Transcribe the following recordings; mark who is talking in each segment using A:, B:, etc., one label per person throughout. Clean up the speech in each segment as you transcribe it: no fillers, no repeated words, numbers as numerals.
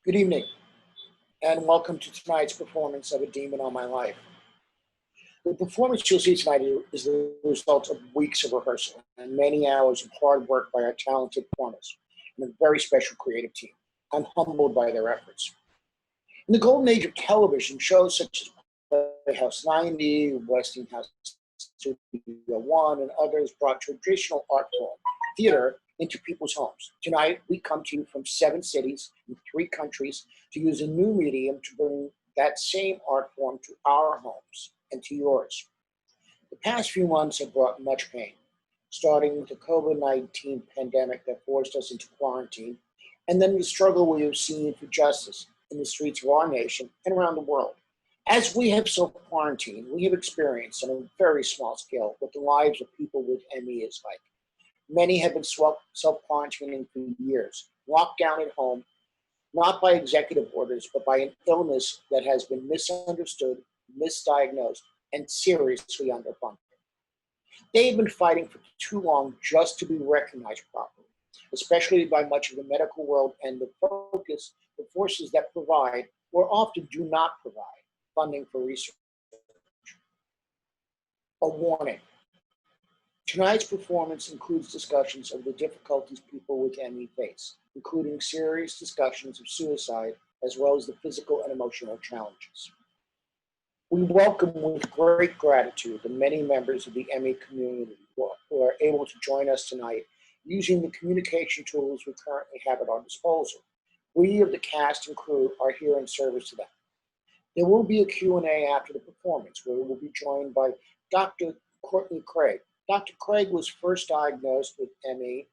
A: Good evening, and welcome to tonight's performance of A Demon on My Life. The performance you'll see tonight is the result of weeks of rehearsal and many hours of hard work by our talented performers and a very special creative team. I'm humbled by their efforts. In the golden age of television, shows such as Playhouse 90, Westinghouse Studio One, and others brought traditional art form, theater, into people's homes. Tonight, we come to you from 7 cities and 3 countries to use a new medium to bring that same art form to our homes and to yours. The past few months have brought much pain, starting with the COVID-19 pandemic that forced us into quarantine, and then the struggle we have seen for justice in the streets of our nation and around the world. As we have self-quarantined, we have experienced on a very small scale what the lives of people with ME is like. Many have been self-quarantining for years, locked down at home, not by executive orders, but by an illness that has been misunderstood, misdiagnosed, and seriously underfunded. They have been fighting for too long just to be recognized properly, especially by much of the medical world and the forces that provide, or often do not provide, funding for research. A warning. Tonight's performance includes discussions of the difficulties people with ME face, including serious discussions of suicide, as well as the physical and emotional challenges. We welcome with great gratitude the many members of the ME community who are able to join us tonight using the communication tools we currently have at our disposal. We of the cast and crew are here in service to them. There will be a Q&A after the performance where we will be joined by Dr. Courtney Craig. Dr. Craig was first diagnosed with ME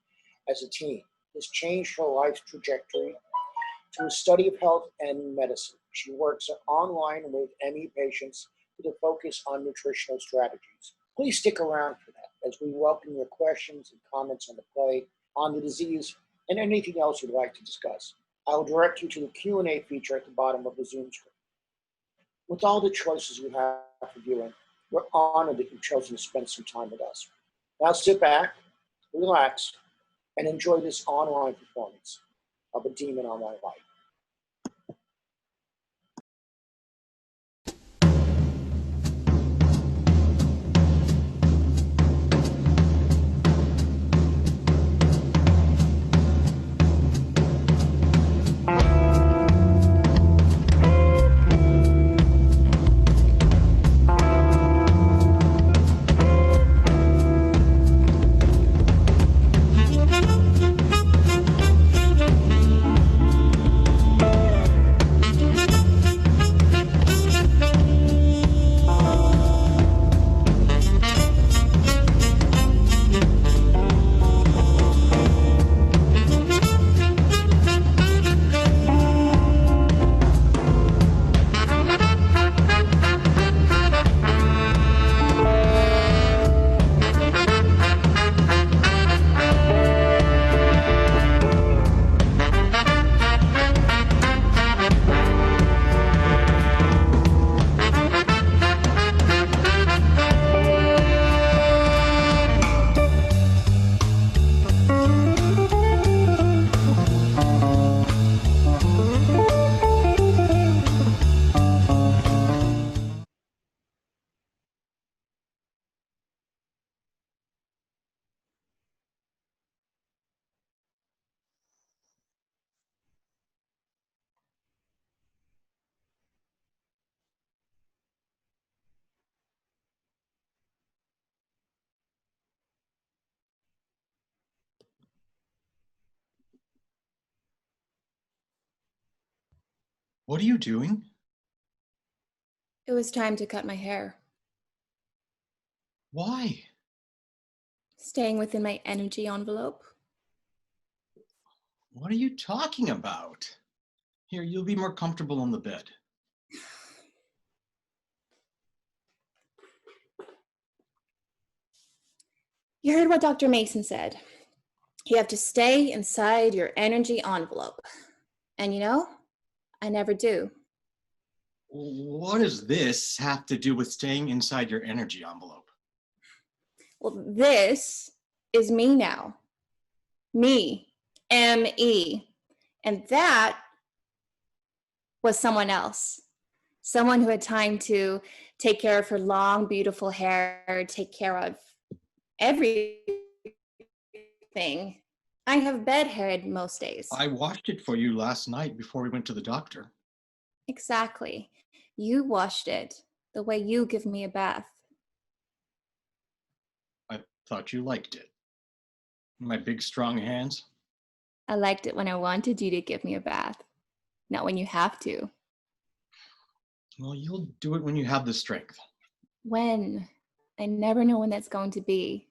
A: as a teen. This changed her life's trajectory to a study of health and medicine. She works online with ME patients with a focus on nutritional strategies. Please stick around for that as we welcome your questions and comments on the play, on the disease, and anything else you'd like to discuss. I will direct you to the Q&A feature at the bottom of the Zoom screen. With all the choices you have for viewing, we're honored that you've chosen to spend some time with us. Now sit back, relax, and enjoy this online performance of A Demon on My Life.
B: What are you doing?
C: It was time to cut my hair.
B: Why?
C: Staying within my energy envelope.
B: What are you talking about? Here, you'll be more comfortable on the bed.
C: You heard what Dr. Mason said. You have to stay inside your energy envelope. And you know, I never do.
B: What does this have to do with staying inside your energy envelope?
C: Well, this is me now. Me, M-E. And that was someone else, someone who had time to take care of her long, beautiful hair, take care of everything. I have bed hair most days.
B: I washed it for you last night before we went to the doctor.
C: Exactly. You washed it the way you give me a bath.
B: I thought you liked it. My big, strong hands.
C: I liked it when I wanted you to give me a bath, not when you have to.
B: Well, you'll do it when you have the strength.
C: When? I never know when that's going to be.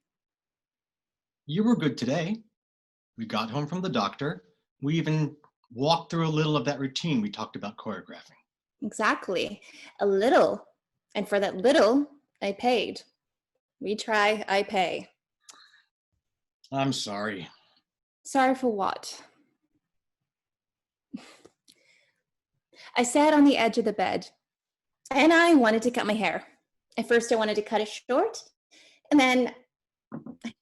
B: You were good today. We got home from the doctor. We even walked through a little of that routine we talked about choreographing.
C: Exactly. A little. And for that little, I paid. We try, I pay.
B: I'm sorry.
C: Sorry for what? I sat on the edge of the bed and I wanted to cut my hair. At first, I wanted to cut it short, and then I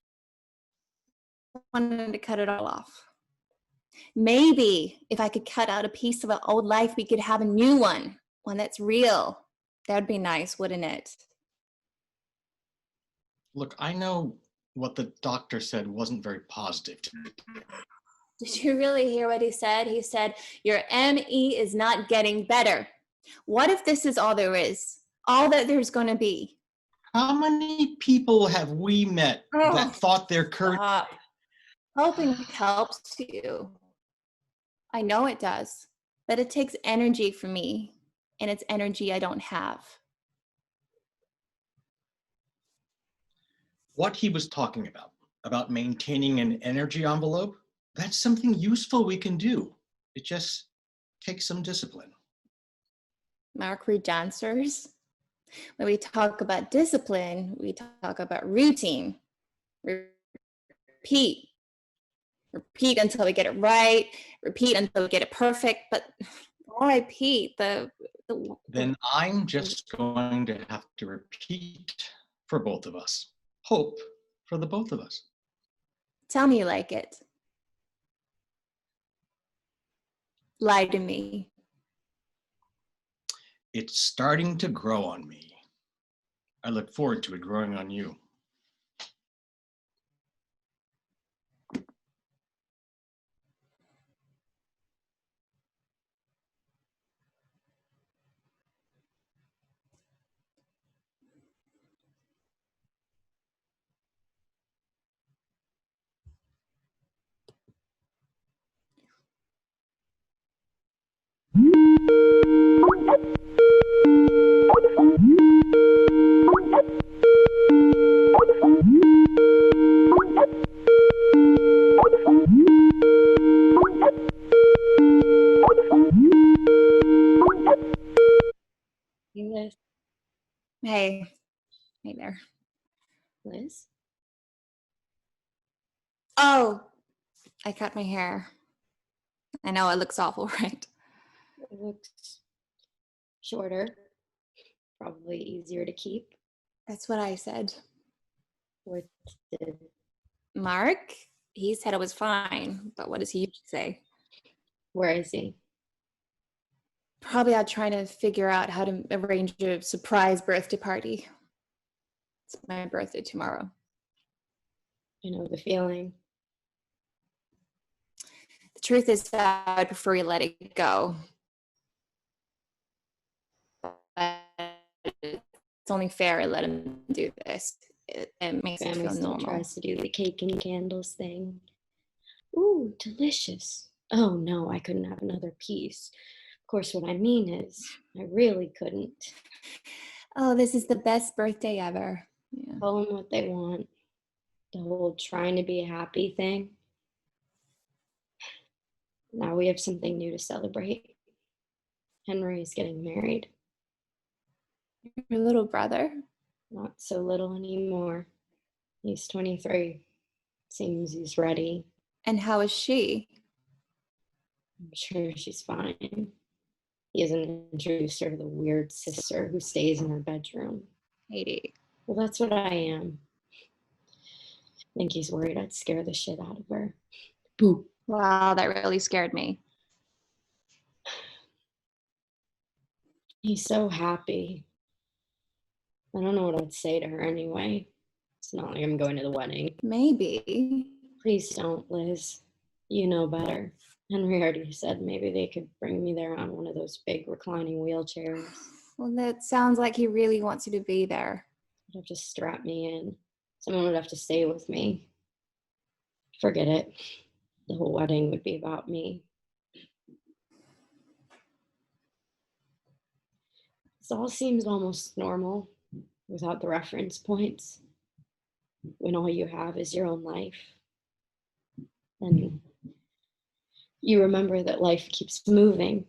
C: wanted to cut it all off. Maybe if I could cut out a piece of an old life, we could have a new one that's real. That would be nice, wouldn't it?
B: Look, I know what the doctor said wasn't very positive to me.
C: Did you really hear what he said? He said, your ME is not getting better. What if this is all there is? All that there's going to be?
B: How many people have we met that thought their courage?
C: Stop. Hoping helps you. I know it does, but it takes energy from me, and it's energy I don't have.
B: What he was talking about maintaining an energy envelope, that's something useful we can do. It just takes some discipline.
C: Mark dancers. When we talk about discipline, we talk about routine. Repeat. Repeat until we get it right. Repeat until we get it perfect. But more I repeat,
B: Then I'm just going to have to repeat for both of us. Hope for the both of us.
C: Tell me you like it. Lie to me.
B: It's starting to grow on me. I look forward to it growing on you.
D: Liz.
C: Hey. Hey there.
D: Liz?
C: Oh, I cut my hair. I know it looks awful, right?
D: It looks shorter, probably easier to keep.
C: That's what I said.
D: What did
C: Mark, he said it was fine, but what does he usually say?
D: where is he?
C: Probably out trying to figure out how to arrange a surprise birthday party. It's my birthday tomorrow.
D: I know the feeling.
C: The truth is that I'd prefer you let it go. But it's only fair I let him do this. It makes me
D: Family
C: feel
D: still
C: normal.
D: tries to do the cake and candles thing. Ooh, delicious. Oh no, I couldn't have another piece. Of course, what I mean is, I really couldn't.
C: Oh, this is the best birthday ever. Yeah.
D: Tell them what they want. The whole trying to be happy thing. Now we have something new to celebrate. Henry is getting married.
C: Your little brother?
D: Not so little anymore. He's 23. Seems he's ready.
C: And how is she?
D: I'm sure she's fine. He hasn't introduced her to the weird sister who stays in her bedroom.
C: Katie.
D: Well, that's what I am. I think he's worried I'd scare the shit out of her. Boo.
C: Wow, that really scared me.
D: He's so happy. I don't know what I'd say to her anyway. It's not like I'm going to the wedding.
C: Maybe.
D: Please don't, Liz. You know better. Henry already said maybe they could bring me there on one of those big reclining wheelchairs.
C: Well, that sounds like he really wants you to be there.
D: They'd have to strap me in. Someone would have to stay with me. Forget it. The whole wedding would be about me. This all seems almost normal without the reference points. When all you have is your own life. And you remember that life keeps moving.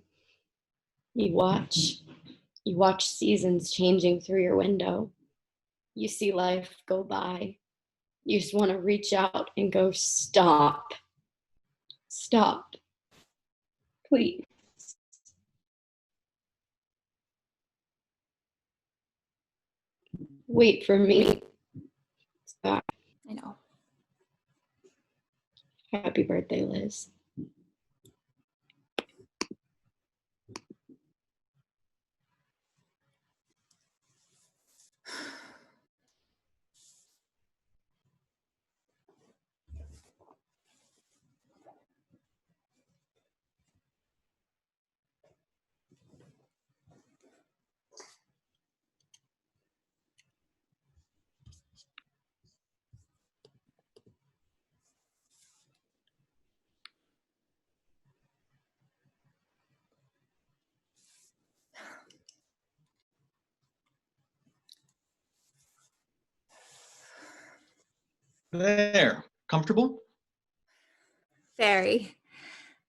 D: You watch seasons changing through your window. You see life go by. You just want to reach out and go, stop. Stop. Please. Wait for me. Stop.
C: I know.
D: Happy birthday, Liz.
B: There. Comfortable?
C: Very.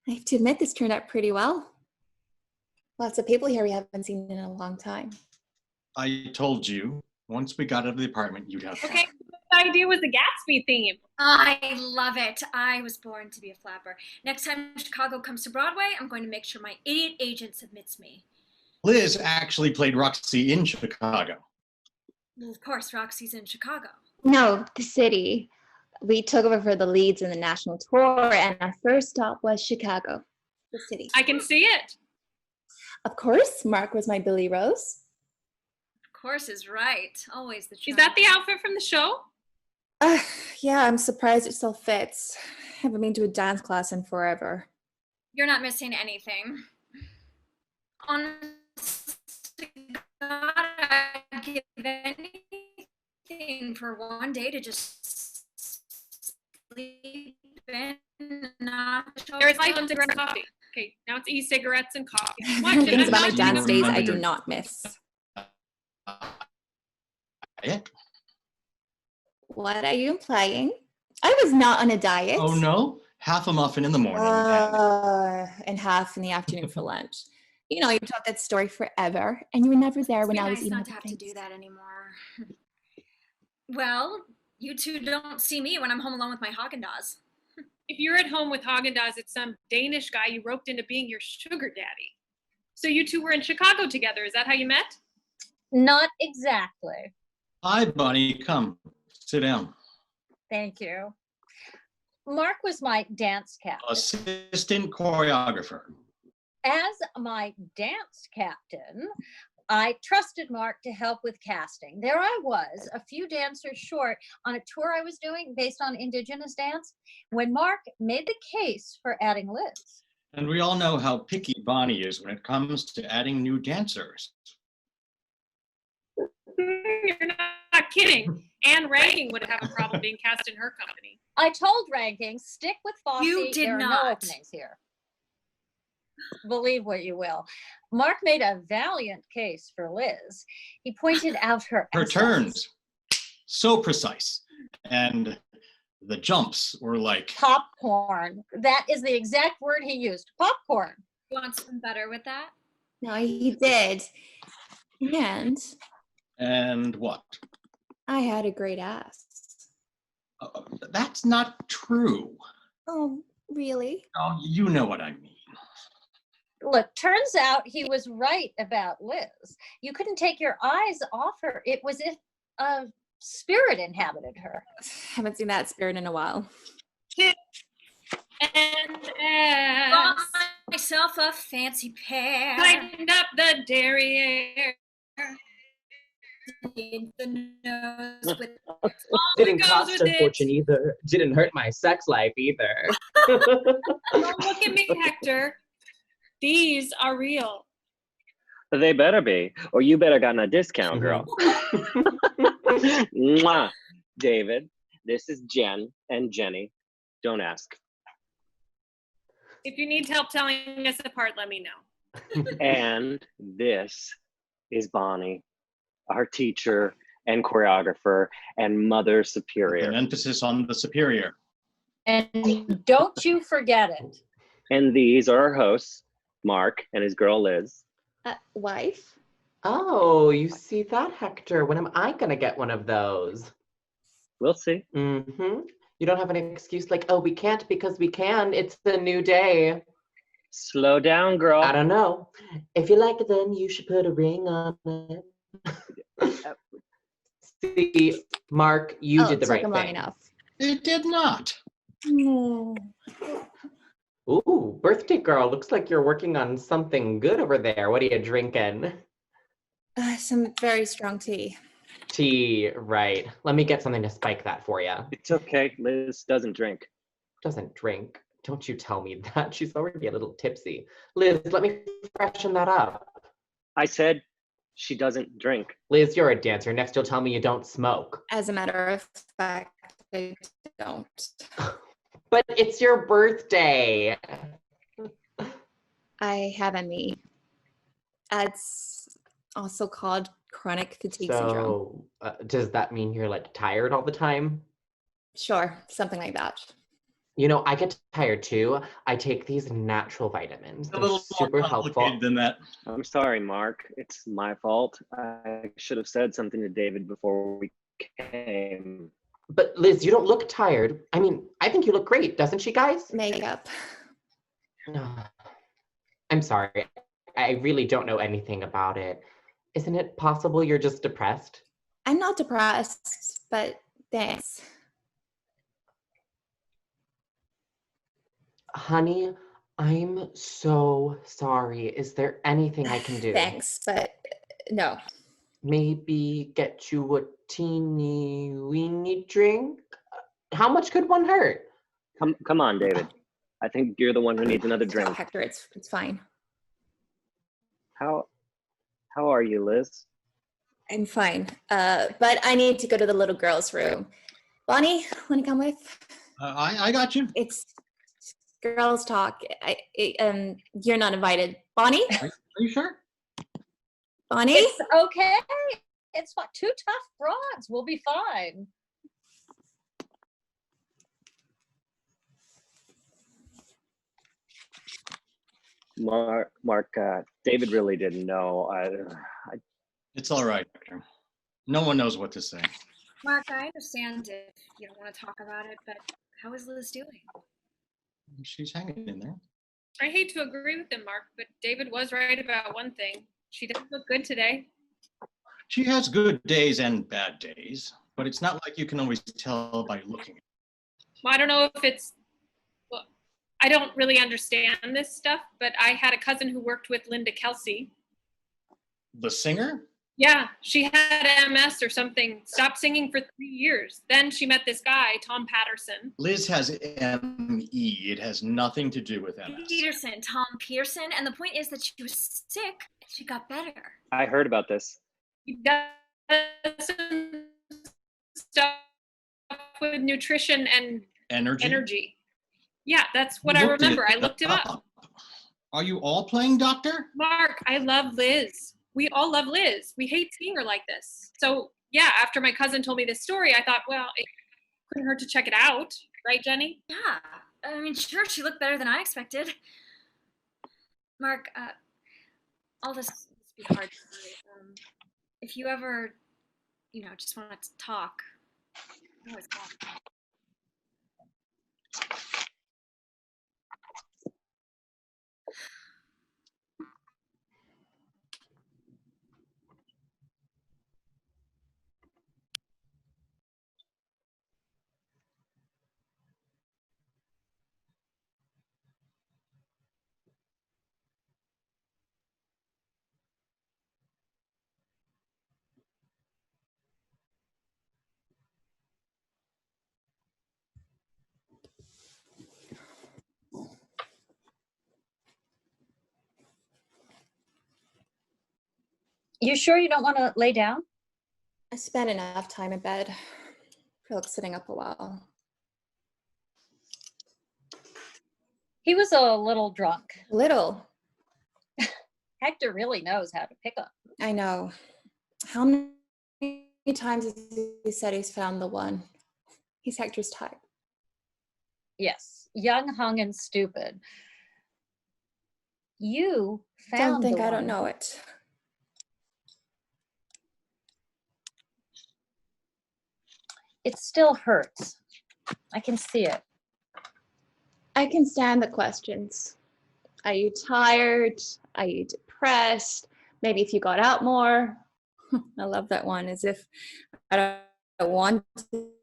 C: I have to admit, this turned out pretty well. Lots of people here we haven't seen in a long time.
B: I told you, once we got out of the apartment, you'd have fun.
E: Okay, the idea was the Gatsby theme.
F: I love it. I was born to be a flapper. Next time Chicago comes to Broadway, I'm going to make sure my idiot agent submits me.
B: Liz actually played Roxy in Chicago.
F: Well, of course, Roxy's in Chicago.
C: No, the city. We took over for the leads in the national tour, and our first stop was Chicago, the city.
E: I can see it.
C: Of course, Mark was my Billy Rose.
F: Of course is right. Always the
E: Is that the outfit from the show?
C: Yeah, I'm surprised it still fits. Haven't been to a dance class in forever.
F: You're not missing anything. Honestly, God, I'd give anything for one day to just sleep in and not show
E: There is
F: up.
E: e-cigarettes and coffee. Okay, now it's e-cigarettes and coffee. What?
C: Things
E: Did I
C: about my
E: not-
C: dance days I
B: remember
C: do
B: your-
C: not miss.
B: Yeah.
C: What are you implying? I was not on a diet.
B: Oh no? Half a muffin in the morning. and-
C: And half in the afternoon for lunch. You know, you told that story forever, and you were never there when
F: It's
C: I
F: be
C: was
F: nice
C: eating
F: not to
C: other
F: have to
C: things.
F: do that anymore. Well, you two don't see me when I'm home alone with my Haagen-Dazs.
E: If you're at home with Haagen-Dazs, it's some Danish guy you roped into being your sugar daddy. So you two were in Chicago together. Is that how you met?
G: Not exactly.
B: Hi, Bunny. Come, sit down.
G: Thank you. Mark was my dance captain.
B: Assistant choreographer.
G: As my dance captain, I trusted Mark to help with casting. There I was, a few dancers short on a tour I was doing based on Indigenous dance, when Mark made the case for adding Liz.
B: And we all know how picky Bonnie is when it comes to adding new dancers.
E: You're not kidding. Anne Ranking would have a problem being cast in her company.
G: I told Ranking, stick with Fosse.
F: You did
G: there are no
F: not.
G: openings here. Believe what you will. Mark made a valiant case for Liz. He pointed out her
B: Her
G: assets.
B: turns, so precise. And the jumps were like,
G: Popcorn. That is the exact word he used. Popcorn.
F: You want something better with that?
C: No, he did. And
B: what?
C: I had a great ass.
B: That's not true.
C: Oh, really?
B: Oh, you know what I mean.
G: Look, turns out he was right about Liz. You couldn't take your eyes off her. It was if a spirit inhabited her.
C: Haven't seen that spirit in a while.
E: And ass.
F: myself a fancy pair.
E: Tightened up the derriere.
F: Did the nose with
H: Didn't
E: goes
H: cost
E: with
H: a
E: it.
H: fortune either. Didn't hurt my sex life either.
E: Don't look at me, Hector. These are real.
I: They better be, or you better gotten a discount, girl. Mwah. David, this is Jen and Jenny. Don't ask.
E: If you need help telling us apart, let me know.
I: And this is Bonnie, our teacher and choreographer and mother
B: An
I: superior.
B: emphasis on the superior.
G: And don't you forget it.
I: And these are our hosts, Mark and his girl Liz.
C: Wife?
H: Oh, you see that, Hector? When am I gonna get one of those?
I: We'll see.
H: Mm-hmm. You don't have an excuse like, oh, we can't because we can. It's the new day.
I: Slow down, girl.
H: I don't know. If you like it, then you should put a ring on it. See, Mark, you did the
C: took
H: right
C: him long
H: thing.
C: enough.
B: It did not.
C: No.
H: Ooh, birthday girl, looks like you're working on something good over there. What are you drinking?
C: Some very strong tea.
H: Tea, right. Let me get something to spike that for you.
I: It's okay. Liz doesn't drink.
H: Doesn't drink. Don't you tell me that. She's already a little tipsy. Liz, let me freshen that up.
I: I said she doesn't drink.
H: Liz, you're a dancer. Next, you'll tell me you don't smoke.
C: As a matter of fact, I don't.
H: But it's your birthday.
C: I have ME. It's also called chronic fatigue syndrome.
H: So, does that mean you're like tired all the time?
C: Sure, something like that.
H: You know, I get tired too. I take these natural vitamins.
B: A
H: They're
B: little more
H: super helpful.
B: complicated than that.
I: I'm sorry, Mark. It's my fault. I should have said something to David before we came.
H: But Liz, you don't look tired. I mean, I think you look great, doesn't she, guys?
C: Makeup.
H: I'm sorry. I really don't know anything about it. Isn't it possible you're just depressed?
C: I'm not depressed, but thanks.
H: Honey, I'm so sorry. Is there anything I can do?
C: Thanks, but no.
H: Maybe get you a teeny weeny drink? How much could one hurt?
I: Come on, David. I think you're the one who needs another drink.
C: Hector, it's fine.
I: How are you, Liz?
C: I'm fine. But I need to go to the little girl's room. Bonnie, want to come with?
B: I got you.
C: It's girls talk. You're not invited. Bonnie?
B: Are you sure?
C: Bonnie?
G: It's okay. It's what, two tough broads. We'll be fine.
I: Mark, David really didn't know.
B: It's all right, Hector. No one knows what to say.
F: Mark, I understand if you don't want to talk about it, but how is Liz doing?
B: She's hanging in there.
E: I hate to agree with him, Mark, but David was right about one thing. She doesn't look good today.
B: She has good days and bad days, but it's not like you can always tell by looking.
E: Well, I don't know if it's, well, I don't really understand this stuff, but I had a cousin who worked with Linda Kelsey.
B: The singer?
E: Yeah, she had MS or something, stopped singing for 3 years. Then she met this guy, Tom Patterson.
B: Liz has ME. It has nothing to do with MS.
F: Peterson, Tom Peterson. And the point is that she was sick and she got better.
I: I heard about this.
E: He does some stuff with nutrition and energy. Yeah, that's what I
B: Looked it
E: remember. I looked him up.
B: Are you all playing doctor?
E: Mark, I love Liz. We all love Liz. We hate seeing her like this. So yeah, after my cousin told me this story, I thought, well, it couldn't hurt to check it out. Right, Jenny?
F: Yeah, I mean, sure, she looked better than I expected. Mark, all this must be hard for you. If you ever, just want to talk, you can always call me.
G: You sure you don't want to lay down?
C: I spent enough time in bed. I feel like sitting up a while.
G: He was a little drunk.
C: Little.
G: Hector really knows how to pick up.
C: I know. How many times has he said he's found the one? He's Hector's type.
G: Yes, young, hung, and stupid. You found
C: Don't think
G: the
C: I don't
G: one.
C: know it.
G: It still hurts. I can see it.
C: I can stand the questions. Are you tired? Are you depressed? Maybe if you got out more. I love that one, as if I don't want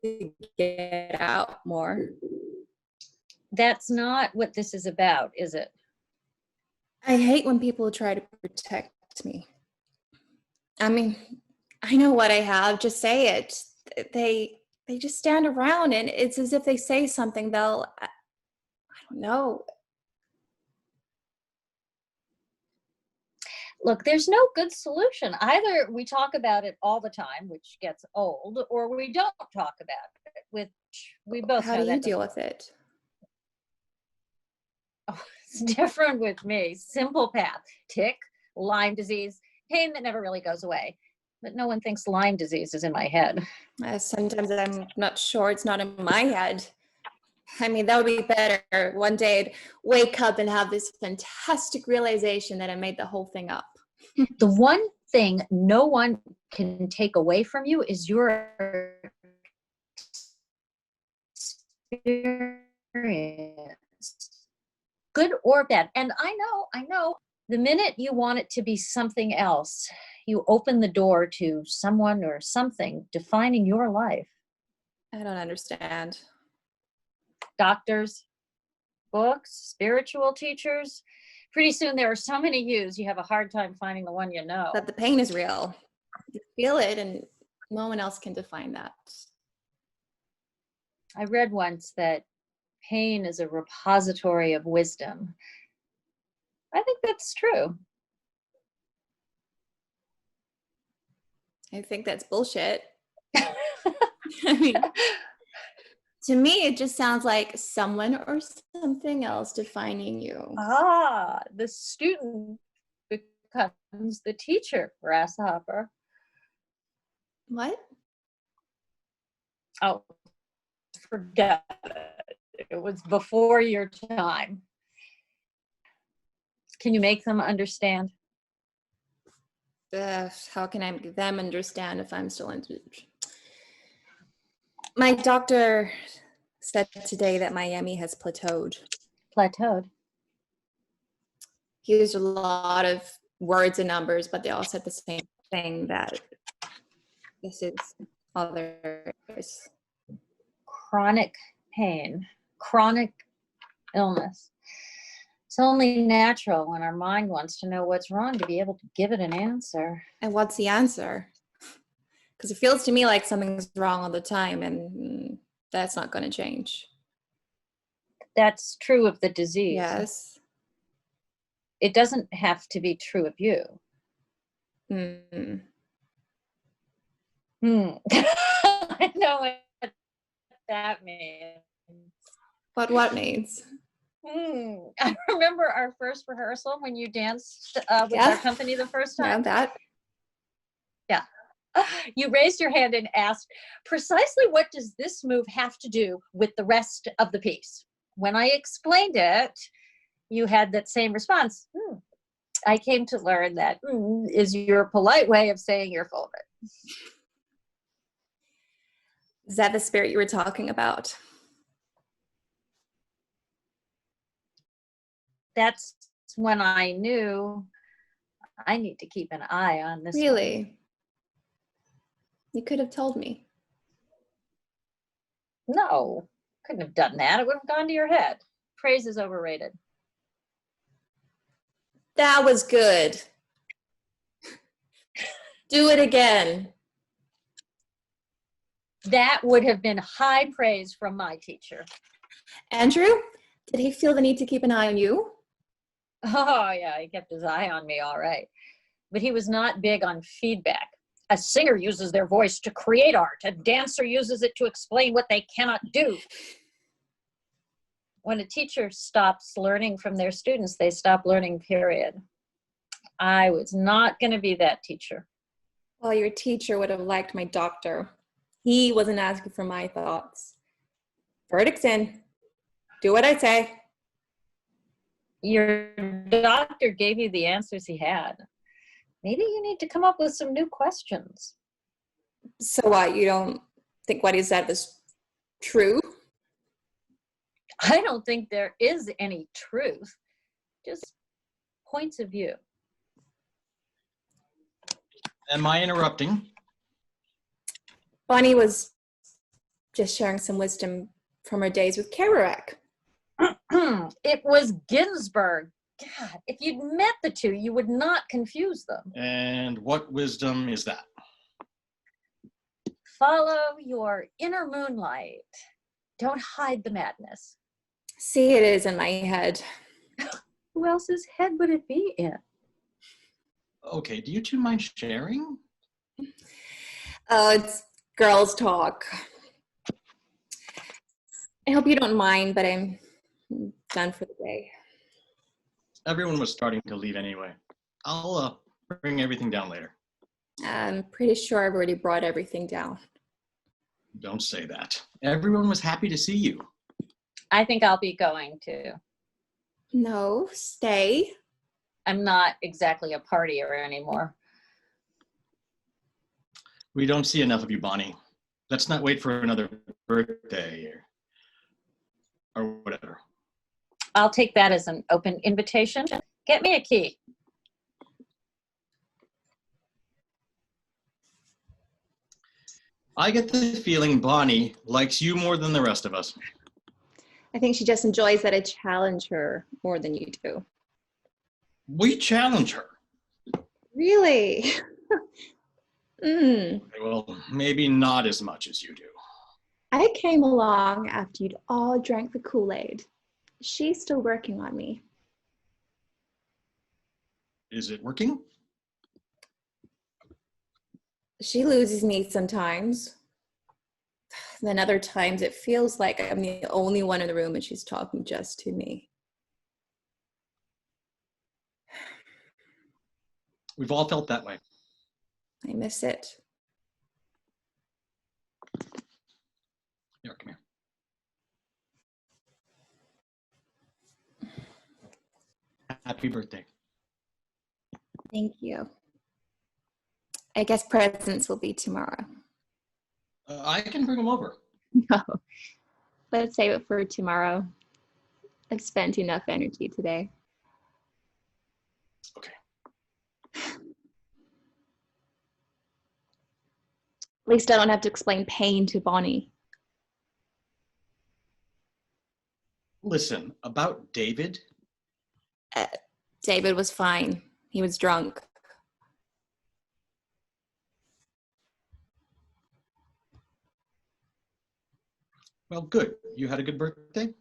C: to get out more.
G: That's not what this is about, is it?
C: I hate when people try to protect me. I mean, I know what I have, just say it. They just stand around, and it's as if they say something, I don't know.
G: Look, there's no good solution. Either we talk about it all the time, which gets old, or we don't talk about it, which we both
C: How
G: know
C: do you
G: that
C: deal
G: doesn't
C: with it?
G: work. It's different with me. Simple path. Tick, Lyme disease, pain that never really goes away. But no one thinks Lyme disease is in my head.
C: Sometimes I'm not sure it's not in my head. I mean, that would be better. One day I'd wake up and have this fantastic realization that I made the whole thing up.
G: The one thing no one can take away from you is your experience, good or bad. And I know, the minute you want it to be something else, you open the door to someone or something defining your life.
C: I don't understand.
G: Doctors, books, spiritual teachers. Pretty soon there are so many yous, you have a hard time finding the one you know.
C: But the pain is real. You feel it, and no one else can define that.
G: I read once that pain is a repository of wisdom. I think that's true.
C: I think that's bullshit. I mean, to me, it just sounds like someone or something else defining you.
G: Ah, the student becomes the teacher, grasshopper.
C: What?
G: Oh, forget it. It was before your time. Can you make them understand?
C: How can I make them understand if I'm still in? My doctor said today that Miami has plateaued.
G: Plateaued.
C: He used a lot of words and numbers, but they all said the same thing, that this is all there is.
G: Chronic pain, chronic illness. It's only natural when our mind wants to know what's wrong to be able to give it an answer.
C: And what's the answer? Because it feels to me like something's wrong all the time, and that's not going to change.
G: That's true of the disease.
C: Yes.
G: It doesn't have to be true of you.
C: Mm.
G: I know what that means.
C: But what means?
G: I remember our first rehearsal when you danced with
C: Yeah.
G: our company the first
C: Yeah,
G: time.
C: that.
G: Yeah. You raised your hand and asked, precisely what does this move have to do with the rest of the piece? When I explained it, you had that same response. I came to learn that is your polite way of saying you're full of it.
C: Is that the spirit you were talking about?
G: That's when I knew I need to keep an eye on this.
C: Really? You could have told me.
G: No, couldn't have done that. It would have gone to your head. Praise is overrated.
C: That was good. Do it again.
G: That would have been high praise from my teacher.
C: Andrew, did he feel the need to keep an eye on you?
G: Oh, yeah, he kept his eye on me, all right. but he was not big on feedback. A singer uses their voice to create art. A dancer uses it to explain what they cannot do. When a teacher stops learning from their students, they stop learning, period. I was not going to be that teacher.
C: Well, your teacher would have liked my doctor. He wasn't asking for my thoughts. Verdict's in. Do what I say.
G: Your doctor gave you the answers he had. Maybe you need to come up with some new questions.
C: So what? You don't think what he said was true?
G: I don't think there is any truth, just points of view.
B: Am I interrupting?
C: Bonnie was just sharing some wisdom from her days with Kerouac.
G: It was Ginsberg. God, if you'd met the two, you would not confuse them.
B: And what wisdom is that?
G: Follow your inner moonlight. Don't hide the madness.
C: See, it is in my head.
G: Who else's head would it be in?
B: Okay, do you two mind sharing?
C: Oh, it's girls talk. I hope you don't mind, but I'm done for the day.
B: Everyone was starting to leave anyway. I'll bring everything down later.
C: I'm pretty sure I've already brought everything down.
B: Don't say that. Everyone was happy to see you.
G: I think I'll be going to.
C: No, stay.
G: I'm not exactly a partier anymore.
B: We don't see enough of you, Bonnie. Let's not wait for another birthday or whatever.
G: I'll take that as an open invitation. Get me a key.
B: I get the feeling Bonnie likes you more than the rest of us.
C: I think she just enjoys that I challenge her more than you do.
B: We challenge her.
C: Really?
B: Well, maybe not as much as you do.
C: I came along after you'd all drank the Kool-Aid. She's still working on me.
B: Is it working?
C: She loses me sometimes. Then other times it feels like I'm the only one in the room and she's talking just to me.
B: We've all felt that way.
C: I miss it.
B: Here, come here. Happy birthday.
C: Thank you. I guess presents will be tomorrow.
B: I can bring them over.
C: No, let's save it for tomorrow. I've spent enough energy today.
B: Okay.
C: At least I don't have to explain pain to Bonnie.
B: Listen, about David.
C: David was fine. He was drunk.
B: Well, good. You had a good birthday?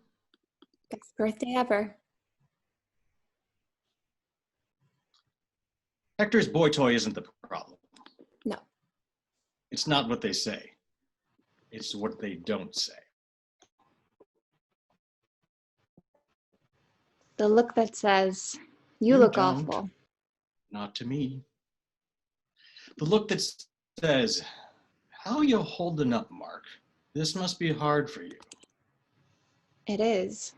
C: Best birthday ever.
B: Hector's boy toy isn't the problem.
C: No.
B: It's not what they say. It's what they don't say.
C: The look that says, you
B: You
C: look
B: don't.
C: awful.
B: Not to me. The look that says, how you holding up, Mark? This must be hard for you.
C: It is.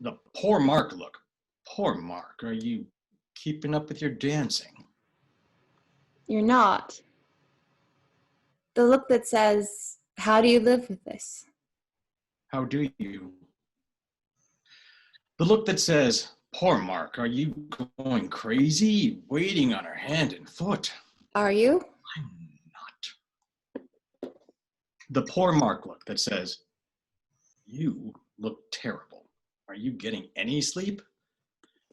B: The poor Mark look. Poor Mark. Are you keeping up with your dancing?
C: You're not. The look that says, how do you live with this?
B: How do you? The look that says, poor Mark, are you going crazy, waiting on her hand and foot?
C: Are you?
B: I'm not. The poor Mark look that says, you look terrible. Are you getting any sleep?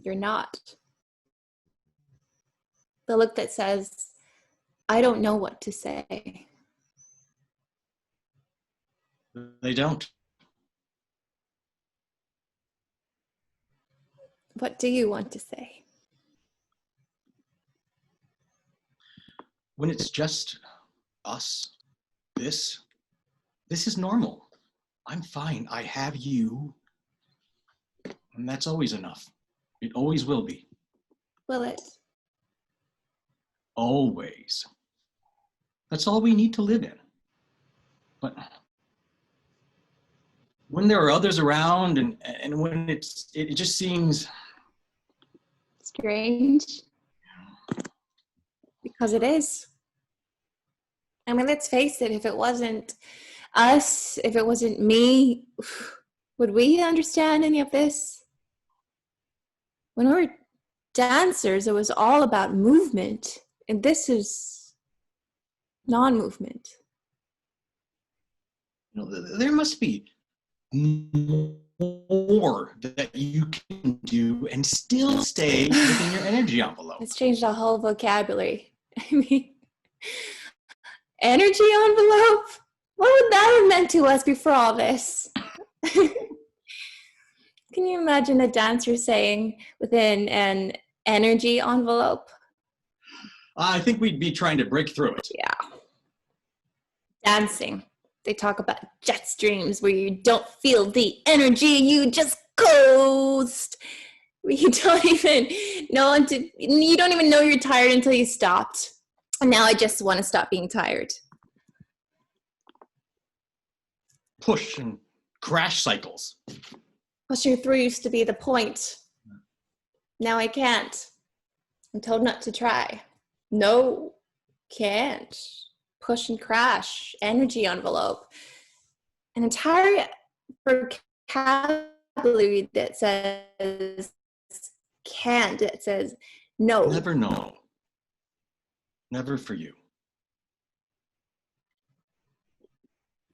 C: You're not. The look that says, I don't know what to say.
B: They don't.
C: What do you want to say?
B: when it's just us, this is normal. I'm fine. I have you. And that's always enough. It always will be.
C: Will it?
B: Always. That's all we need to live in. But when there are others around and when it just seems
C: Strange. Because it is. I mean, let's face it, if it wasn't us, if it wasn't me, would we understand any of this? When we were dancers, it was all about movement, and this is non-movement.
B: there must be more that you can do and still stay within your energy envelope.
C: It's changed our whole vocabulary. I mean, energy envelope? What would that have meant to us before all this? Can you imagine a dancer saying within an energy envelope?
B: I think we'd be trying to break through it.
C: Yeah. Dancing. They talk about jet streams where you don't feel the energy, you just coast. You don't even know you don't even know you're tired until you stopped. And now I just want to stop being tired.
B: Push and crash cycles.
C: Pushing through used to be the point. Now I can't. I'm told not to try. No, can't. Push and crash, energy envelope. An entire vocabulary that says can't, that says no.
B: Never know. Never for you.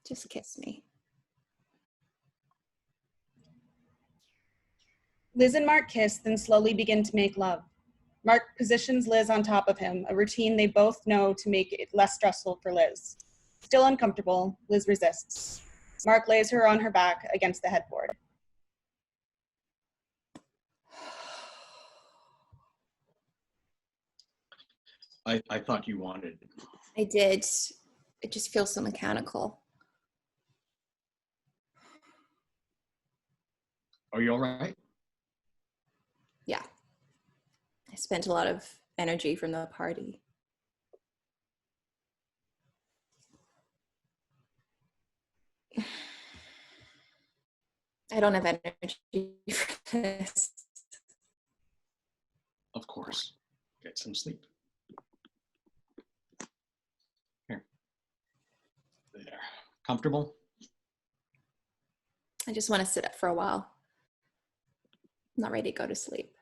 C: Just kiss me.
J: Liz and Mark kiss, then slowly begin to make love. Mark positions Liz on top of him, a routine they both know to make it less stressful for Liz. Still uncomfortable, Liz resists. Mark lays her on her back against the headboard.
B: I thought you wanted.
C: I did. It just feels so mechanical.
B: Are you all right?
C: Yeah. I spent a lot of energy from the party. I don't have energy for this.
B: Of course. Get some sleep. Here. There. Comfortable?
C: I just want to sit up for a while. I'm not ready to go to sleep.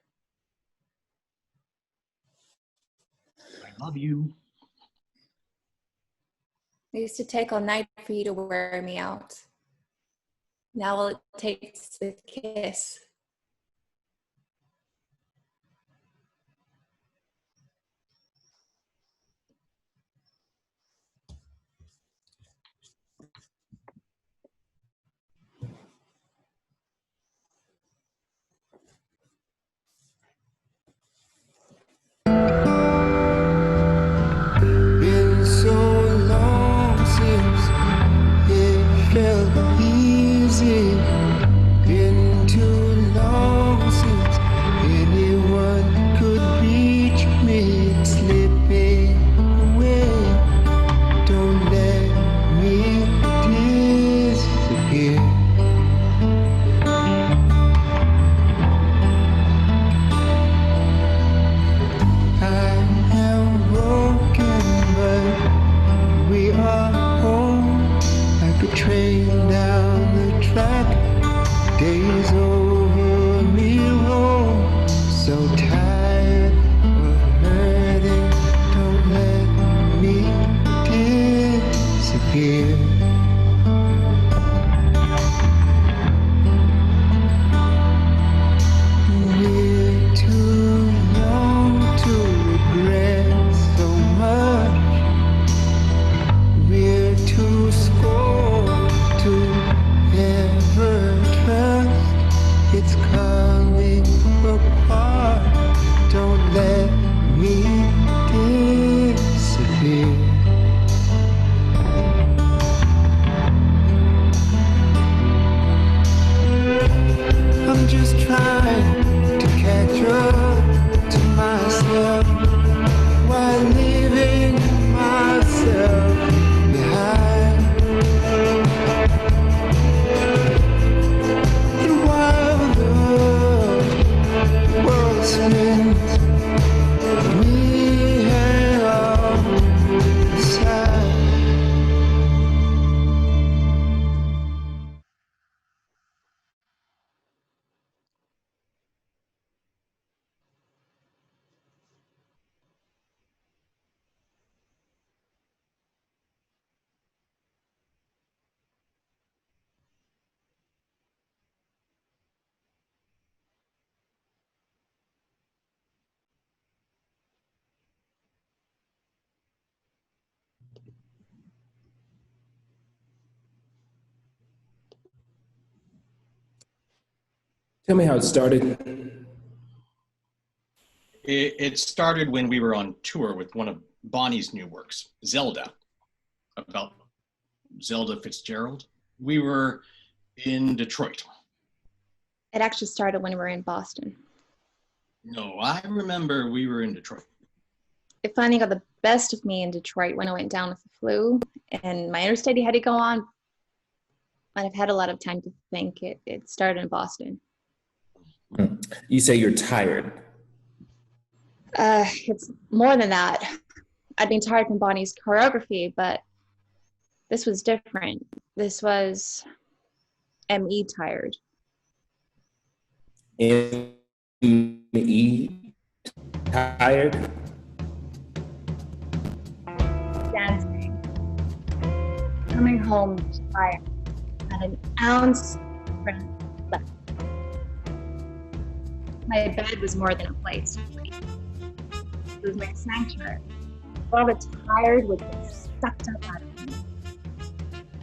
B: I love you.
C: It used to take all night for you to wear me out. Now all it takes is a kiss.
K: Been so long since it felt easy. Been too long since anyone could reach me. It's slipping away. Don't let me disappear. I am broken, but we are home like a train down the track. Days over me roll, so tired of hurting. Don't let me disappear. We're too young to regret so much. We're too scorned to ever trust.
L: Tell me how it started.
B: It started when we were on tour with one of Bonnie's new works, Zelda, about Zelda Fitzgerald. We were in Detroit.
C: It actually started when we were in Boston.
B: No, I remember we were in Detroit.
C: It finally got the best of me in Detroit when I went down with the flu, and my understudy had to go on. And I've had a lot of time to think. It started in Boston.
L: You say you're tired.
C: It's more than that. I'd been tired from Bonnie's choreography, but this was different. This was ME tired.
L: ME tired?
C: Dancing. Coming home tired. Not an ounce of strength left. My bed was more than a place to sleep. It was my sanctuary. All the tired would get sucked up out of me.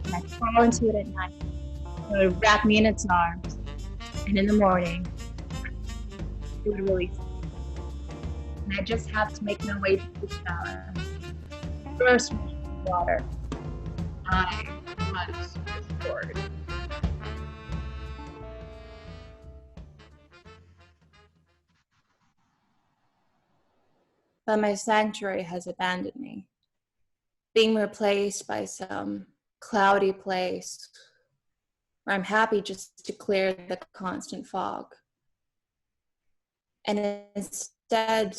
C: And I'd fall into it at night. It would wrap me in its arms. And in the morning, it would release me. And I just have to make my way to the shower. First with water. I was restored. But my sanctuary has abandoned me, being replaced by some cloudy place where I'm happy just to clear the constant fog. And instead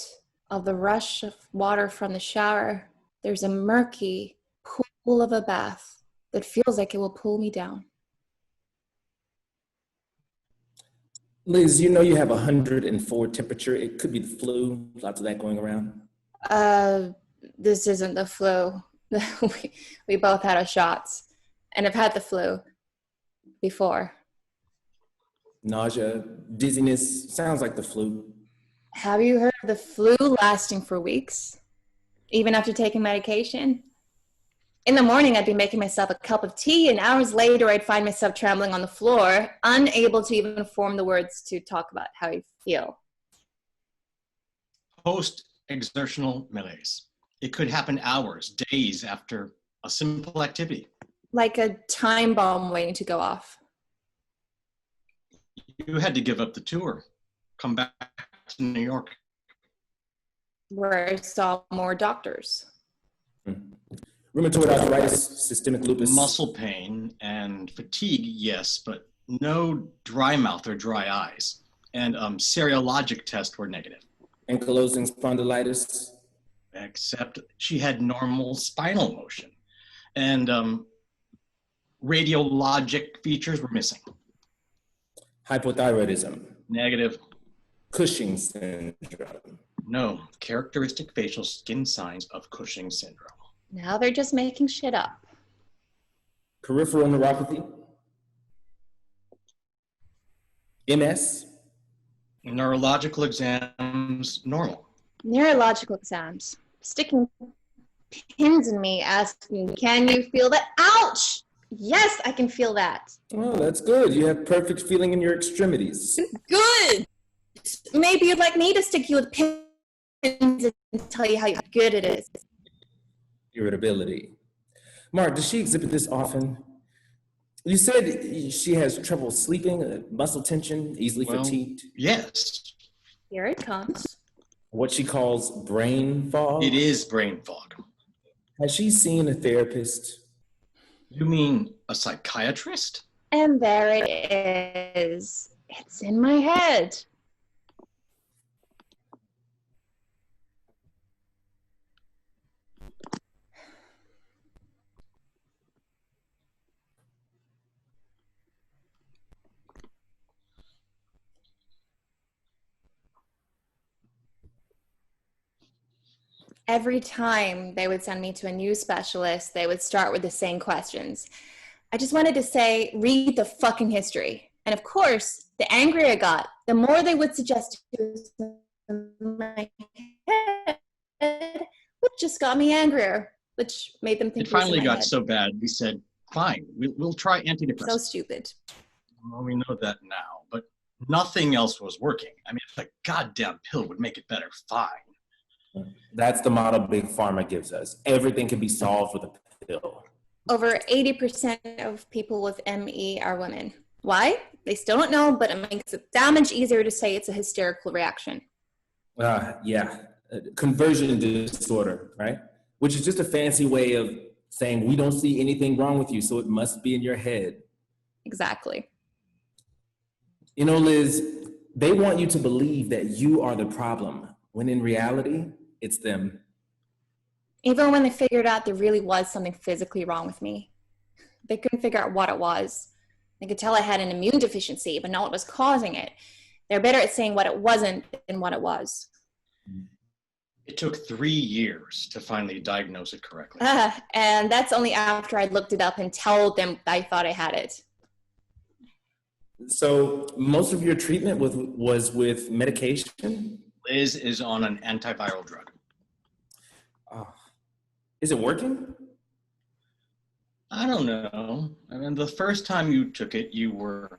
C: of the rush of water from the shower, there's a murky pool of a bath that feels like it will pull me down.
L: Liz, you know you have 104 temperature. It could be the flu. Lots of that going around.
C: This isn't the flu. we both had our shots, and I've had the flu before.
L: Nausea, dizziness, sounds like the flu.
C: Have you heard of the flu lasting for weeks, even after taking medication? In the morning, I'd be making myself a cup of tea, and hours later, I'd find myself trembling on the floor, unable to even form the words to talk about how I feel.
B: Post-exertional malaise. It could happen hours, days after a simple activity.
C: Like a time bomb waiting to go off.
B: You had to give up the tour, come back to New York.
C: Where I saw more doctors.
L: Rheumatoid arthritis, systemic lupus.
B: Muscle pain and fatigue, yes, but no dry mouth or dry eyes. And serologic tests were negative.
L: Ankylosing spondylitis.
B: Except she had normal spinal motion. And radiologic features were missing.
L: Hypothyroidism.
B: Negative.
L: Cushing's syndrome.
B: No, characteristic facial skin signs of Cushing's syndrome.
C: Now they're just making shit up.
L: Peripheral neuropathy. MS.
B: Neurological exams, normal.
C: Neurological exams. Sticking pins in me, asking, can you feel that? Ouch! Yes, I can feel that.
L: Well, that's good. You have perfect feeling in your extremities.
C: Good! Maybe you'd like me to stick you with pins and tell you how good it is.
L: Irritability. Mark, does she exhibit this often? You said she has trouble sleeping, muscle tension, easily fatigued.
B: Yes.
C: Here it comes.
L: What she calls brain fog.
B: It is brain fog.
L: Has she seen a therapist?
B: You mean a psychiatrist?
C: And there it is. It's in my head. Every time they would send me to a new specialist, they would start with the same questions. I just wanted to say, read the fucking history. And of course, the angrier I got, the more they would suggest to in my head, which just got me angrier, which made them think
B: It finally
C: was in my
B: got
C: head.
B: so bad, we said, fine, we'll try antidepressants.
C: So stupid.
B: Well, we know that now, but Nothing else was working. I mean, if a goddamn pill would make it better, fine.
L: That's the model Big Pharma gives us. Everything can be solved with a pill.
C: Over 80% of people with ME are women. Why? They still don't know, but it makes it that much easier to say it's a hysterical reaction.
L: Yeah, conversion disorder, right? Which is just a fancy way of saying we don't see anything wrong with you, so it must be in your head.
C: Exactly.
L: You know, Liz, they want you to believe that you are the problem, when in reality, it's them.
C: Even when they figured out there really was something physically wrong with me, they couldn't figure out what it was. They could tell I had an immune deficiency, but not what was causing it. They're better at saying what it wasn't than what it was.
B: It took 3 years to finally diagnose it correctly.
C: And that's only after I looked it up and told them I thought I had it.
L: So most of your treatment was with medication?
B: Liz is on an antiviral drug.
L: Oh. Is it working?
B: I don't know. I mean, the first time you took it, you were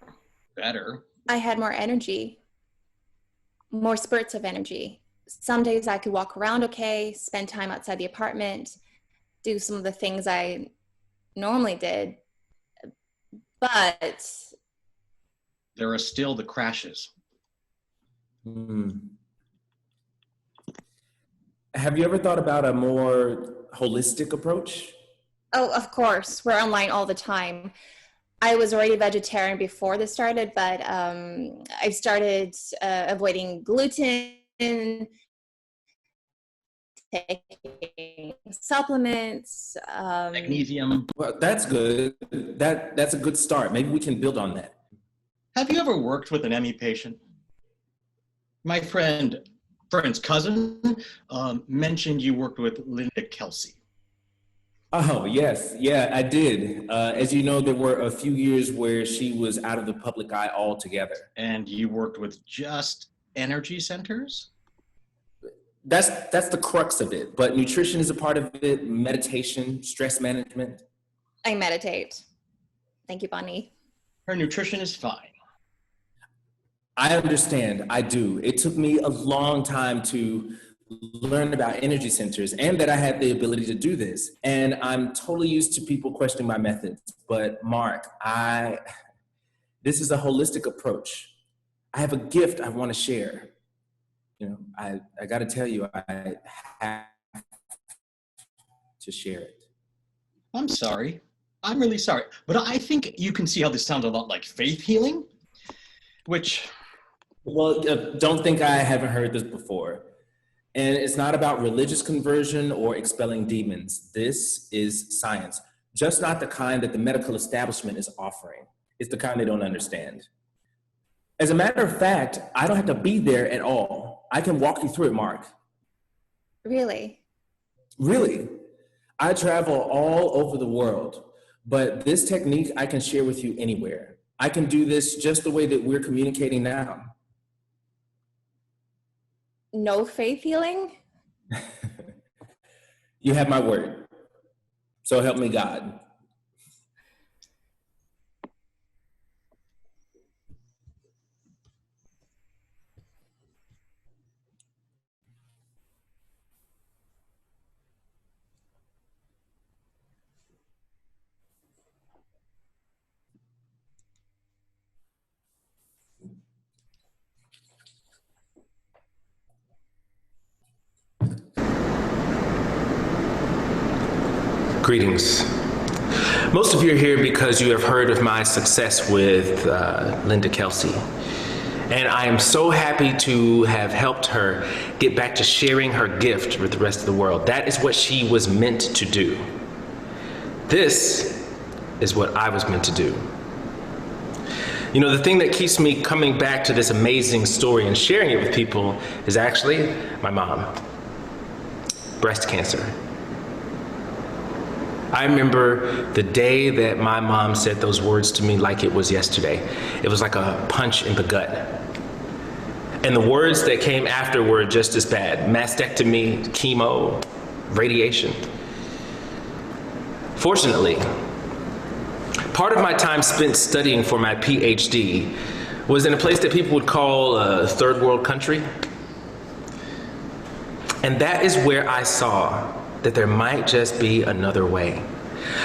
B: better.
C: I had more energy, more spurts of energy. Some days I could walk around okay, spend time outside the apartment, do some of the things I normally did. But
B: there are still the crashes.
L: Have you ever thought about a more holistic approach?
C: Oh, of course. We're online all the time. I was already vegetarian before this started, but I started avoiding gluten, taking supplements.
B: Magnesium.
L: Well, that's good. That's a good start. Maybe we can build on that.
B: Have you ever worked with an ME patient? My friend's cousin mentioned you worked with Linda Kelsey.
L: Oh, yes. Yeah, I did. As you know, there were a few years where she was out of the public eye altogether.
B: And you worked with just energy centers?
L: That's the crux of it. But nutrition is a part of it, meditation, stress management.
C: I meditate. Thank you, Bonnie.
B: Her nutrition is fine.
L: I understand. I do. It took me a long time to learn about energy centers and that I had the ability to do this. And I'm totally used to people questioning my methods. But Mark, this is a holistic approach. I have a gift I want to share. You know, I got to tell you, I have to share it.
B: I'm sorry. I'm really sorry. But I think you can see how this sounds a lot like faith healing, which...
L: Well, don't think I haven't heard this before. And it's not about religious conversion or expelling demons. This is science, just not the kind that the medical establishment is offering. It's the kind they don't understand. As a matter of fact, I don't have to be there at all. I can walk you through it, Mark.
C: Really?
L: Really. I travel all over the world, but this technique I can share with you anywhere. I can do this just the way that we're communicating now.
C: No faith healing?
L: You have my word. So help me God.
M: Greetings. Most of you are here because you have heard of my success with Linda Kelsey. And I am so happy to have helped her get back to sharing her gift with the rest of the world. That is what she was meant to do. This is what I was meant to do. You know, the thing that keeps me coming back to this amazing story and sharing it with people is actually my mom. Breast cancer. I remember the day that my mom said those words to me like it was yesterday. It was like a punch in the gut. And the words that came after were just as bad. Mastectomy, chemo, radiation. Fortunately, part of my time spent studying for my PhD was in a place that people would call a third world country. And that is where I saw that there might just be another way.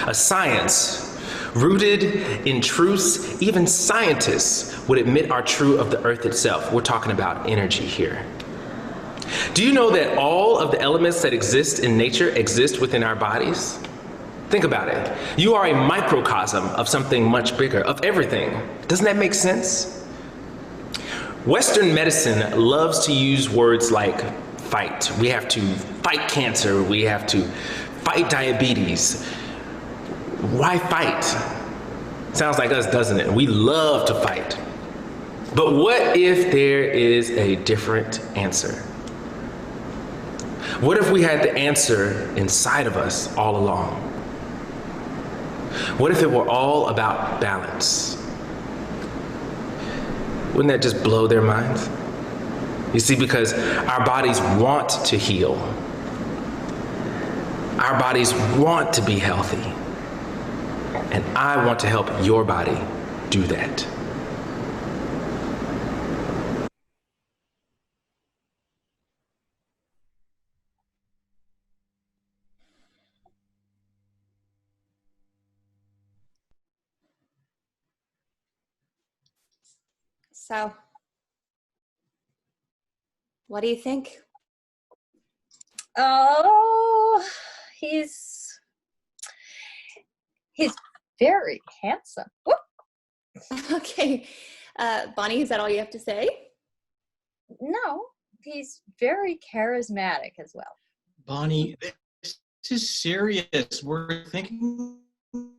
M: A science rooted in truths even scientists would admit are true of the earth itself. We're talking about energy here. Do you know that all of the elements that exist in nature exist within our bodies? Think about it. You are a microcosm of something much bigger, of everything. Doesn't that make sense? Western medicine loves to use words like fight. We have to fight cancer. We have to fight diabetes. Why fight? Sounds like us, doesn't it? We love to fight. But what if there is a different answer? What if we had the answer inside of us all along? What if it were all about balance? Wouldn't that just blow their minds? You see, because our bodies want to heal. Our bodies want to be healthy. And I want to help your body do that.
C: So, what do you think?
G: Oh, he's very handsome. Whoop.
C: Okay. Bonnie, is that all you have to say?
G: No, he's very charismatic as well.
B: Bonnie, this is serious. We're thinking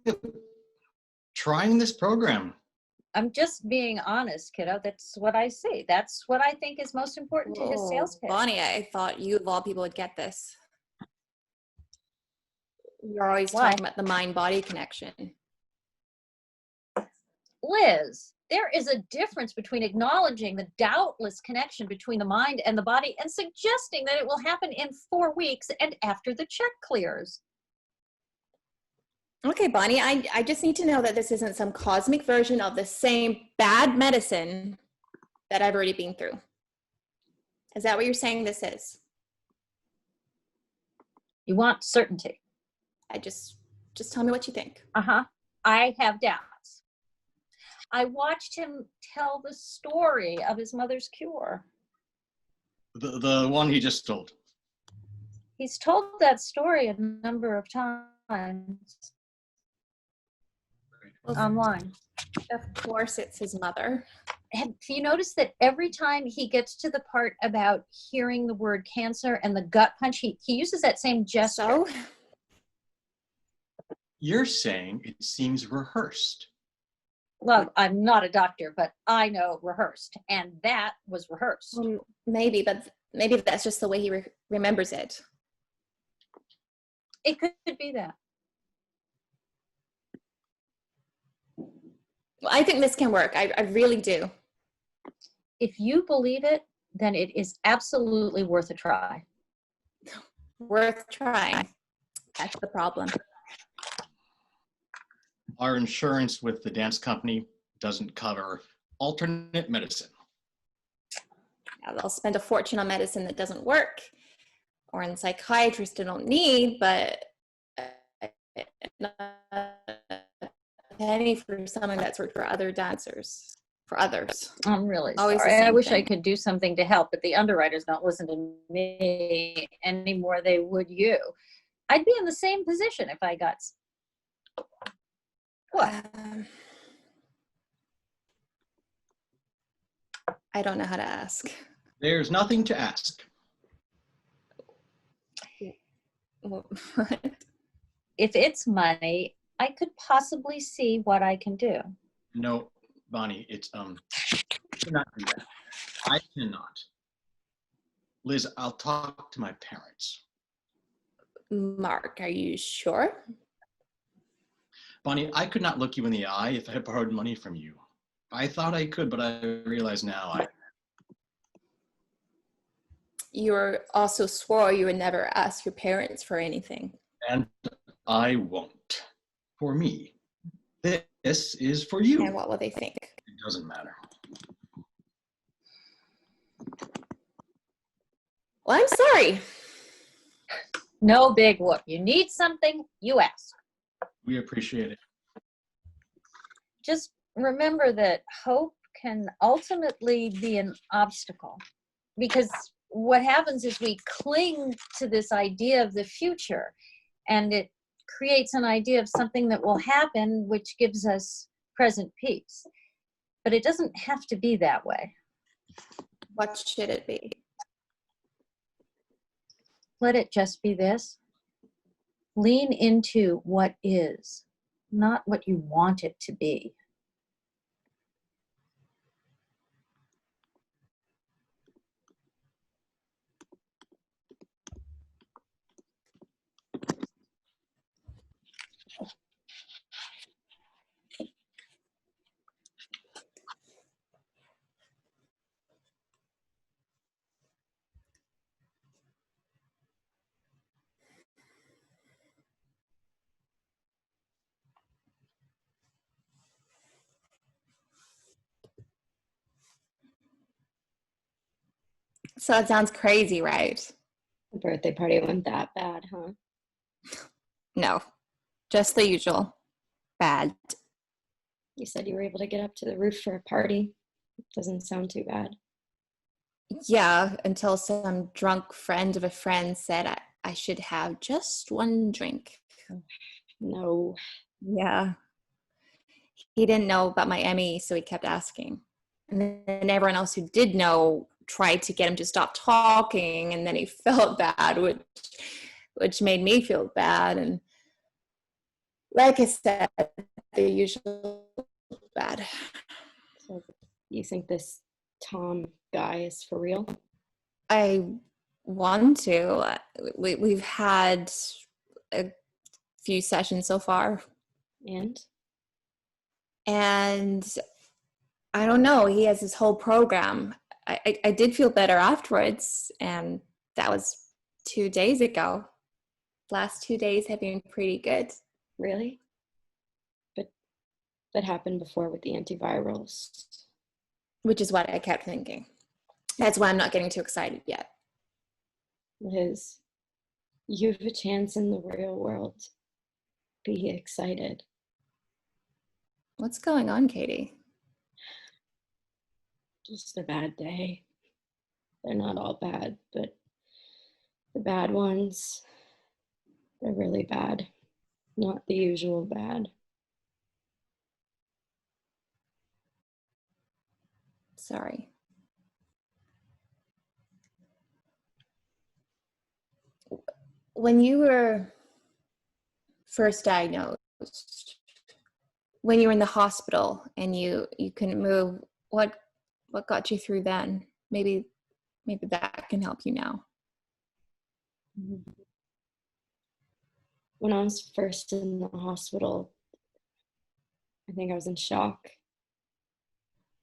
B: of trying this program.
G: I'm just being honest, kiddo. That's what I see. That's what I think is most important to his sales pitch.
C: Bonnie, I thought you of all people would get this. You're always talking about the mind-body connection.
G: Liz, there is a difference between acknowledging the doubtless connection between the mind and the body and suggesting that it will happen in 4 weeks and after the check clears.
C: Okay, Bonnie, I just need to know that this isn't some cosmic version of the same bad medicine that I've already been through. Is that what you're saying this is?
G: You want certainty.
C: Just tell me what you think.
G: Uh-huh. I have doubts. I watched him tell the story of his mother's cure.
B: The one he just told.
G: He's told that story a number of times. Online.
C: Of course it's his mother.
G: Have you noticed that every time he gets to the part about hearing the word cancer and the gut punch, he uses that same gesture?
C: So?
B: You're saying it seems rehearsed.
G: Well, I'm not a doctor, but I know rehearsed, and that was rehearsed.
C: Maybe, but maybe that's just the way he remembers it.
G: It could be that.
C: Well, I think this can work. I really do.
G: If you believe it, then it is absolutely worth a try.
C: Worth trying. That's the problem.
B: Our insurance with the dance company doesn't cover alternate medicine.
C: Yeah, they'll spend a fortune on medicine that doesn't work, or in psychiatrists they don't need, but not a penny for someone that's worked for other dancers, for others.
G: I'm really
C: Always the
G: sorry. I
C: same
G: wish I
C: thing.
G: could do something to help, but the underwriters don't listen to me any more they would you. I'd be in the same position if I got... What?
C: I don't know how to ask.
B: There's nothing to ask.
G: If it's money, I could possibly see what I can do.
B: No, Bonnie, it's I cannot do that. I cannot. Liz, I'll talk to my parents.
C: Mark, are you sure?
B: Bonnie, I could not look you in the eye if I borrowed money from you. I thought I could, but I realize now
C: You also swore you would never ask your parents for anything.
B: And I won't. For me. This is for you.
C: And what will they think?
B: It doesn't matter.
C: Well, I'm sorry.
G: No big whoop. You need something, you ask.
B: We appreciate it.
G: Just remember that hope can ultimately be an obstacle, because what happens is we cling to this idea of the future, and it creates an idea of something that will happen, which gives us present peace. But it doesn't have to be that way.
C: What should it be?
G: Let it just be this. Lean into what is, not what you want it to be.
C: So it sounds crazy, right?
D: The birthday party went that bad, huh?
C: No, just the usual. Bad.
D: You said you were able to get up to the roof for a party. Doesn't sound too bad.
C: Yeah, until some drunk friend of a friend said I should have just one drink.
D: No.
C: Yeah. He didn't know about my ME, so he kept asking. And then everyone else who did know tried to get him to stop talking, and then he felt bad, which made me feel bad. And like I said, the usual bad.
D: So you think this Tom guy is for real?
C: I want to. We've had a few sessions so far. And I don't know, he has his whole program. I did feel better afterwards, and that was 2 days ago. Last 2 days have been pretty good.
D: Really? But that happened before with the antivirals.
C: Which is what I kept thinking. That's why I'm not getting too excited yet.
D: Liz, you have a chance in the real world. Be excited.
C: What's going on, Katie?
D: Just a bad day. They're not all bad, but the bad ones, they're really bad. Not the usual bad.
C: Sorry. When you were first diagnosed, when you were in the hospital and you couldn't move, what got you through then? Maybe that can help you now.
D: When I was first in the hospital, I think I was in shock.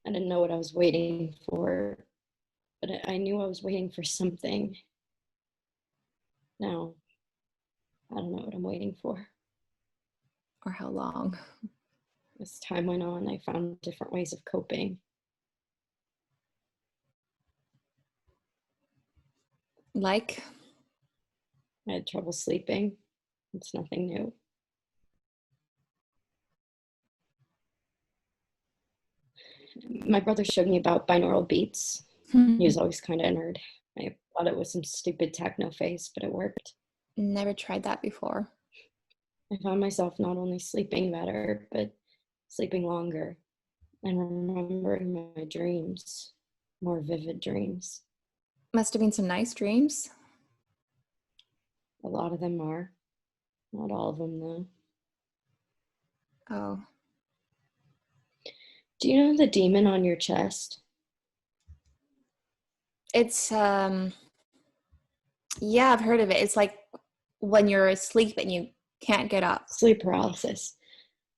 D: I didn't know what I was waiting for, but I knew I was waiting for something. Now, I don't know what I'm waiting for.
C: Or how long.
D: As time went on, I found different ways of coping.
C: Like?
D: I had trouble sleeping. It's nothing new. My brother showed me about binaural beats. He was always kind of a nerd. I thought it was some stupid techno face, but it worked.
C: Never tried that before.
D: I found myself not only sleeping better, but sleeping longer and remembering my dreams, more vivid dreams.
C: Must have been some nice dreams.
D: A lot of them are. Not all of them, though.
C: Oh.
D: Do you know the demon on your chest?
C: It's, yeah, I've heard of it. It's like when you're asleep and you can't get up.
D: Sleep paralysis.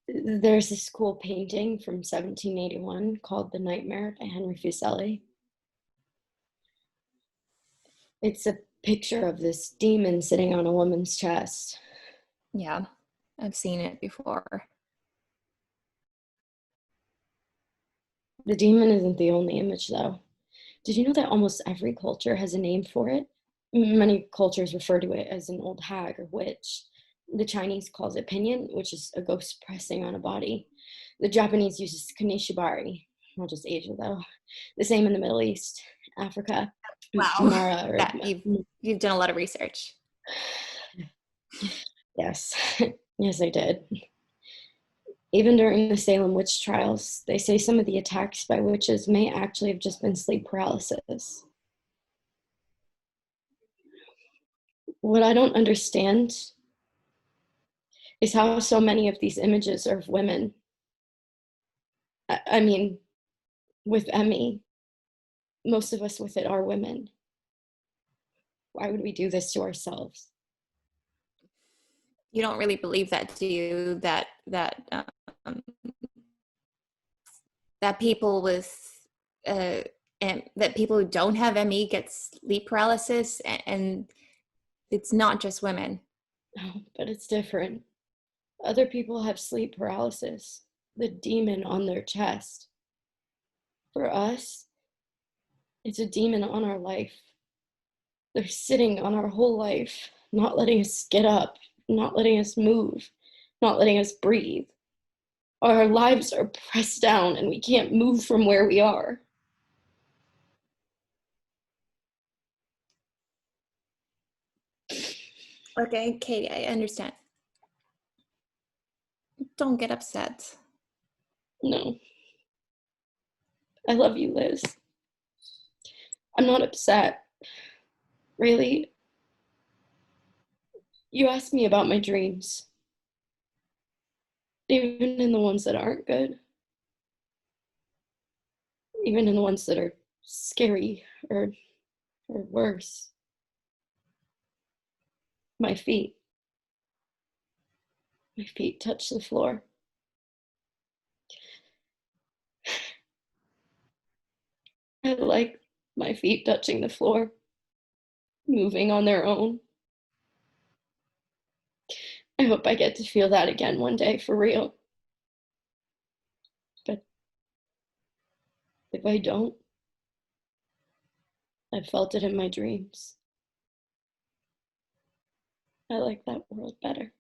D: There's this cool painting from 1781 called The Nightmare by Henry Fuseli. It's a picture of this demon sitting on a woman's chest.
C: Yeah, I've seen it before.
D: The demon isn't the only image, though. Did you know that almost every culture has a name for it? Many cultures refer to it as an old hag or witch. The Chinese calls it pinyin, which is a ghost pressing on a body. The Japanese uses kaneshibari, not just Asia though. The same in the Middle East, Africa.
C: Wow.
D: Mara or
C: That you've done a lot of research.
D: Yes, yes, I did. Even during the Salem witch trials, they say some of the attacks by witches may actually have just been sleep paralysis. What I don't understand is how so many of these images are of women. I mean, with Emmy, most of us with it are women. Why would we do this to ourselves?
C: You don't really believe that, do you? That people with and that people who don't have ME get sleep paralysis, and it's not just women.
D: No, but it's different. Other people have sleep paralysis, the demon on their chest. For us, it's a demon on our life. They're sitting on our whole life, not letting us get up, not letting us move, not letting us breathe. Our lives are pressed down and we can't move from where we are.
C: Okay, Katie, I understand. Don't get upset.
D: No. I love you, Liz. I'm not upset. Really. You asked me about my dreams. Even in the ones that aren't good. Even in the ones that are scary or worse. My feet. My feet touch the floor. I like my feet touching the floor, moving on their own. I hope I get to feel that again one day, for real. But if I don't, I've felt it in my dreams. I like that world better.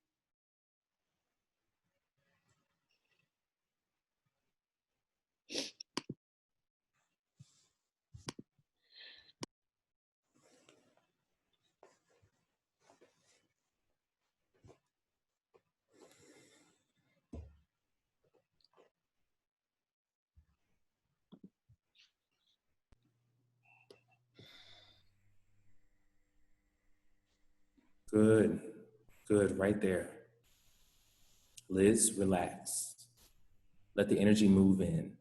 L: Good, good, right there. Liz, relax. Let the energy move in.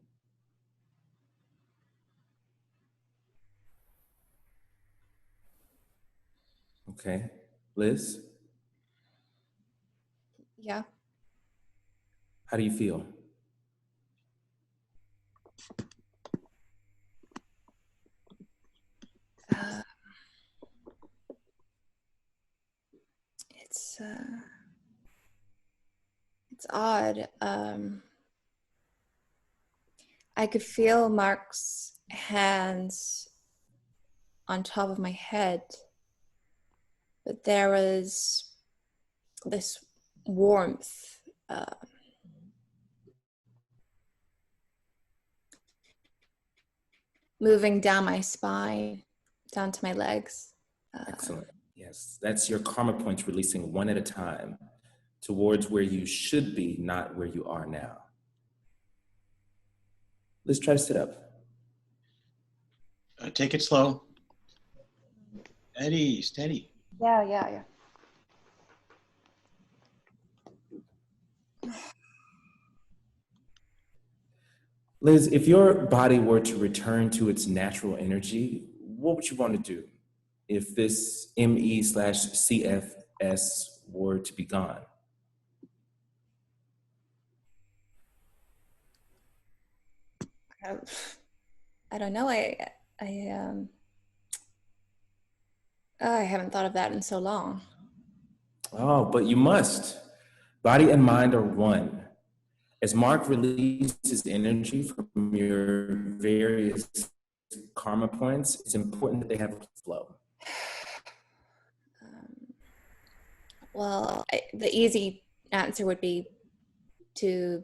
L: Okay, Liz,
C: Yeah.
L: how do you feel?
C: It's odd. I could feel Mark's hands on top of my head, but there was this warmth. Moving down my spine, down to my legs.
L: Excellent. Yes, that's your karma points releasing one at a time towards where you should be, not where you are now. Let's try to sit up.
B: Take it slow. Steady, steady.
C: Yeah.
L: Liz, if your body were to return to its natural energy, what would you want to do if this ME/CFS were to be gone?
C: I don't know. I haven't thought of that in so long.
L: Oh, but you must. Body and mind are one. As Mark releases energy from your various karma points, it's important that they have a flow.
C: Well, the easy answer would be to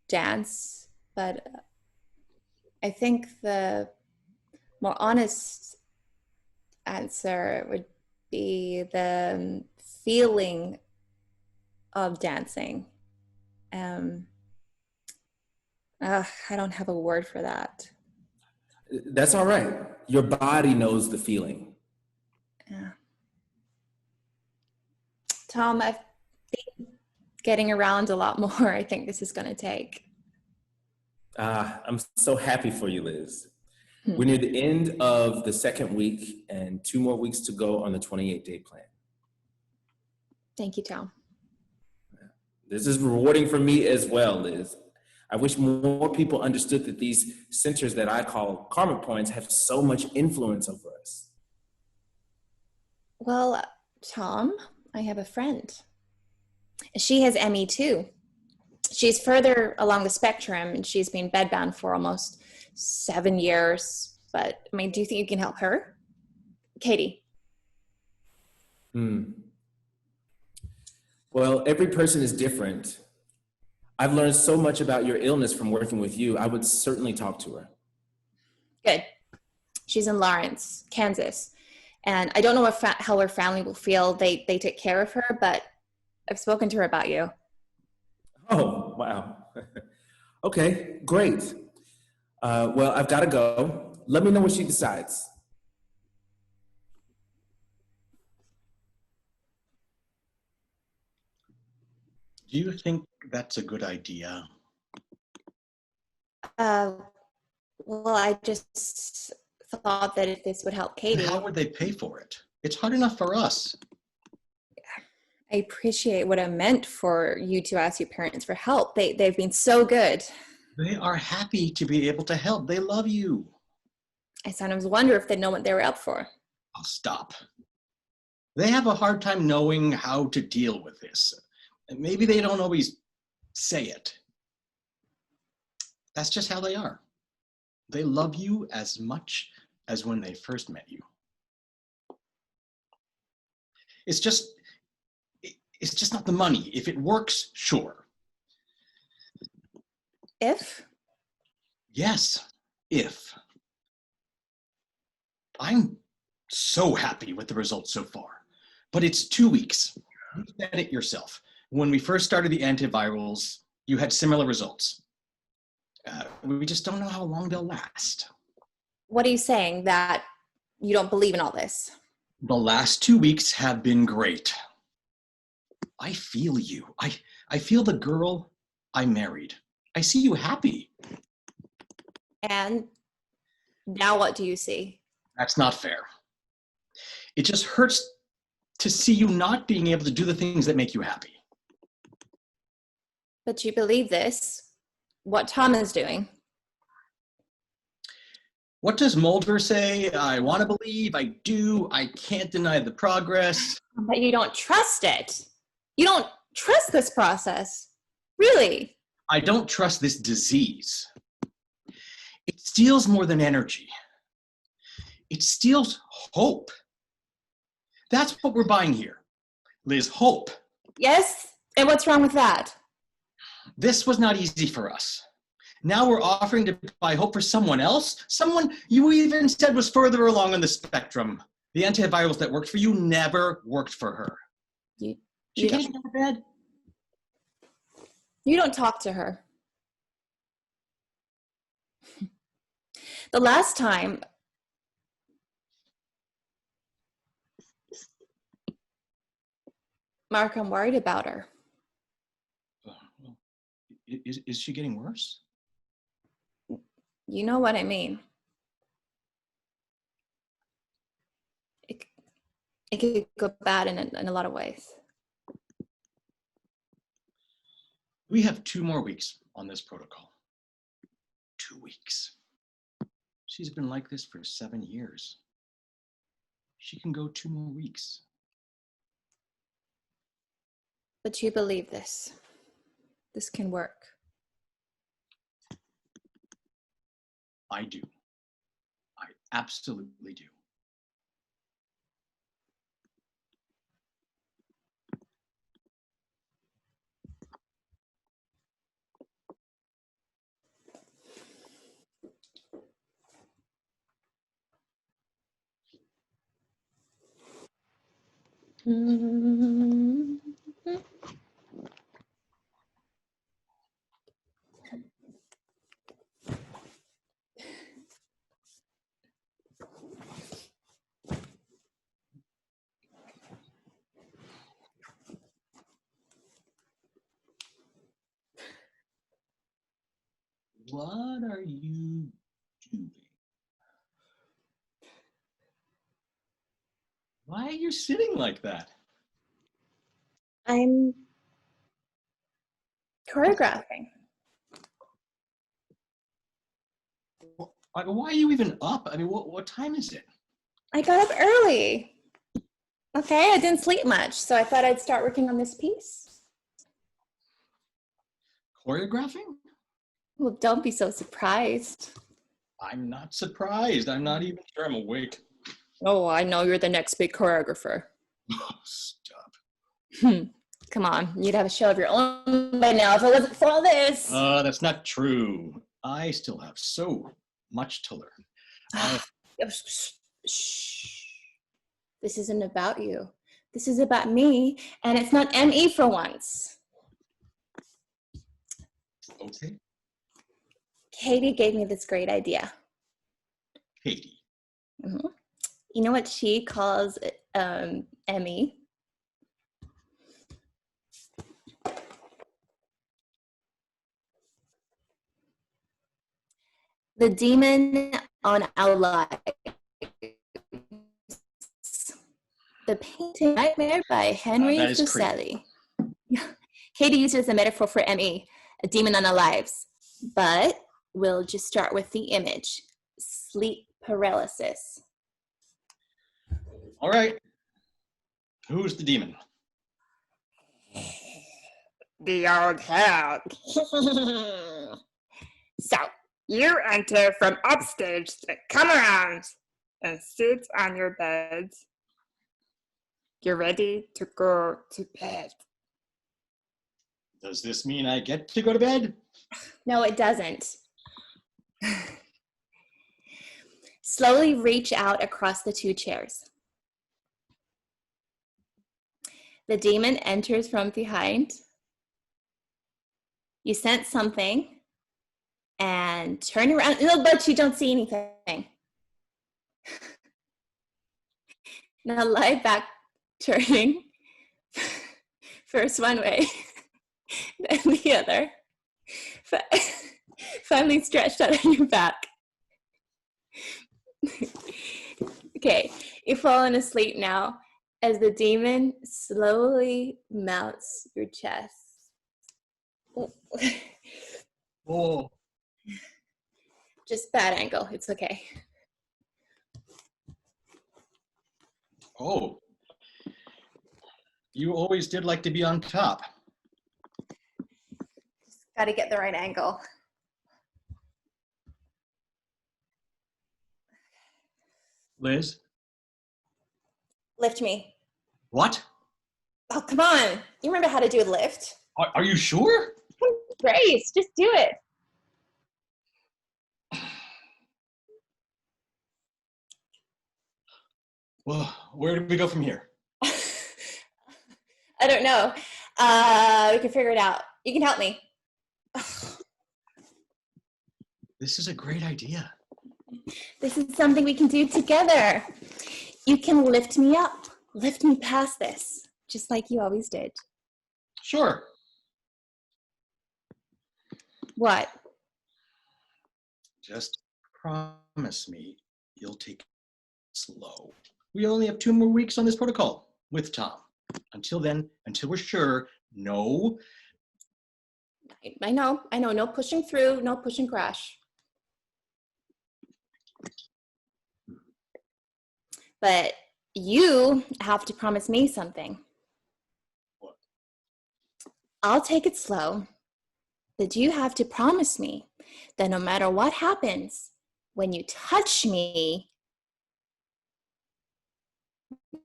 C: dance, but I think the more honest answer would be the feeling of dancing. Um, I don't have a word for that.
L: That's all right. Your body knows the feeling.
C: Yeah. Tom, I've been getting around a lot more. I think this is going to take.
L: I'm so happy for you, Liz. We're near the end of the second week and 2 more weeks to go on the 28-day plan.
C: Thank you, Tom.
L: This is rewarding for me as well, Liz. I wish more people understood that these centers that I call karmic points have so much influence over us.
C: Well, Tom, I have a friend. She has ME too. She's further along the spectrum and she's been bedbound for almost 7 years. But I mean, do you think you can help her? Katie.
L: Well, every person is different. I've learned so much about your illness from working with you. I would certainly talk to her.
C: Good. She's in Lawrence, Kansas. And I don't know how her family will feel. They take care of her, but I've spoken to her about you.
L: Oh, wow. Okay, great. Well, I've got to go. Let me know what she decides.
B: Do you think that's a good idea?
C: Well, I just thought that if this would help Katie.
B: And how would they pay for it? It's hard enough for us.
C: I appreciate what I meant for you to ask your parents for help. They've been so good.
B: They are happy to be able to help. They love you.
C: I sometimes wonder if they know what they were up for.
B: I'll stop. They have a hard time knowing how to deal with this. And maybe they don't always say it. That's just how they are. They love you as much as when they first met you. It's just not the money. If it works, sure.
C: If?
B: Yes, if. I'm so happy with the results so far, but it's 2 weeks. You said it yourself. When we first started the antivirals, you had similar results. We just don't know how long they'll last.
C: What are you saying? That you don't believe in all this?
B: The last 2 weeks have been great. I feel you. I feel the girl I married. I see you happy.
C: And now what do you see?
B: That's not fair. It just hurts to see you not being able to do the things that make you happy.
C: But you believe this, what Tom is doing.
B: What does Mulder say? I want to believe, I do, I can't deny the progress.
C: But you don't trust it. You don't trust this process. Really?
B: I don't trust this disease. It steals more than energy. It steals hope. That's what we're buying here. Liz, hope.
C: Yes? And what's wrong with that?
B: This was not easy for us. Now we're offering to buy hope for someone else, someone you even said was further along on the spectrum. The antivirals that worked for you never worked for her. She can't go to bed.
C: You don't talk to her. The last time, Mark, I'm worried about her.
B: Is she getting worse?
C: You know what I mean. It could go bad in a lot of ways.
B: We have 2 more weeks on this protocol. 2 weeks. She's been like this for 7 years. She can go 2 more weeks.
C: But you believe this. This can work.
B: I do. I absolutely do.
C: Mm.
B: What are you doing? Why are you sitting like that?
C: I'm choreographing.
B: Why are you even up? I mean, what time is it?
C: I got up early. Okay, I didn't sleep much, so I thought I'd start working on this piece.
B: Choreographing?
C: Well, don't be so surprised.
B: I'm not surprised. I'm not even sure I'm awake.
C: Oh, I know you're the next big choreographer.
B: Stop.
C: Come on, you'd have a show of your own by now if it wasn't for all this.
B: That's not true. I still have so much to learn.
C: Shh. This isn't about you. This is about me, and it's not ME for once.
B: Okay,
C: Katie gave me this great idea.
B: Katie.
C: Mm-hmm. You know what she calls ME? The demon on our lives. The painting Nightmare by Henry
B: that is
C: Fuseli. Katie used it as a metaphor for ME, a demon on our lives. But we'll just start with the image. Sleep paralysis.
B: All right. Who's the demon?
N: The old hag. So, you enter from upstage to come around and sit on your beds. You're ready to go to bed.
B: Does this mean I get to go to bed?
C: No, it doesn't. Slowly reach out across the two chairs. The demon enters from behind. You sense something and turn around. No, but you don't see anything. Now lie back, turning. First one way, then the other. Finally stretched out on your back. Okay, you've fallen asleep now as the demon slowly mounts your chest.
B: Oh.
C: Just bad angle, it's okay.
B: Oh. You always did like to be on top.
C: Just gotta get the right angle.
B: Liz?
C: Lift me.
B: What?
C: Oh, come on. You remember how to do a lift?
B: Are you sure?
C: Grace, just do it.
B: Well, where do we go from here?
C: I don't know. We can figure it out. You can help me.
B: This is a great idea.
C: This is something we can do together. You can lift me up, lift me past this, just like you always did.
B: Sure.
C: What?
B: Just promise me you'll take it slow. We only have 2 more weeks on this protocol with Tom. Until then, until we're sure, no.
C: I know. No pushing through, no push and crash. But you have to promise me something.
B: What?
C: I'll take it slow, but you have to promise me that no matter what happens, when you touch me,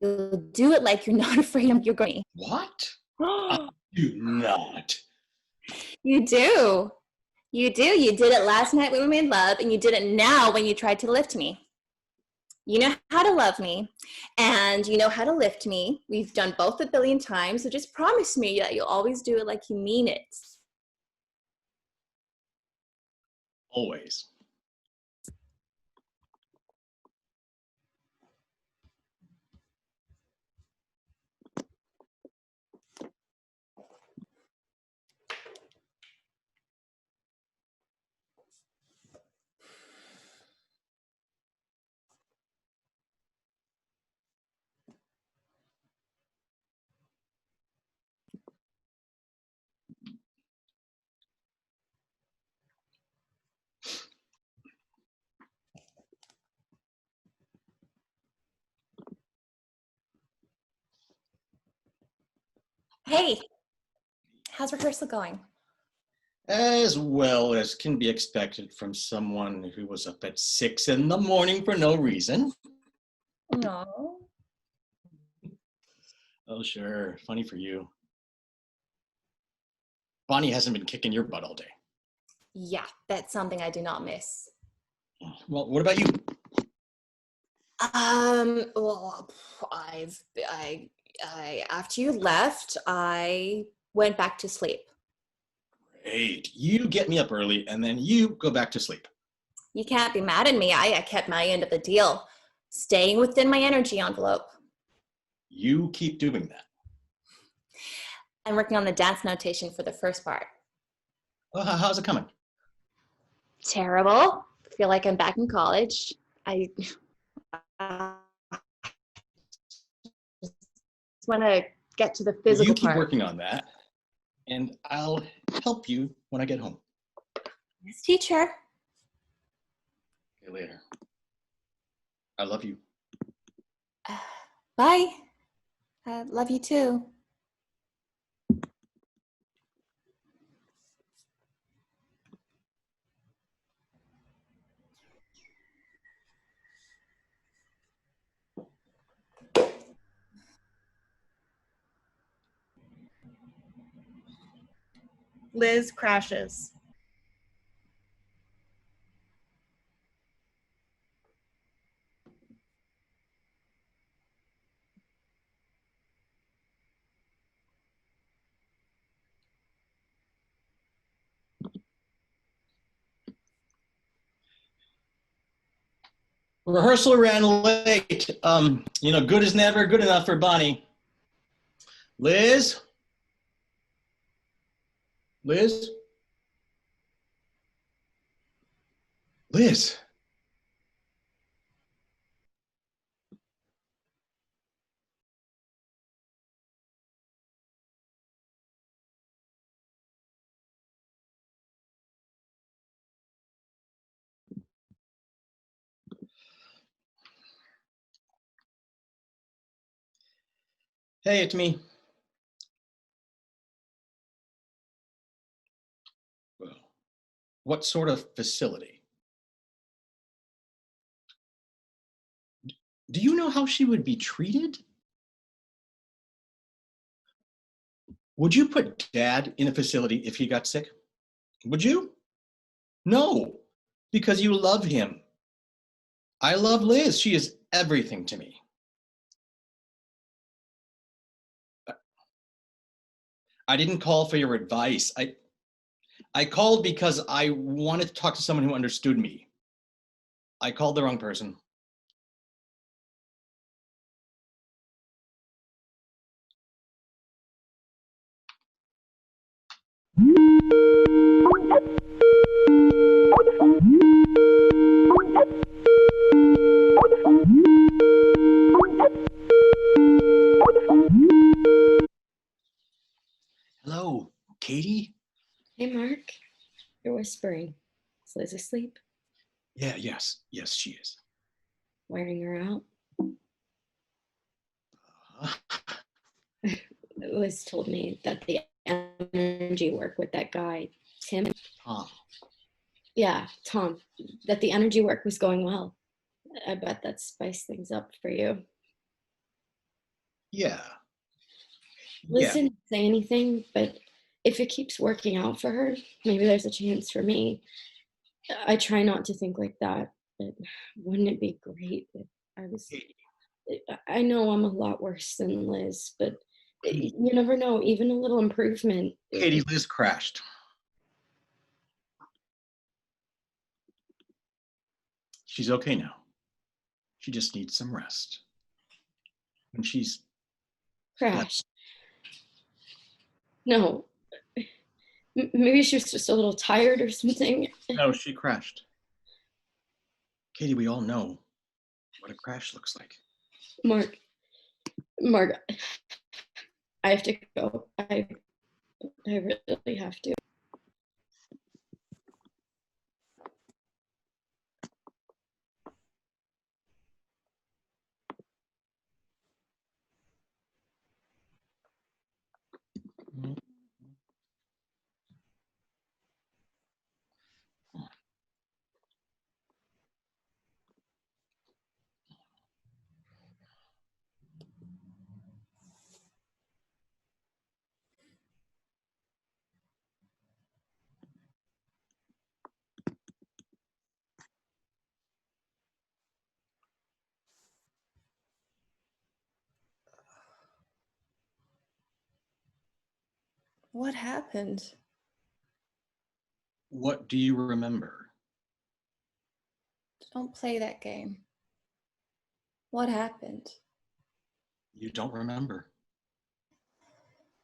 C: you'll do it like you're not afraid you're going.
B: What? I do not.
C: You do. You do. You did it last night when we made love, and you did it now when you tried to lift me. You know how to love me, and you know how to lift me. We've done both a billion times, so just promise me that you'll always do it like you mean it.
B: Always.
C: Hey, how's rehearsal going?
B: As well as can be expected from someone who was up at 6 in the morning for no reason.
C: No.
B: Oh, sure. Funny for you. Bonnie hasn't been kicking your butt all day.
C: Yeah, that's something I do not miss.
B: Well, what about you?
C: Well, after you left, I went back to sleep.
B: Great. You get me up early and then you go back to sleep.
C: You can't be mad at me. I kept my end of the deal, staying within my energy envelope.
B: You keep doing that.
C: I'm working on the dance notation for the first part.
B: Well, how's it coming?
C: Terrible. Feel like I'm back in college. I just want to get to the physical
B: You keep
C: part.
B: working on that, and I'll help you when I get home.
C: Yes, teacher.
B: Okay, later. I love you.
C: Bye. Love you too.
J: Liz crashes.
B: Rehearsal ran late. Good is never good enough for Bonnie. Liz? Liz? Liz? Hey, it's me. Well, what sort of facility? Do you know how she would be treated? Would you put Dad in a facility if he got sick? Would you? No, because you love him. I love Liz. She is everything to me. I didn't call for your advice. I called because I wanted to talk to someone who understood me. I called the wrong person. Hello, Katie?
D: Hey, Mark. You're whispering. Is Liz asleep?
B: Yeah, yes, she is.
D: Wearing her out? Liz told me that the energy work with that guy, Tim.
B: Tom.
D: Yeah, Tom. That the energy work was going well. I bet that spiced things up for you.
B: Yeah.
D: Liz didn't say anything, but if it keeps working out for her, maybe there's a chance for me. I try not to think like that, but wouldn't it be great if I know I'm a lot worse than Liz, but you never know, even a little improvement.
B: Katie, Liz crashed. She's okay now. She just needs some rest. And she's
D: Crashed. No. Maybe she was just a little tired or something.
B: No, she crashed. Katie, we all know what a crash looks like.
D: Mark, I have to go. I really have to.
C: What happened?
B: What do you remember?
C: Don't play that game. What happened?
B: You don't remember.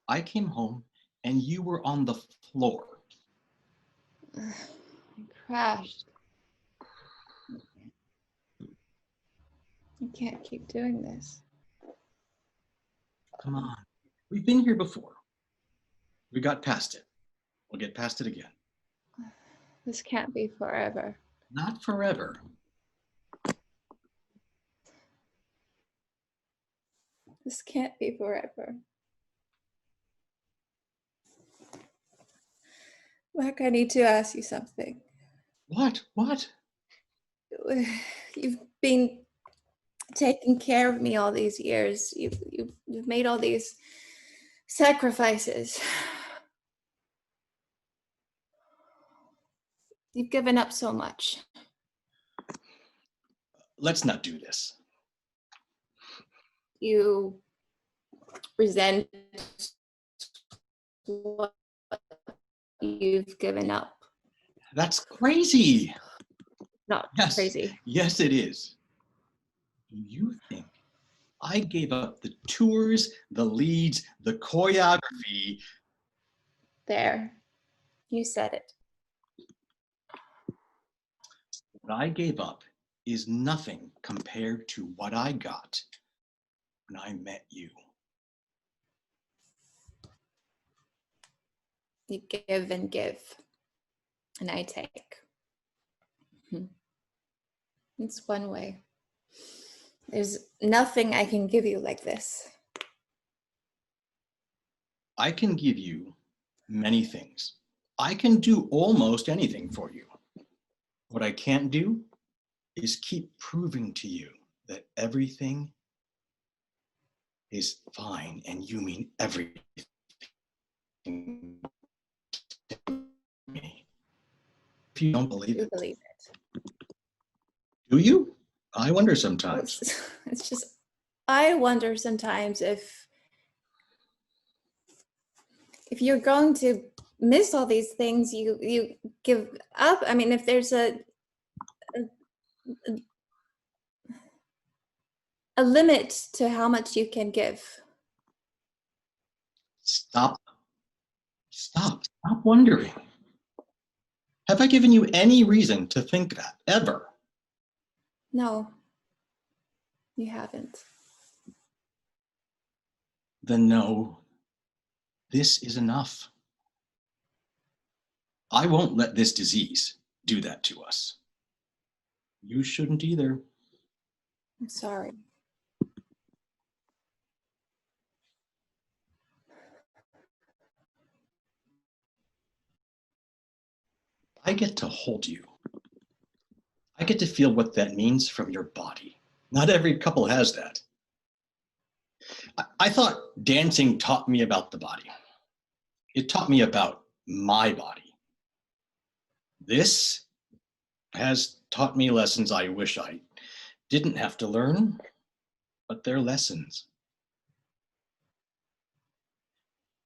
B: I came home and you were on the floor.
C: I crashed. I can't keep doing this.
B: Come on. We've been here before. We got past it. We'll get past it again.
C: This can't be forever.
B: Not forever.
C: This can't be forever. Mark, I need to ask you something.
B: What? What?
C: You've been taking care of me all these years. You've made all these sacrifices. You've given up so much.
B: Let's not do this.
C: You resent what you've given up.
B: That's crazy.
C: Not
B: Yes.
C: crazy.
B: Yes, it is. You think I gave up the tours, the leads, the choreography?
C: There. You said it.
B: What I gave up is nothing compared to what I got when I met you.
C: You give and give, and I take. It's one way. There's nothing I can give you like this.
B: I can give you many things. I can do almost anything for you. What I can't do is keep proving to you that everything is fine and you mean everything to me. If you don't believe
C: You
B: it,
C: believe it.
B: do you? I wonder sometimes.
C: It's just, I wonder sometimes if you're going to miss all these things, you give up. I mean, if there's a limit to how much you can give.
B: Stop wondering. Have I given you any reason to think that, ever?
C: No, you haven't.
B: Then no, this is enough. I won't let this disease do that to us. You shouldn't either.
C: I'm sorry.
B: I get to hold you. I get to feel what that means from your body. Not every couple has that. I thought dancing taught me about the body. It taught me about my body. This has taught me lessons I wish I didn't have to learn, but they're lessons.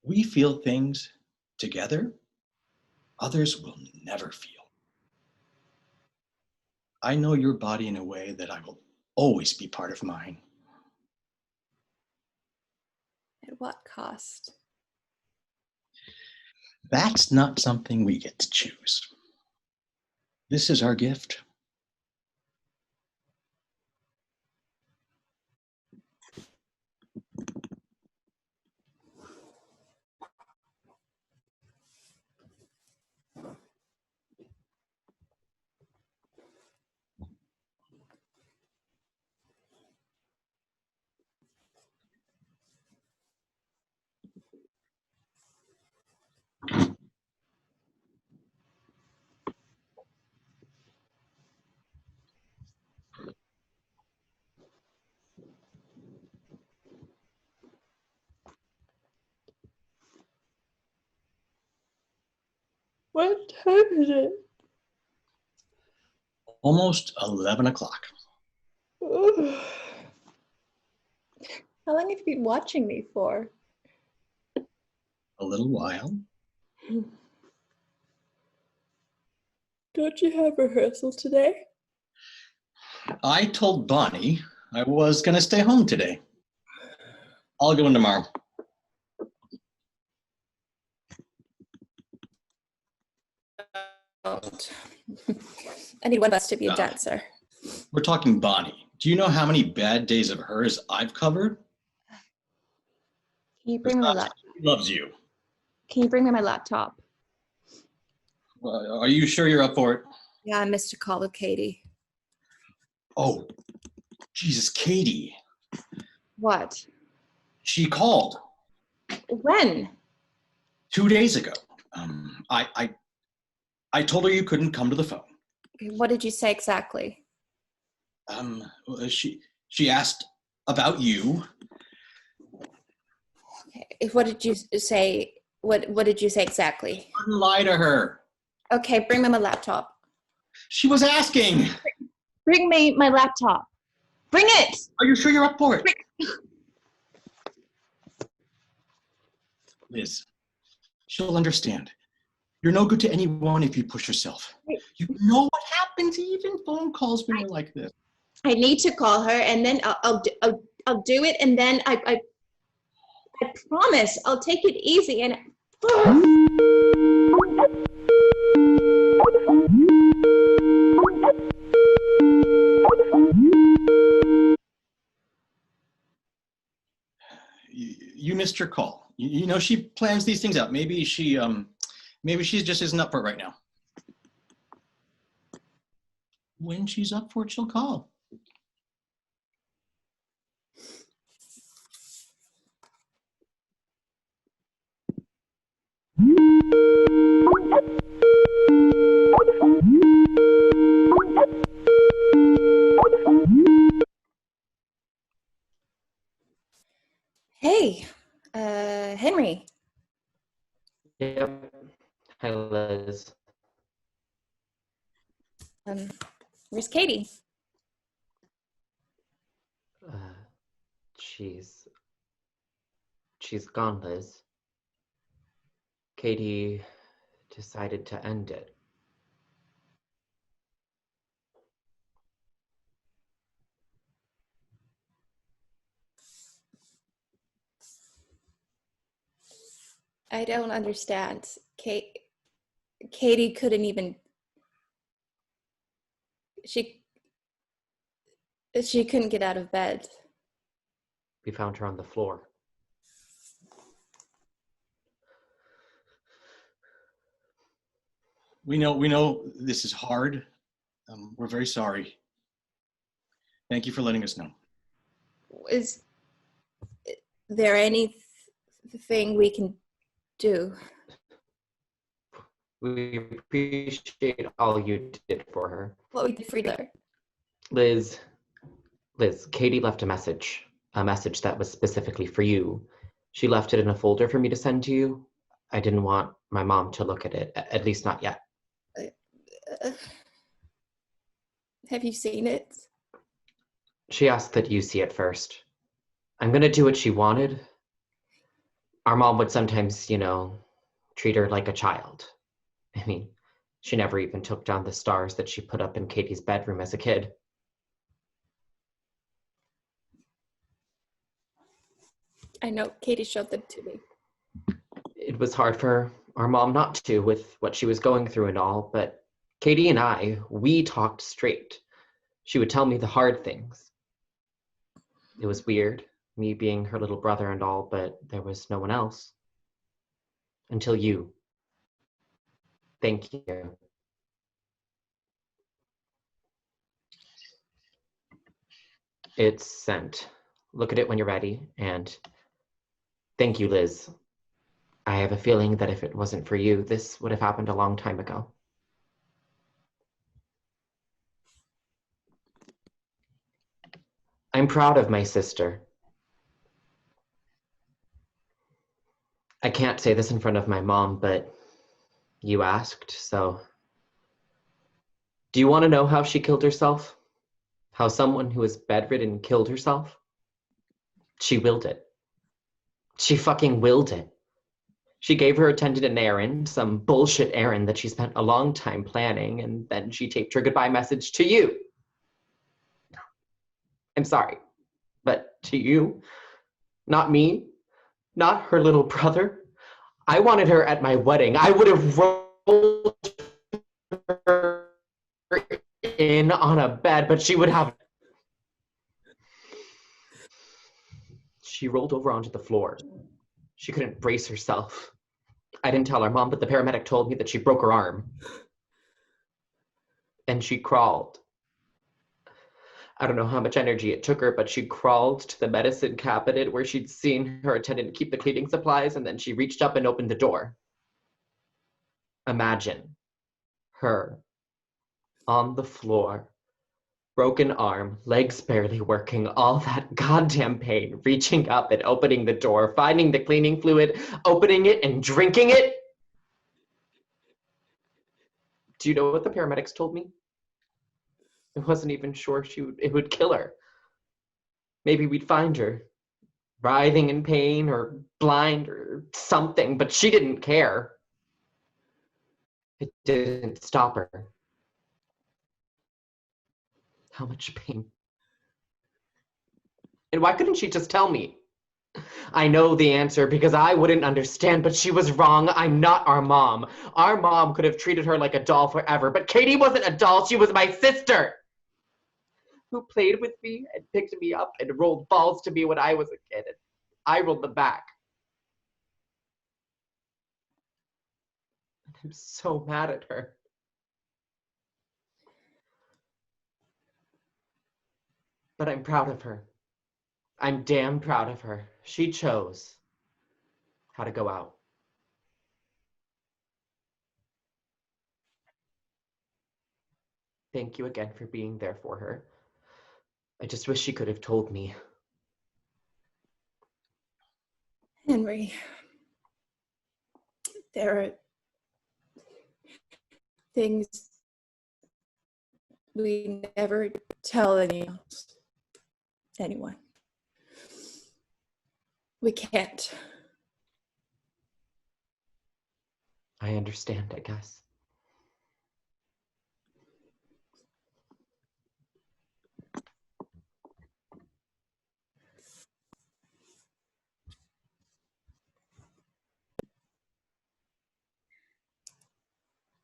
B: We feel things together others will never feel. I know your body in a way that I will always be part of mine.
C: At what cost?
B: That's not something we get to choose. This is our gift.
C: What time is it?
B: Almost 11 o'clock.
C: How long have you been watching me for?
B: A little while.
C: Don't you have rehearsal today?
B: I told Bonnie I was gonna stay home today. I'll go in tomorrow.
C: I need one of us to be a dancer.
B: We're talking Bonnie. Do you know how many bad days of hers I've covered?
C: Can you bring me my laptop?
B: She loves you.
C: Can you bring me my laptop?
B: Are you sure you're up for it?
C: Yeah, I missed a call with Katie.
B: Oh, Jesus, Katie.
C: What?
B: She called
C: When?
B: 2 days ago. I told her you couldn't come to the phone.
C: What did you say exactly?
B: She asked about you.
C: What did you say? What did you say exactly?
B: I didn't lie to her.
C: Okay, bring me my laptop.
B: She was asking.
C: Bring me my laptop. Bring it!
B: Are you sure you're up for it? Liz, she'll understand. You're no good to anyone if you push yourself. You know what happens, even phone calls when you're like this.
C: I need to call her, and then I'll do it, and then I promise I'll take it easy. And
B: you missed your call. You know she plans these things out. Maybe she just isn't up for it right now. When she's up for it, she'll call.
C: hey, Henry.
H: Yep. Hi, Liz.
C: Where's Katie?
H: She's gone, Liz. Katie decided to end it.
C: I don't understand. Katie couldn't even. She couldn't get out of bed.
H: We found her on the floor.
B: We know this is hard. We're very sorry. Thank you for letting us know.
C: Is there anything we can do?
H: We appreciate all you did for her.
C: What we did for her?
H: Liz, Katie left a message that was specifically for you. She left it in a folder for me to send to you. I didn't want my mom to look at it, at least not yet.
C: Have you seen it?
H: She asked that you see it first. I'm gonna do what she wanted. Our mom would sometimes, treat her like a child. I mean, she never even took down the stars that she put up in Katie's bedroom as a kid.
C: I know Katie showed them to me.
H: It was hard for our mom not to with what she was going through and all, but Katie and we talked straight. She would tell me the hard things. It was weird, me being her little brother and all, but there was no one else. Until you. Thank you. It's sent. Look at it when you're ready, and thank you, Liz. I have a feeling that if it wasn't for you, this would have happened a long time ago. I'm proud of my sister. I can't say this in front of my mom, but you asked, so. Do you want to know how she killed herself? How someone who is bedridden killed herself? She willed it. She fucking willed it. She gave her attendant an errand, some bullshit errand that she spent a long time planning, and then she taped her goodbye message to you. I'm sorry, but to you, not me, not her little brother. I wanted her at my wedding. I would have rolled her in on a bed, but she would have. She rolled over onto the floor. She couldn't brace herself. I didn't tell her mom, but the paramedic told me that she broke her arm. And she crawled. I don't know how much energy it took her, but she crawled to the medicine cabinet where she'd seen her attendant keep the cleaning supplies, and then she reached up and opened the door. Imagine her on the floor, broken arm, legs barely working, all that goddamn pain, reaching up and opening the door, finding the cleaning fluid, opening it and drinking it. Do you know what the paramedics told me? I wasn't even sure it would kill her. Maybe we'd find her, writhing in pain or blind or something, but she didn't care. It didn't stop her. How much pain? And why couldn't she just tell me? I know the answer because I wouldn't understand, but she was wrong. I'm not our mom. Our mom could have treated her like a doll forever, but Katie wasn't a doll. She was my sister who played with me and picked me up and rolled balls to me when I was a kid. And I rolled them back. And I'm so mad at her. But I'm proud of her. I'm damn proud of her. She chose how to go out. Thank you again for being there for her. I just wish she could have told me.
C: Henry, there are things we never tell anyone. We can't.
H: I understand, I guess.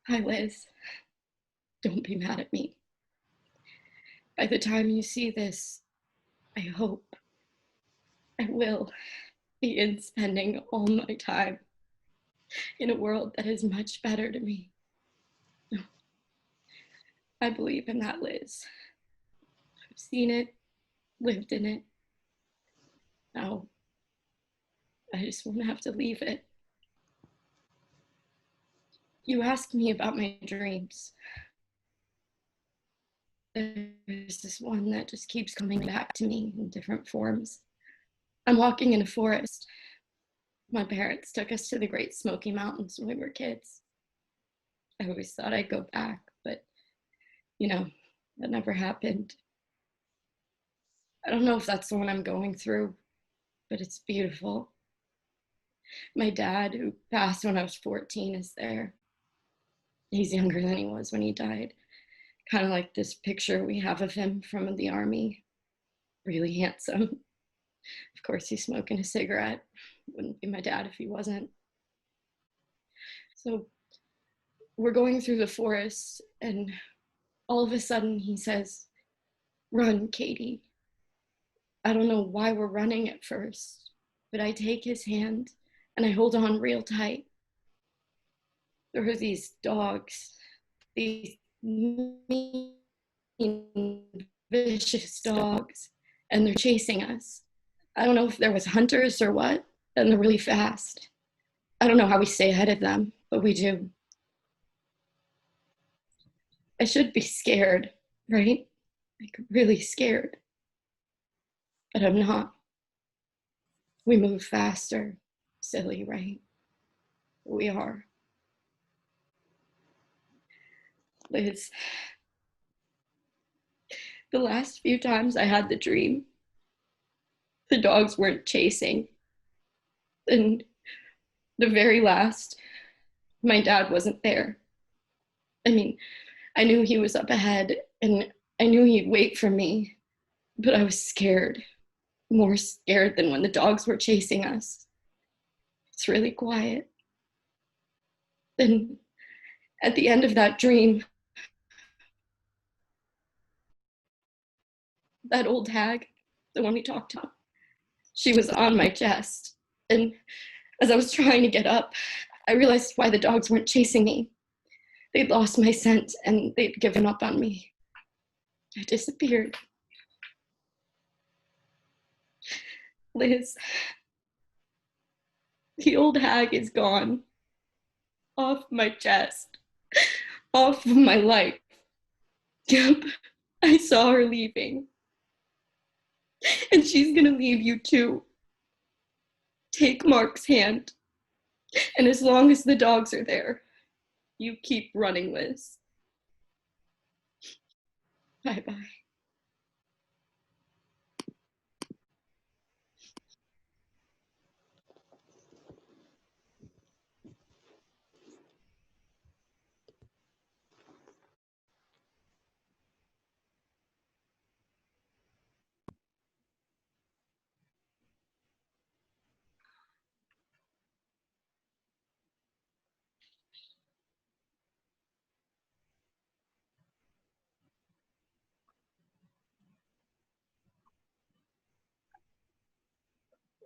D: Hi, Liz. Don't be mad at me. By the time you see this, I hope I will begin spending all my time in a world that is much better to me. I believe in that, Liz. I've seen it, lived in it. Now, I just won't have to leave it. You asked me about my dreams. There's this one that just keeps coming back to me in different forms. I'm walking in a forest. My parents took us to the Great Smoky Mountains when we were kids. I always thought I'd go back, but, that never happened. I don't know if that's the one I'm going through, but it's beautiful. My dad, who passed when I was 14, is there. He's younger than he was when he died. Kind of like this picture we have of him from the army. Really handsome. Of course, he's smoking a cigarette. Wouldn't be my dad if he wasn't. So we're going through the forest, and all of a sudden he says, "Run, Katie." I don't know why we're running at first, but I take his hand and I hold on real tight. There are these dogs, these mean, vicious dogs, and they're chasing us. I don't know if there was hunters or what, and they're really fast. I don't know how we stay ahead of them, but we do. I should be scared, right? Like really scared. But I'm not. We move faster. Silly, right? We are. Liz, the last few times I had the dream, the dogs weren't chasing. And the very last, my dad wasn't there. I mean, I knew he was up ahead and I knew he'd wait for me, but I was scared, more scared than when the dogs were chasing us. It's really quiet. Then at the end of that dream, that old hag, the one we talked about, she was on my chest. And as I was trying to get up, I realized why the dogs weren't chasing me. They'd lost my scent and they'd given up on me. I disappeared. Liz, the old hag is gone. Off my chest. Off of my life. Yep, I saw her leaving. And she's gonna leave you too. Take Mark's hand. And as long as the dogs are there, you keep running, Liz. Bye-bye.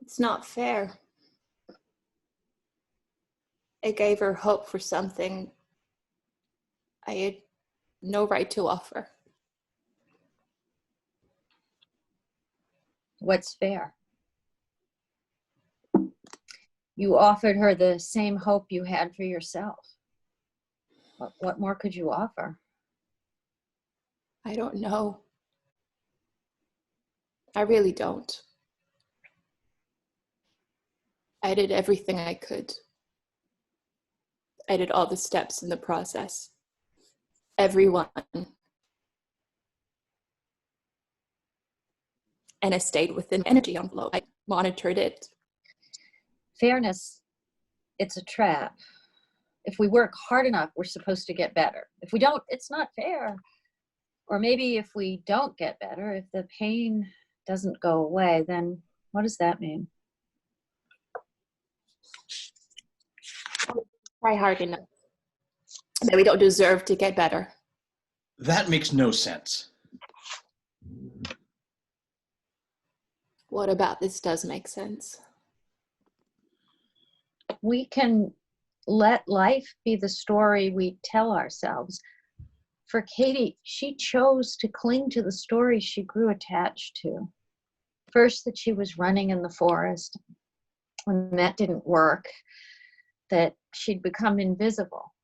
O: It's not fair. I gave her hope for something I had no right to offer.
G: What's fair? You offered her the same hope you had for yourself. What more could you offer?
O: I don't know. I really don't. I did everything I could. I did all the steps in the process. Everyone. And I stayed within energy envelope. I monitored it.
G: Fairness, it's a trap. If we work hard enough, we're supposed to get better. If we don't, it's not fair. Or maybe if we don't get better, if the pain doesn't go away, then what does that mean?
O: Try hard enough. That we don't deserve to get better.
B: That makes no sense.
O: What about this does make sense?
G: We can let life be the story we tell ourselves. For Katie, she chose to cling to the story she grew attached to. First, that she was running in the forest. When that didn't work, that she'd become invisible.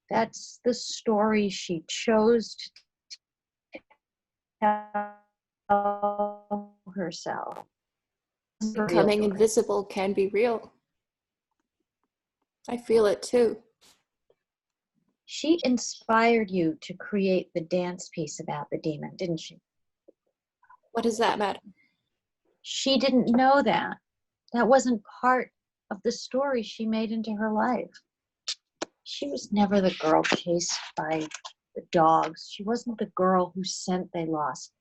G: That's the story she chose to tell herself.
O: Becoming invisible can be real. I feel it too.
G: She inspired you to create the dance piece about the demon, didn't she?
O: What does that matter?
G: She didn't know that. That wasn't part of the story she made into her life. She was never the girl chased by the dogs. She wasn't the girl whose scent they lost.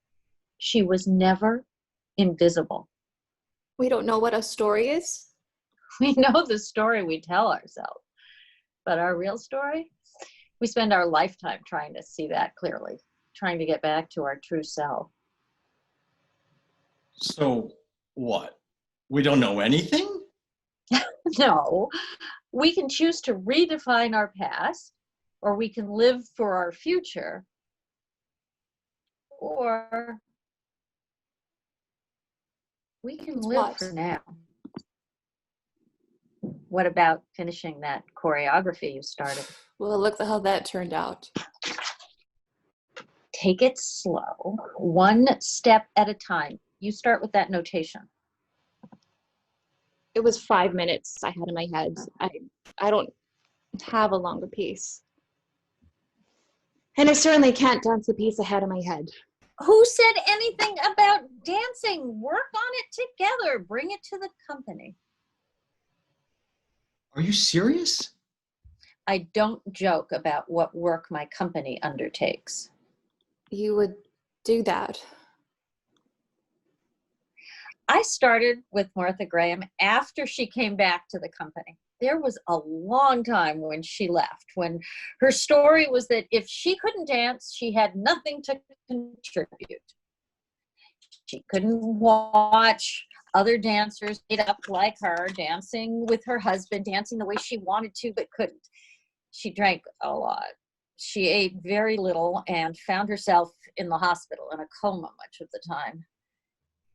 G: She was never invisible.
O: We don't know what a story is.
G: We know the story we tell ourselves, but our real story, we spend our lifetime trying to see that clearly, trying to get back to our true self.
B: So what? We don't know anything?
G: No, we can choose to redefine our past, or we can live for our future, or we can live
O: What?
G: for now. What about finishing that choreography you started?
O: Well, look at how that turned out.
G: Take it slow, one step at a time. You start with that notation.
C: It was 5 minutes I had in my head. I don't have a longer piece. And I certainly can't dance a piece ahead of my head.
G: Who said anything about dancing? Work on it together. Bring it to the company.
B: Are you serious?
G: I don't joke about what work my company undertakes.
O: You would do that.
G: I started with Martha Graham after she came back to the company. There was a long time when she left, when her story was that if she couldn't dance, she had nothing to contribute. She couldn't watch other dancers made up like her, dancing with her husband, dancing the way she wanted to but couldn't. She drank a lot. She ate very little and found herself in the hospital in a coma much of the time.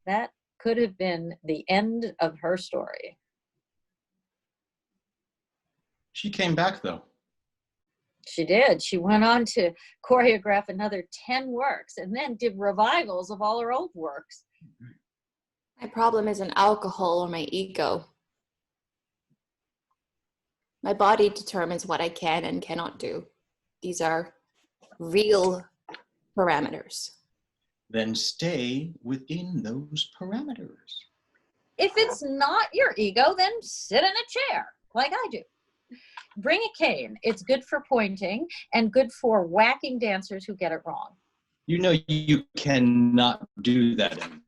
G: That could have been the end of her story.
B: She came back though.
G: She did. She went on to choreograph another 10 works and then did revivals of all her old works.
O: My problem isn't alcohol or my ego. My body determines what I can and cannot do. These are real parameters.
B: Then stay within those parameters.
G: If it's not your ego, then sit in a chair like I do. Bring a cane. It's good for pointing and good for whacking dancers who get it wrong.
B: You know you cannot do that and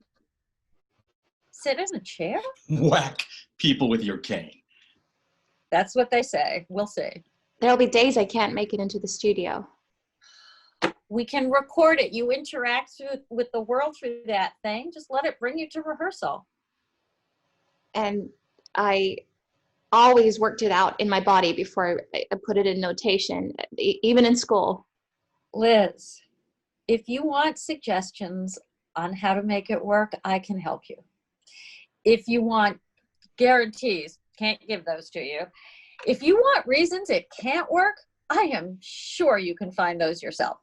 G: Sit in a chair?
B: whack people with your cane.
G: That's what they say. We'll see.
C: There'll be days I can't make it into the studio.
G: We can record it. You interact with the world through that thing. Just let it bring you to rehearsal.
C: And I always worked it out in my body before I put it in notation, even in school.
G: Liz, if you want suggestions on how to make it work, I can help you. If you want guarantees, can't give those to you. If you want reasons it can't work, I am sure you can find those yourself.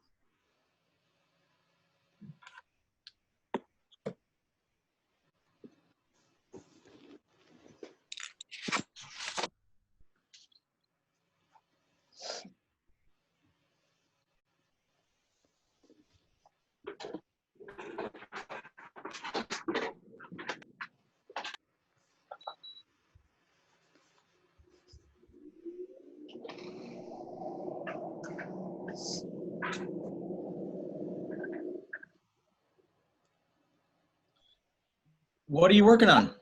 B: What are you working on?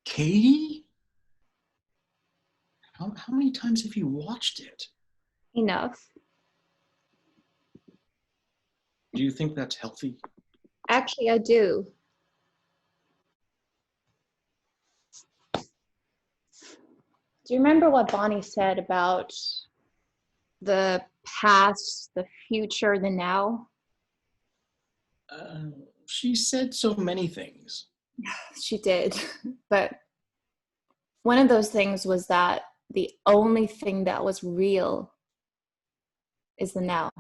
B: Katie? How many times have you watched it?
C: Enough.
B: Do you think that's healthy?
C: Actually, I do. Do you remember what Bonnie said about the past, the future, the now?
B: She said so many things.
C: She did. But one of those things was that the only thing that was real is the now.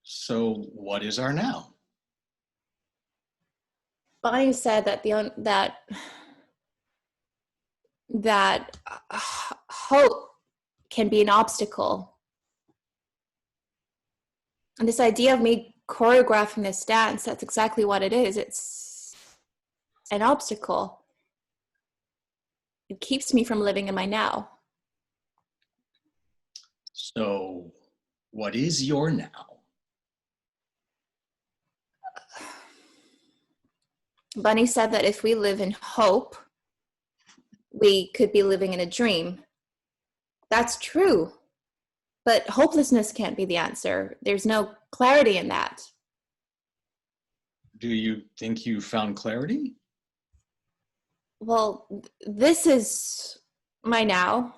B: So what is our now?
C: Bonnie said that that hope can be an obstacle And this idea of me choreographing this dance, that's exactly what it is. It's an obstacle. It keeps me from living in my now.
B: So, what is your now?
C: Bunny said that if we live in hope, we could be living in a dream. That's true. But hopelessness can't be the answer. There's no clarity in that.
B: Do you think you found clarity?
C: Well, this is my now.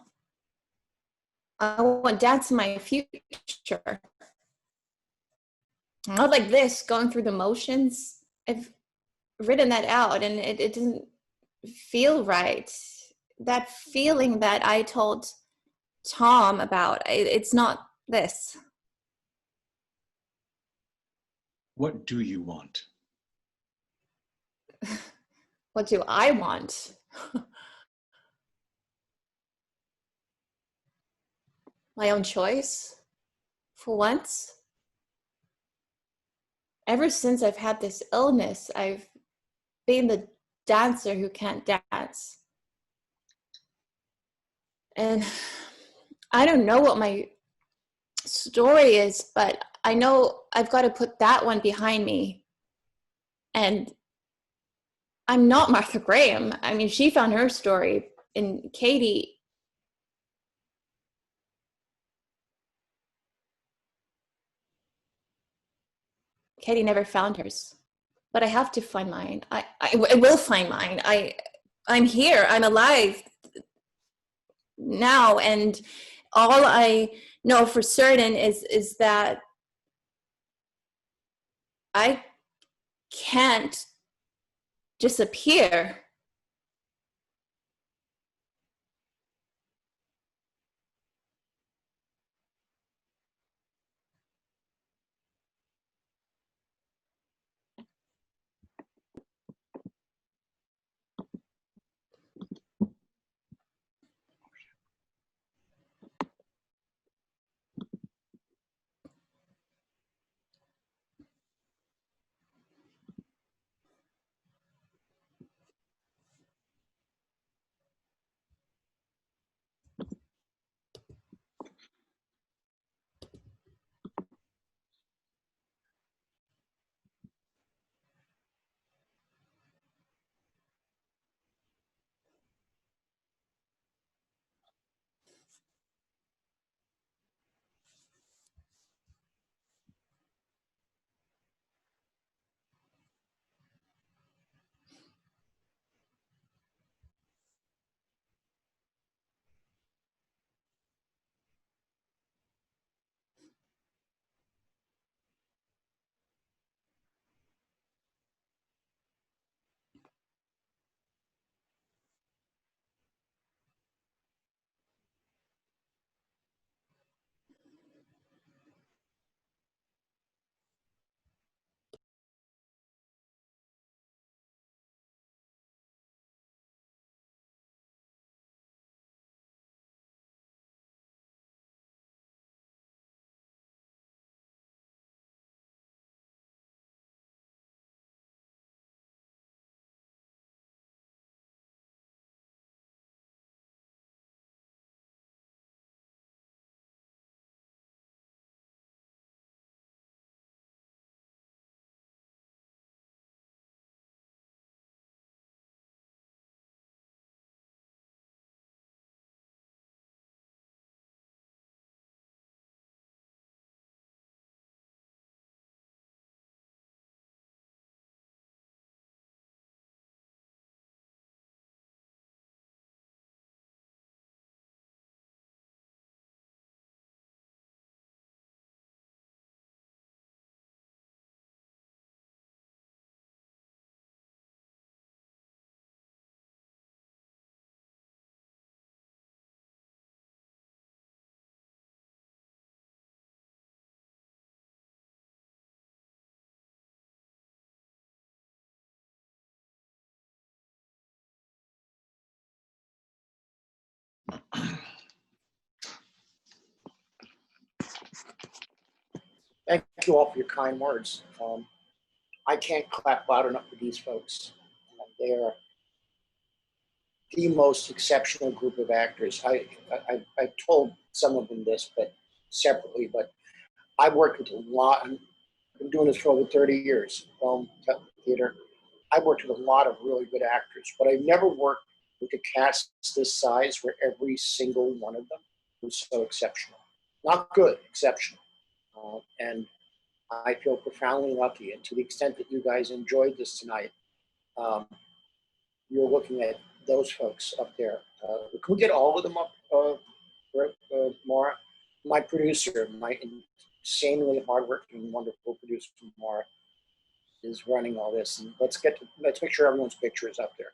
C: I want dance in my future. Not like this, going through the motions. I've written that out and it doesn't feel right. That feeling that I told Tom about, it's not this.
B: What do you want?
C: What do I want? My own choice, for once. Ever since I've had this illness, I've been the dancer who can't dance. And I don't know what my story is, but I know I've got to put that one behind me. And I'm not Martha Graham. I mean, she found her story, and Katie never found hers. But I have to find mine. I will find mine. I'm here. I'm alive now, and all I know for certain is that I can't disappear.
A: Thank you all for your kind words. I can't clap loud enough for these folks. They are the most exceptional group of actors. I've told some of them this, but separately, but I've worked with a lot. I've been doing this for over 30 years, film, theater. I've worked with a lot of really good actors, but I've never worked with a cast this size where every single one of them was so exceptional. Not good, exceptional. And I feel profoundly lucky. And to the extent that you guys enjoyed this tonight, you're looking at those folks up there. Can we get all of them up, Maura? My producer, my insanely hardworking, wonderful producer, Maura, is running all this. And let's make sure everyone's picture is up there.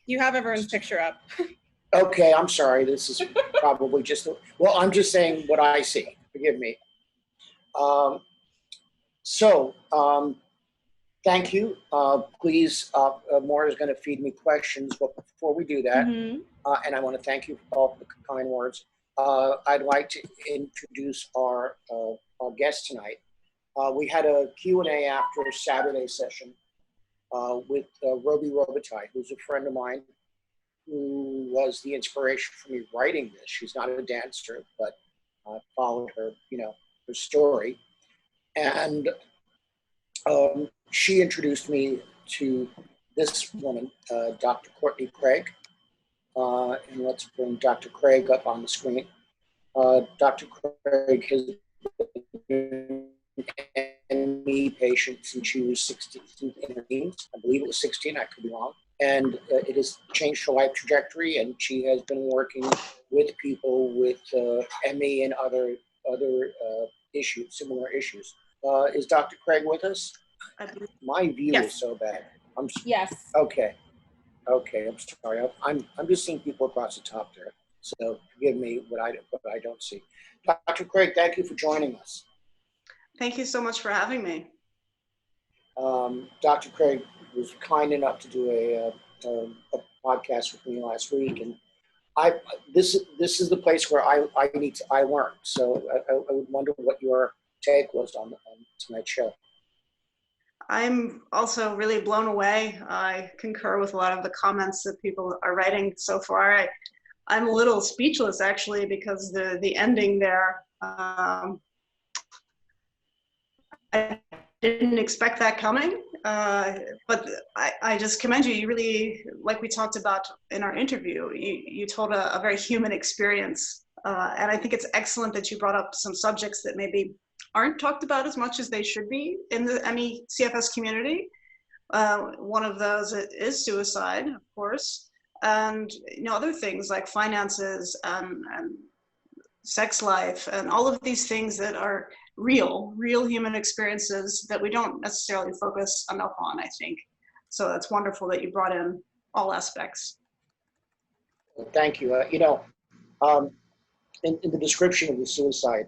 J: You have everyone's picture up.
A: Okay, I'm sorry. This is probably just, well, I'm just saying what I see. Forgive me. Thank you. Please, Maura is going to feed me questions, but before we do that, and I want to thank you for all the kind words, I'd like to introduce our guest tonight. We had a Q&A after a Saturday session with Roby Robitaille, who's a friend of mine, who was the inspiration for me writing this. She's not a dancer, but I followed her, her story. And she introduced me to this woman, Dr. Courtney Craig. And let's bring Dr. Craig up on the screen. Dr. Craig has been an ME patient since she was 16, in her teens. I believe it was 16, I could be wrong. And it has changed her life trajectory, and she has been working with people with ME and other issues, similar issues. Is Dr. Craig with us? My view is so bad.
J: Yes.
A: Okay. I'm sorry. I'm just seeing people across the top there. So forgive me what I don't see. Dr. Craig, thank you for joining us.
P: Thank you so much for having me.
A: Dr. Craig was kind enough to do a podcast with me last week, and this is the place where I learn. So I would wonder what your take was on tonight's show.
P: I'm also really blown away. I concur with a lot of the comments that people are writing so far. I'm a little speechless actually, because the ending there, I didn't expect that coming, but I just commend you. You really, like we talked about in our interview, you told a very human experience. And I think it's excellent that you brought up some subjects that maybe aren't talked about as much as they should be in the ME/CFS community. One of those is suicide, of course, and other things like finances and sex life and all of these things that are real human experiences that we don't necessarily focus enough on, I think. So that's wonderful that you brought in all aspects.
A: Thank you. In the description of the suicide,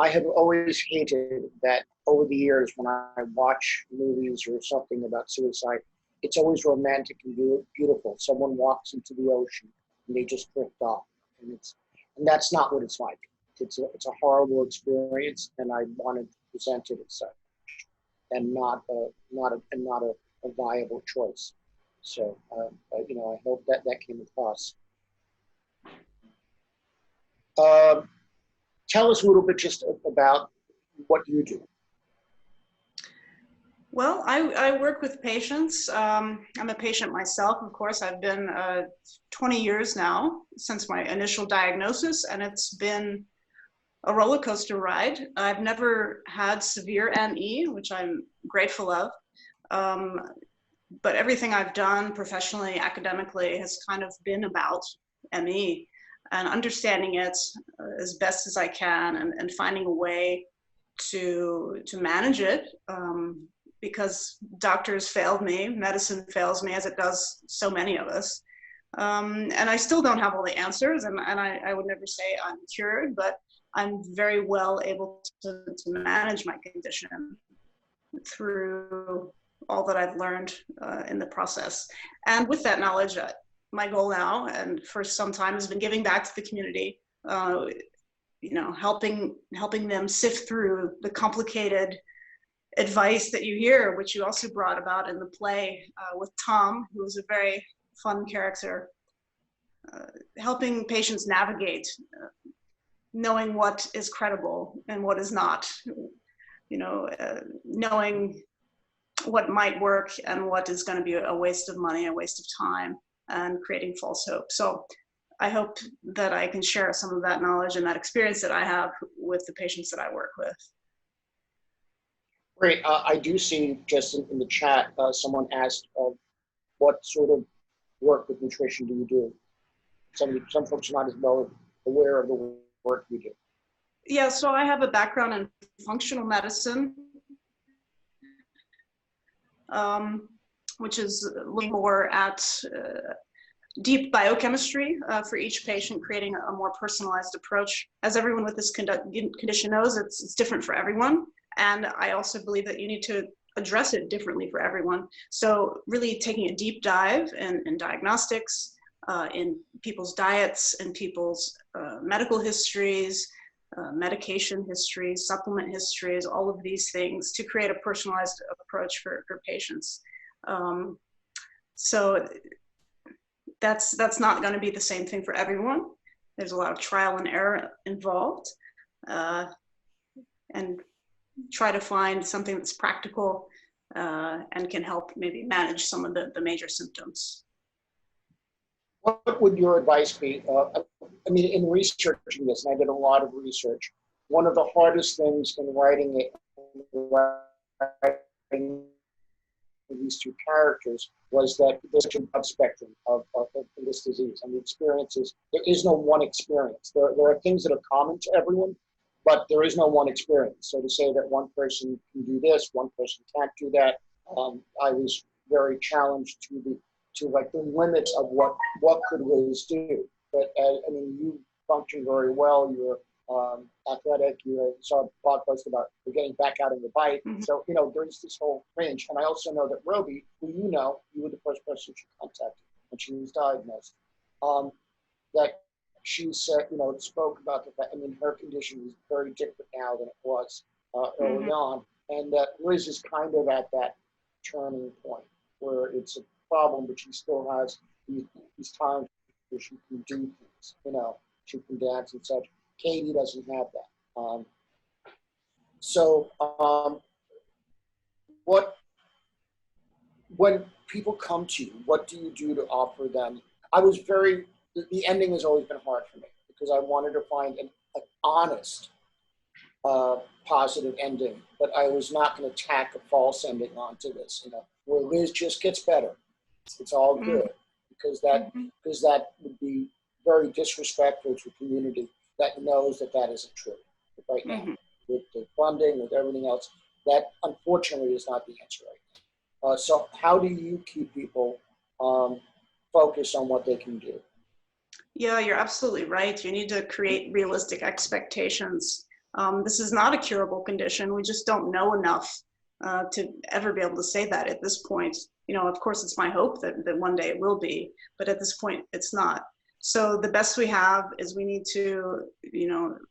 A: I have always hated that over the years when I watch movies or something about suicide, it's always romantic and beautiful. Someone walks into the ocean and they just drift off, and that's not what it's like. It's a horrible experience, and I wanted to present it as such, and not a viable choice. So I hope that came across. Tell us a little bit just about what you do.
P: Well, I work with patients. I'm a patient myself, of course. I've been 20 years now since my initial diagnosis, and it's been a roller coaster ride. I've never had severe ME, which I'm grateful of. But everything I've done professionally, academically, has kind of been about ME and understanding it as best as I can, and finding a way to manage it, because doctors failed me, medicine fails me, as it does so many of us. And I still don't have all the answers, and I would never say I'm cured, but I'm very well able to manage my condition through all that I've learned in the process. And with that knowledge, my goal now, and for some time, has been giving back to the community. helping them sift through the complicated advice that you hear, which you also brought about in the play with Tom, who was a very fun character, helping patients navigate, knowing what is credible and what is not, knowing what might work and what is going to be a waste of money, a waste of time, and creating false hope. So I hope that I can share some of that knowledge and that experience that I have with the patients that I work with.
A: Great. I do see just in the chat, someone asked, what sort of work with nutrition do you do? Some folks are not as well aware of the work you do.
P: Yeah, so I have a background in functional medicine, which is looking more at deep biochemistry for each patient, creating a more personalized approach. As everyone with this condition knows, it's different for everyone. And I also believe that you need to address it differently for everyone. So really taking a deep dive in diagnostics, in people's diets, in people's medical histories, medication histories, supplement histories, all of these things to create a personalized approach for patients. So that's not going to be the same thing for everyone. There's a lot of trial and error involved, and try to find something that's practical and can help maybe manage some of the major symptoms.
A: What would your advice be? I mean, in researching this, and I did a lot of research, one of the hardest things in writing these two characters was that there's a broad spectrum of this disease and the experiences. There is no one experience. There are things that are common to everyone, but there is no one experience. So to say that one person can do this, one person can't do that, I was very challenged to like the limits of what could Liz do. But I mean, you function very well. You're athletic. You saw a blog post about you're getting back out on the bike. Mm-hmm. So there's this whole range. And I also know that Roby, who you were the first person she contacted when she was diagnosed. That she said, spoke about the fact. I mean, her condition is very different now than it was early on, and that Liz is kind of at that turning point where it's a problem, but she still has these times where she can do things, she can dance and such. Katie doesn't have that. When people come to you, what do you do to offer them? The ending has always been hard for me because I wanted to find an honest, positive ending, but I was not going to tack a false ending onto this, where Liz just gets better. It's all good, because that would be very disrespectful to a community that knows that isn't true right now. With the funding, with everything else, that unfortunately is not the answer right now. So how do you keep people focused on what they can do?
P: Yeah, you're absolutely right. You need to create realistic expectations. This is not a curable condition. We just don't know enough to ever be able to say that at this point. Of course, it's my hope that one day it will be, but at this point, it's not. So the best we have is we need to,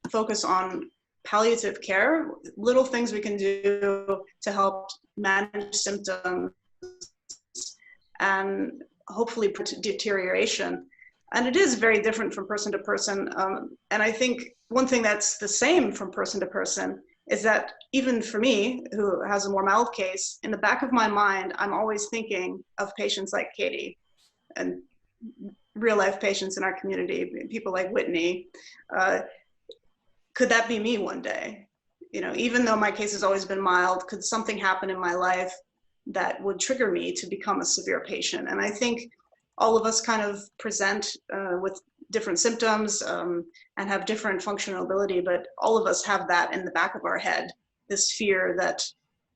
P: focus on palliative care, little things we can do to help manage symptoms and hopefully prevent deterioration. And it is very different from person to person. And I think one thing that's the same from person to person is that even for me, who has a more mild case, in the back of my mind, I'm always thinking of patients like Katie and real life patients in our community, people like Whitney. Could that be me one day? Even though my case has always been mild, could something happen in my life that would trigger me to become a severe patient? And I think all of us kind of present with different symptoms and have different functional ability, but all of us have that in the back of our head, this fear that,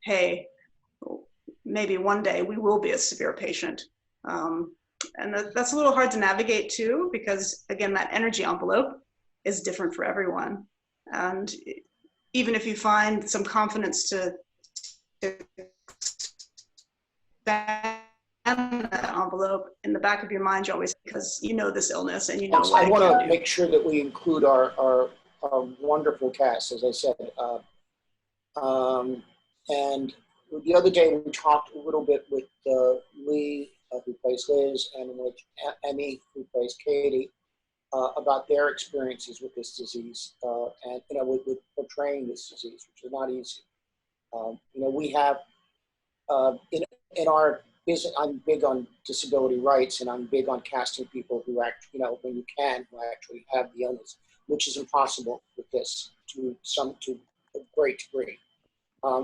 P: hey, maybe one day we will be a severe patient. And that's a little hard to navigate too, because again, that energy envelope is different for everyone. And even if you find some confidence to expand that envelope, in the back of your mind, you always, because this illness and
A: I want to make sure that we include our a wonderful cast, as I said. And the other day we talked a little bit with Lee, who plays Liz, and with Emmy, who plays Katie, about their experiences with this disease, and with portraying this disease, which is not easy. We have in our business. I'm big on disability rights, and I'm big on casting people who actually, when you can, who actually have the illness, which is impossible with this to a great degree.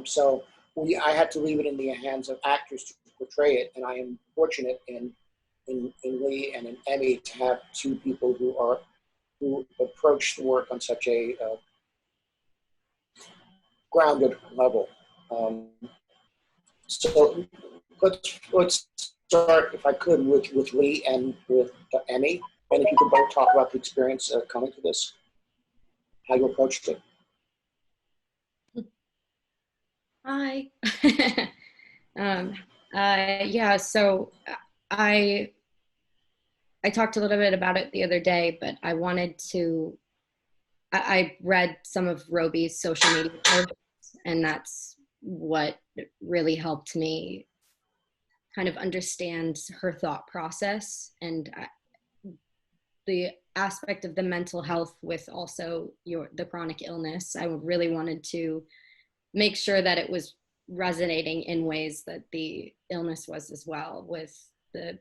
A: So I had to leave it in the hands of actors to portray it, and I am fortunate in Lee and in Emmy to have two people who approach the work on such a grounded level. So let's start, if I could, with Lee and with Emmy, and if you could both talk about the experience coming to this, how you approached it.
D: Hi. Yeah, so I talked a little bit about it the other day, but I wanted to, I read some of Roby's social media posts, and that's what really helped me kind of understand her thought process and the aspect of the mental health with also the chronic illness. I really wanted to make sure that it was resonating in ways that the illness was as well, with the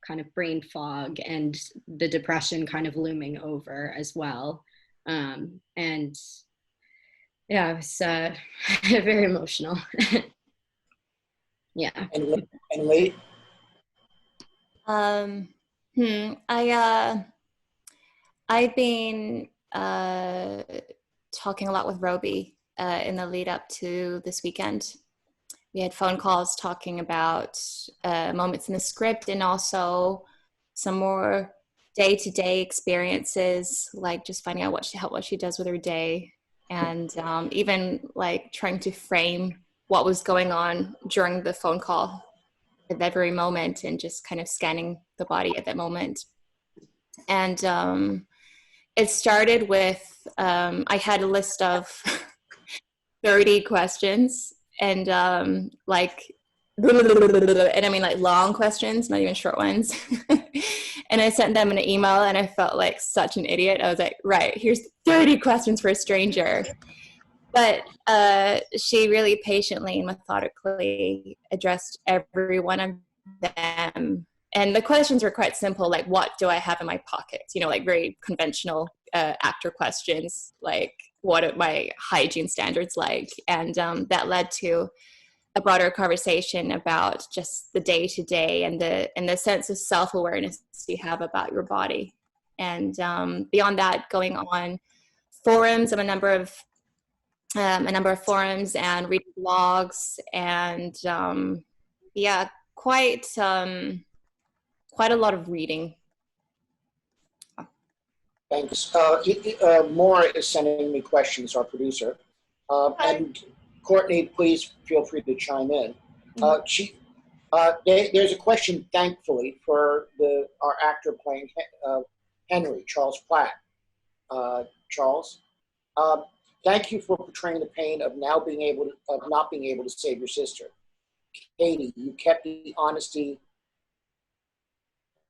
D: kind of brain fog and the depression kind of looming over as well. And yeah, it was very emotional. Yeah.
A: And Lee?
C: I've been talking a lot with Roby in the lead up to this weekend. We had phone calls talking about moments in the script, and also some more day-to-day experiences, like just finding out what she does with her day, and even like trying to frame what was going on during the phone call at that very moment, and just kind of scanning the body at that moment. And it started with, I had a list of 30 questions, and and I mean like long questions, not even short ones. And I sent them an email, and I felt like such an idiot. I was like, right, here's 30 questions for a stranger. But she really patiently and methodically addressed every one of them. And the questions were quite simple, like, what do I have in my pockets? Like very conventional actor questions, like, what are my hygiene standards like? And that led to a broader conversation about just the day-to-day and the sense of self-awareness you have about your body. And beyond that, going on forums, a number of forums, and reading blogs, and yeah, quite a lot of reading.
A: Thanks. Maura is sending me questions, our producer. And Courtney, please feel free to chime in. There's a question, thankfully, for our actor playing Henry, Charles Platt. Charles, thank you for portraying the pain of not being able to save your sister. Katie, you kept the honesty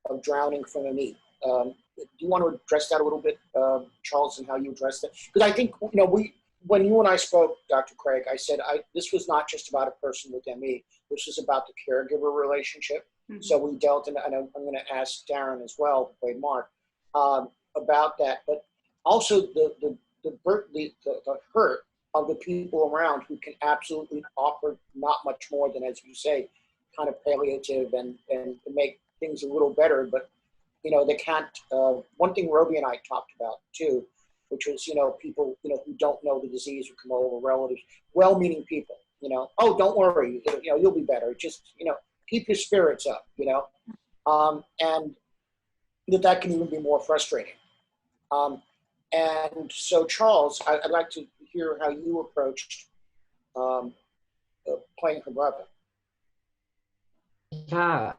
A: of drowning from a knee. Do you want to address that a little bit, Charles, and how you addressed it? Because I think, when you and I spoke, Dr. Craig, I said this was not just about a person with ME. This was about the caregiver relationship. Mm-hmm. So we dealt, and I'm going to ask Darren as well, who played Mark, about that. But also the hurt of the people around who can absolutely offer not much more than, as you say, kind of palliative and to make things a little better. But they can't. One thing Roby and I talked about too, which was people who don't know the disease, who come over, relatives, well-meaning people. Oh, don't worry, you'll be better. Just keep your spirits up. And that can even be more frustrating. And so, Charles, I'd like to hear how you approached playing her brother.
H: Yeah,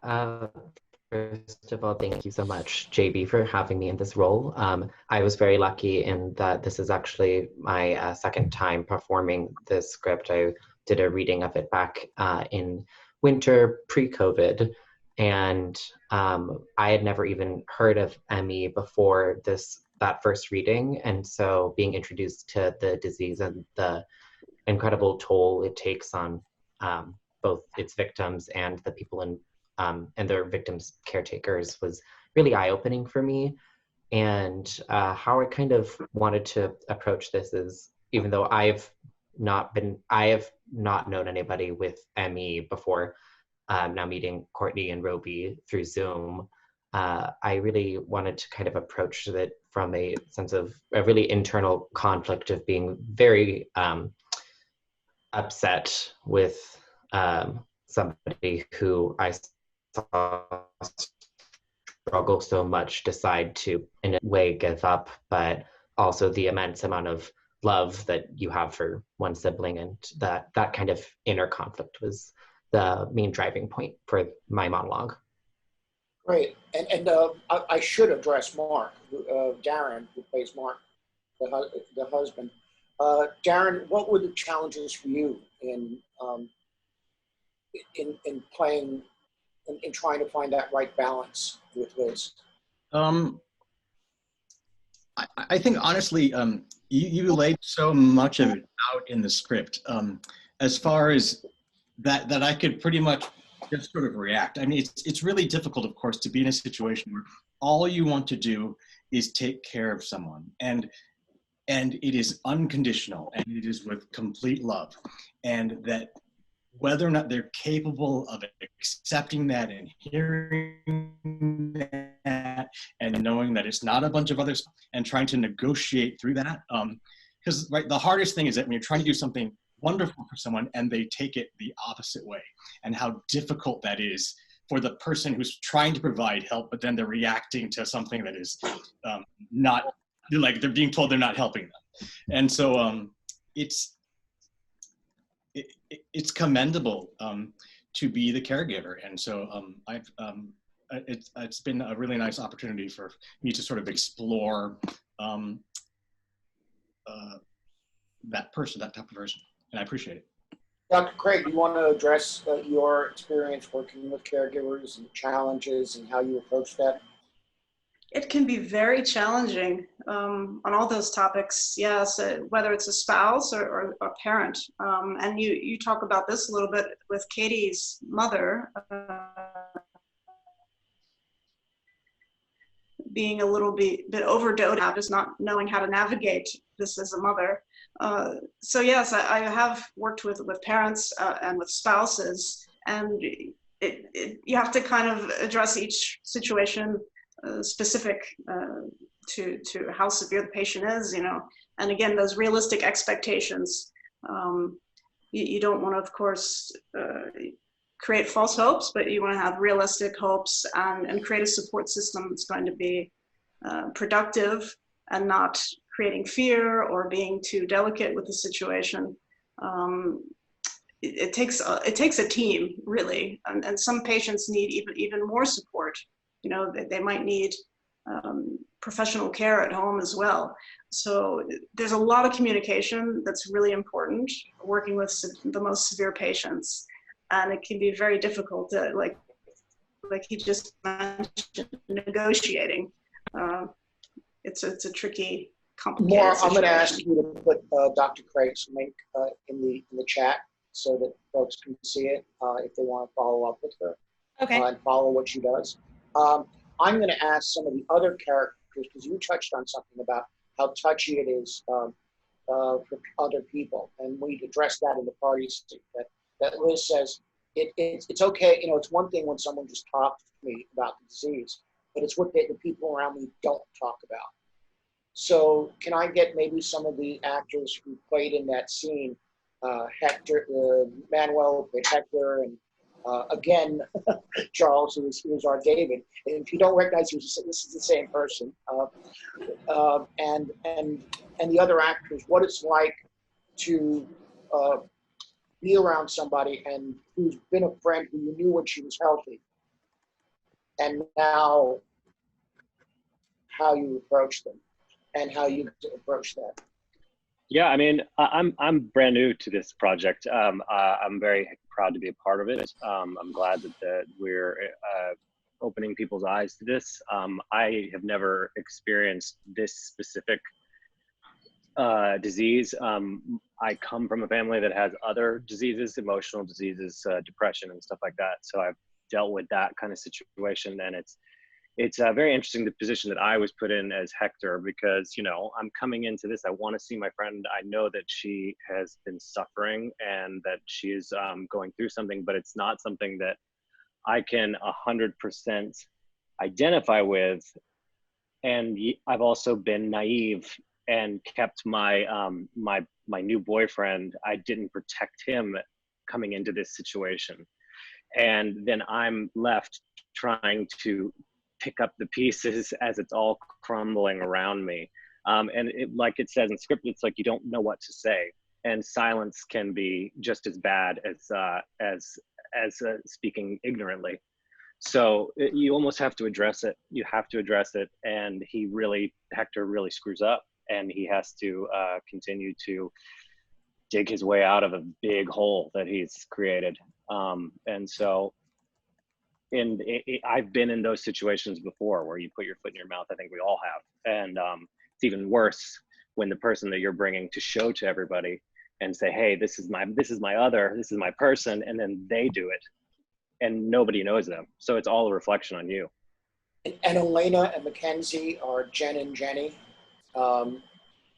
H: First of all, thank you so much, JB, for having me in this role. I was very lucky in that this is actually my second time performing this script. I did a reading of it back in winter pre-COVID, and I had never even heard of ME before that first reading, and so being introduced to the disease and the incredible toll it takes on both its victims and the people and their victims' caretakers was really eye-opening for me. And how I kind of wanted to approach this is, even though I have not known anybody with ME before, now meeting Courtney and Roby through Zoom, I really wanted to kind of approach it from a sense of a really internal conflict of being very upset with somebody who I saw struggle so much, decide to in a way give up, but also the immense amount of love that you have for one sibling, and that kind of inner conflict was the main driving point for my monologue.
A: Great. And I should address Mark, Darren, who plays Mark, the husband. Darren, what were the challenges for you in playing, in trying to find that right balance with Liz?
B: I think honestly, you laid so much of it out in the script, as far as that I could pretty much just sort of react. I mean, it's really difficult, of course, to be in a situation where all you want to do is take care of someone, and it is unconditional, and it is with complete love, and that whether or not they're capable of accepting that and hearing that and knowing that it's not a bunch of others and trying to negotiate through that. Because right, the hardest thing is that when you're trying to do something wonderful for someone and they take it the opposite way, and how difficult that is for the person who's trying to provide help, but then they're reacting to something that is not, like they're being told they're not helping them. And so it's commendable to be the caregiver. And so it's been a really nice opportunity for me to sort of explore that person, that type of person. And I appreciate it.
A: Dr. Craig, do you want to address your experience working with caregivers and challenges and how you approach that?
P: It can be very challenging on all those topics, yes, whether it's a spouse or a parent. And you talk about this a little bit with Katie's mother, being a little bit overdoted, just not knowing how to navigate this as a mother. So yes, I have worked with parents and with spouses, and you have to kind of address each situation specific to how severe the patient is, you know. And again, those realistic expectations. You don't want to, of course, create false hopes, but you want to have realistic hopes and create a support system that's going to be productive and not creating fear or being too delicate with the situation. It takes a team, really, and some patients need even more support. You know, they might need professional care at home as well. So there's a lot of communication that's really important, working with the most severe patients. And it can be very difficult to, like he just mentioned, negotiating. It's a tricky, complicated
A: More,
P: situation.
A: I'm going to ask you to put Dr. Craig's link in the chat so that folks can see it if they want to follow up with her.
J: Okay.
A: And follow what she does. I'm going to ask some of the other characters, because you touched on something about how touchy it is for other people, and we addressed that in the party scene, that Liz says it's okay. You know, it's one thing when someone just talks to me about the disease, but it's what the people around me don't talk about. So can I get maybe some of the actors who played in that scene, Hector, Manuel played Hector, and again, Charles, who was our David. And if you don't recognize him, this is the same person. And the other actors, what it's like to be around somebody and who's been a friend who you knew when she was healthy, and now how you approach them and how you approach that.
I: Yeah, I mean, I'm brand new to this project. I'm very proud to be a part of it. I'm glad that we're opening people's eyes to this. I have never experienced this specific disease. I come from a family that has other diseases, emotional diseases, depression and stuff like that. So I've dealt with that kind of situation, and it's very interesting the position that I was put in as Hector, because, you know, I'm coming into this, I want to see my friend. I know that she has been suffering and that she is going through something, but it's not something that I can 100% identify with. And I've also been naive and kept my my new boyfriend. I didn't protect him coming into this situation, and then I'm left trying to pick up the pieces as it's all crumbling around me. And like it says in script, it's like you don't know what to say, and silence can be just as bad as speaking ignorantly. So you almost have to address it. You have to address it, and Hector really screws up, and he has to continue to dig his way out of a big hole that he's created. And so I've been in those situations before where you put your foot in your mouth. I think we all have. And it's even worse when the person that you're bringing to show to everybody and say, hey, this is my person, and then they do it and nobody knows them. So it's all a reflection on you.
A: And Elena and Mackenzie are Jen and Jenny.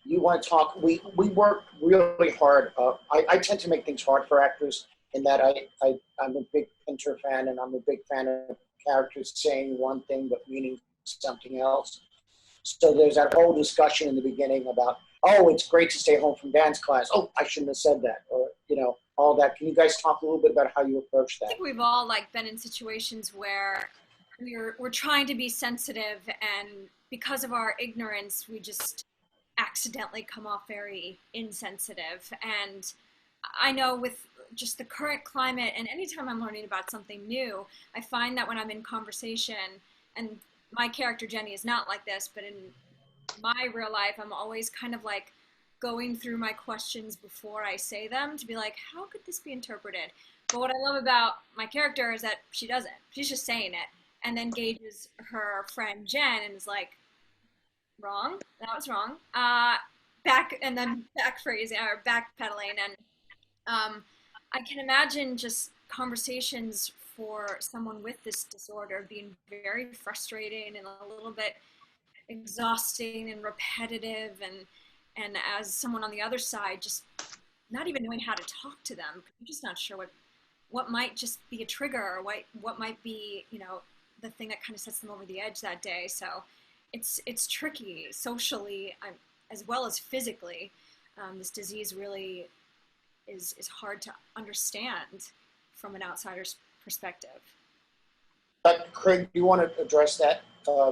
A: You want to talk, we work really hard. I tend to make things hard for actors in that I'm a big Pinter fan, and I'm a big fan of characters saying one thing but meaning something else. So there's that whole discussion in the beginning about, oh, it's great to stay home from dance class. Oh, I shouldn't have said that, or, you know, all that. Can you guys talk a little bit about how you approach that?
F: I think we've all been in situations where we're trying to be sensitive, and because of our ignorance, we just accidentally come off very insensitive. And I know with just the current climate, and anytime I'm learning about something new, I find that when I'm in conversation, and my character Jenny is not like this, but in my real life, I'm always kind of going through my questions before I say them to be like, how could this be interpreted? But what I love about my character is that she doesn't. She's just saying it, and then gauges her friend Jen and is like, wrong, that was wrong. And then backphrasing or backpedaling. And I can imagine just conversations for someone with this disorder being very frustrating and a little bit exhausting and repetitive, and as someone on the other side, just not even knowing how to talk to them. I'm just not sure what might just be a trigger, or what might be, you know, the thing that kind of sets them over the edge that day. So it's tricky socially as well as physically. This disease really is hard to understand from an outsider's perspective.
A: Craig, do you want to address that?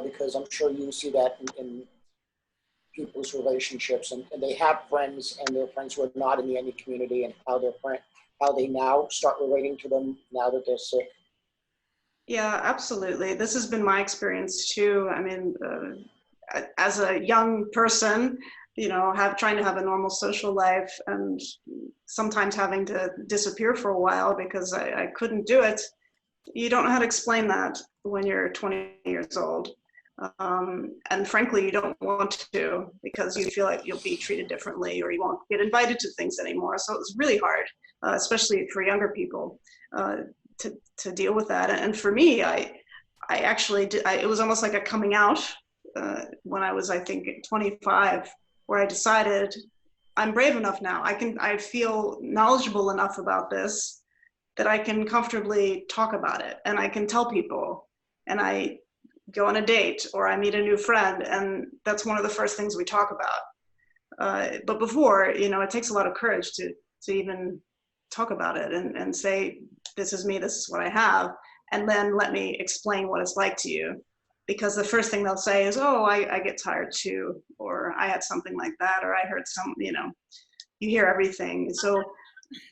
A: Because I'm sure you see that in people's relationships, and they have friends, and their friends who are not in the NE community, and how they now start relating to them now that they're sick.
P: Yeah, absolutely. This has been my experience too. I mean, as a young person, you know, trying to have a normal social life, and sometimes having to disappear for a while because I couldn't do it. You don't know how to explain that when you're 20 years old. And frankly, you don't want to, because you feel like you'll be treated differently, or you won't get invited to things anymore. So it's really hard, especially for younger people, to deal with that. And for me, I actually did, it was almost like a coming out when I was, I think, 25, where I decided I'm brave enough now. I feel knowledgeable enough about this that I can comfortably talk about it, and I can tell people, and I go on a date, or I meet a new friend, and that's one of the first things we talk about. But before, you know, it takes a lot of courage to even talk about it and say, this is me, this is what I have, and then let me explain what it's like to you. Because the first thing they'll say is, oh, I get tired too, or I had something like that, or I heard some, you know, you hear everything. So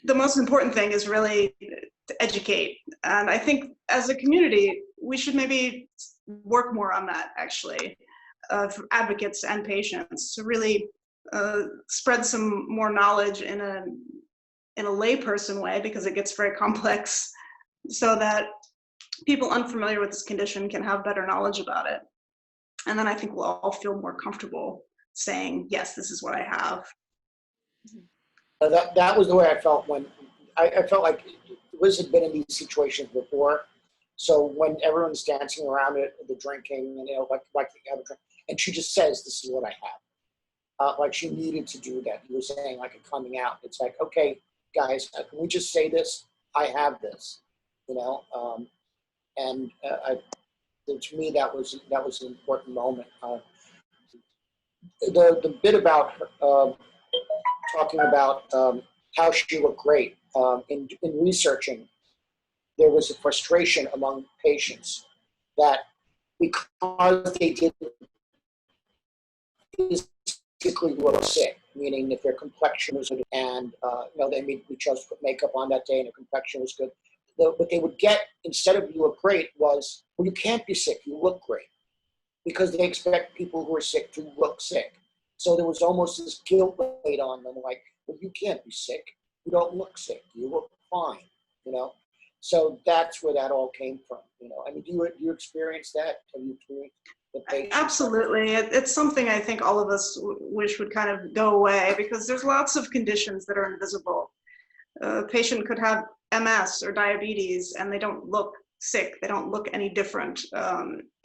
P: the most important thing is really to educate. And I think as a community, we should maybe work more on that, actually, for advocates and patients, to really spread some more knowledge in a layperson way, because it gets very complex, so that people unfamiliar with this condition can have better knowledge about it. And then I think we'll all feel more comfortable saying, yes, this is what I have.
A: That was the way I felt when I felt like Liz had been in these situations before. So when everyone's dancing around it, the drinking, and like have a drink, and she just says, "This is what I have." Like she needed to do that. You were saying like a coming out. It's like, okay, guys, can we just say this? I have this, and to me that was an important moment. The bit about her, talking about how she looked great. In researching, there was a frustration among patients that because they didn't physically look sick, meaning if their complexion was good and we chose to put makeup on that day and their complexion was good, what they would get instead of "you look great" was, "well, you can't be sick, you look great," because they expect people who are sick to look sick. So there was almost this guilt laid on them, like, "well, you can't be sick. You don't look sick. You look fine." So that's where that all came from. I mean, do you experience that? Have you experienced the patients?
P: Absolutely. It's something I think all of us wish would kind of go away, because there's lots of conditions that are invisible. A patient could have MS or diabetes and they don't look sick. They don't look any different.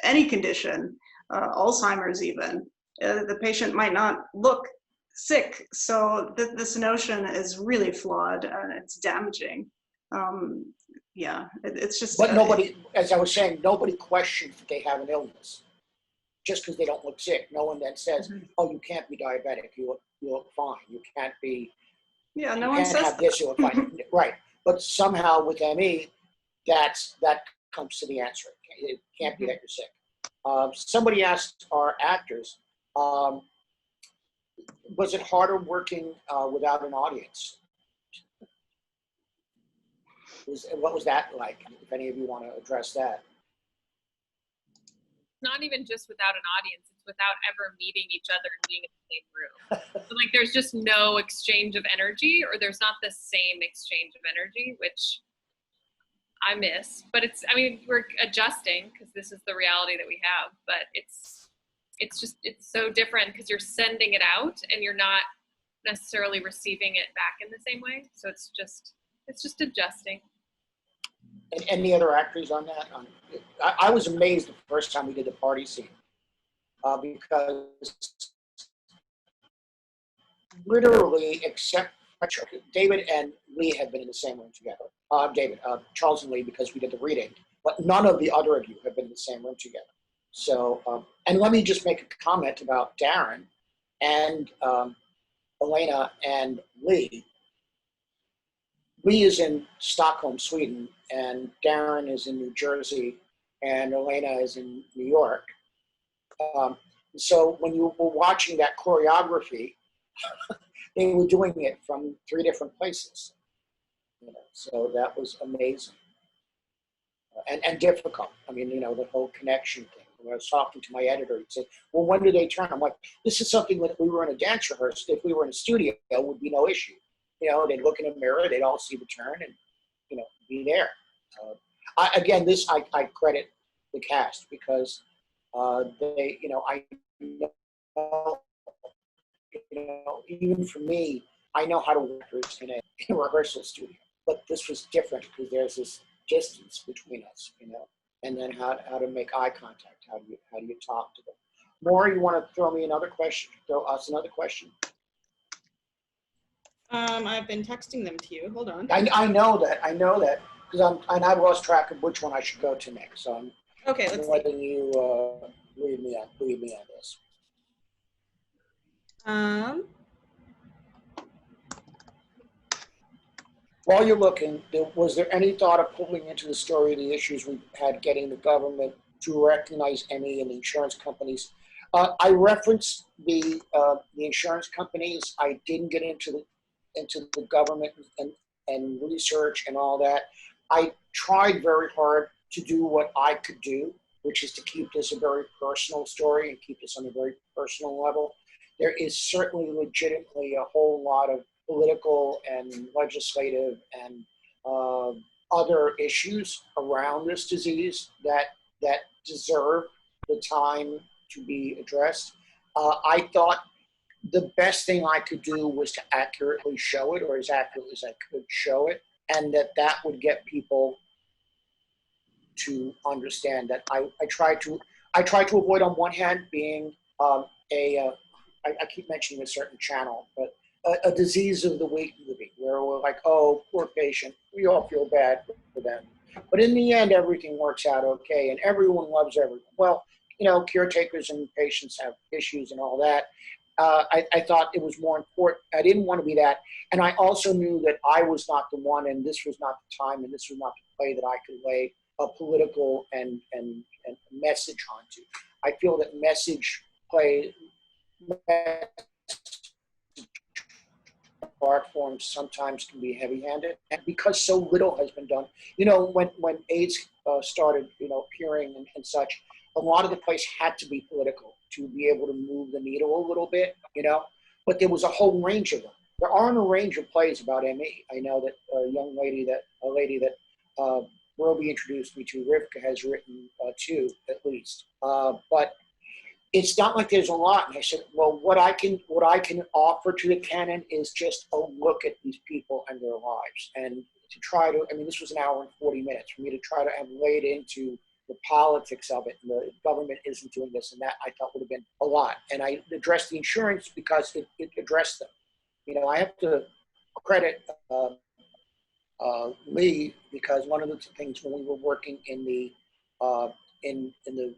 P: Any condition, Alzheimer's even, the patient might not look sick. So this notion is really flawed and it's damaging. It's just.
A: But nobody, as I was saying, nobody questions that they have an illness just because they don't look sick. No one then says, "Oh, you can't be diabetic. You look fine. You can't be."
P: Yeah, no
A: you
P: one
A: can't
P: says
A: have this. You look fine. Right. But somehow with ME, that comes to the answer. It can't be that you're sick. Somebody asked our actors, was it harder working without an audience? What was that like? If any of you want to address that.
E: Not even just without an audience, it's without ever meeting each other and being in the same room. So like there's just no exchange of energy, or there's not the same exchange of energy, which I miss. But we're adjusting because this is the reality that we have. But it's so different because you're sending it out and you're not necessarily receiving it back in the same way. So it's just adjusting.
A: And any other actors on that? I was amazed the first time we did the party scene because literally, except David and Lee had been in the same room together. Charles and Lee, because we did the reading, but none of the other of you have been in the same room together. So, and let me just make a comment about Darren and Elena and Lee. Lee is in Stockholm, Sweden, and Darren is in New Jersey, and Elena is in New York. So when you were watching that choreography, they were doing it from 3 different places. So that was amazing and difficult. I mean, the whole connection thing. When I was talking to my editor, he'd say, "Well, when do they turn?" I'm like, "This is something that if we were in a dance rehearsal, if we were in a studio, it would be no issue. They'd look in a mirror, they'd all see the turn and, be there." I credit the cast because they, I know, even for me, I know how to work in a rehearsal studio, but this was different because there's this distance between us, and then how to make eye contact, how do you talk to them. Maura, you want to throw us another question?
J: I've been texting them to you. Hold on.
A: I know that because I've lost track of which one I should go to next. So I'm letting you lead me on this. While you're looking, was there any thought of pulling into the story the issues we had getting the government to recognize ME and the insurance companies? I referenced the insurance companies. I didn't get into the government and research and all that. I tried very hard to do what I could do, which is to keep this a very personal story and keep this on a very personal level. There is certainly legitimately a whole lot of political and legislative and other issues around this disease that deserve the time to be addressed. I thought the best thing I could do was to accurately show it, or as accurately as I could show it, and that would get people to understand that I try to avoid, on one hand, being I keep mentioning a certain channel, but a disease of the weak movie, where we're like, oh, poor patient, we all feel bad for them. But in the end, everything works out okay, and everyone loves everyone. Well, you know, caretakers and patients have issues and all that. I thought it was more important. I didn't want to be that. And I also knew that I was not the one, and this was not the time, and this was not the play that I could lay a political and message onto. I feel that message art forms sometimes can be heavy-handed, and because so little has been done. You know, when AIDS started, you know, appearing and such, a lot of the plays had to be political to be able to move the needle a little bit, you know. But there was a whole range of them. There aren't a range of plays about ME. I know that a lady that Roby introduced me to, Rivka, has written two at least. But it's not like there's a lot. And I said, well, what I can offer to the canon is just a look at these people and their lives, and to try to. I mean, this was an hour and 40 minutes for me to try to have laid into the politics of it, and the government isn't doing this and that. I thought would have been a lot, and I addressed the insurance because it addressed them. You know, I have to credit Lee, because one of the things when we were working in the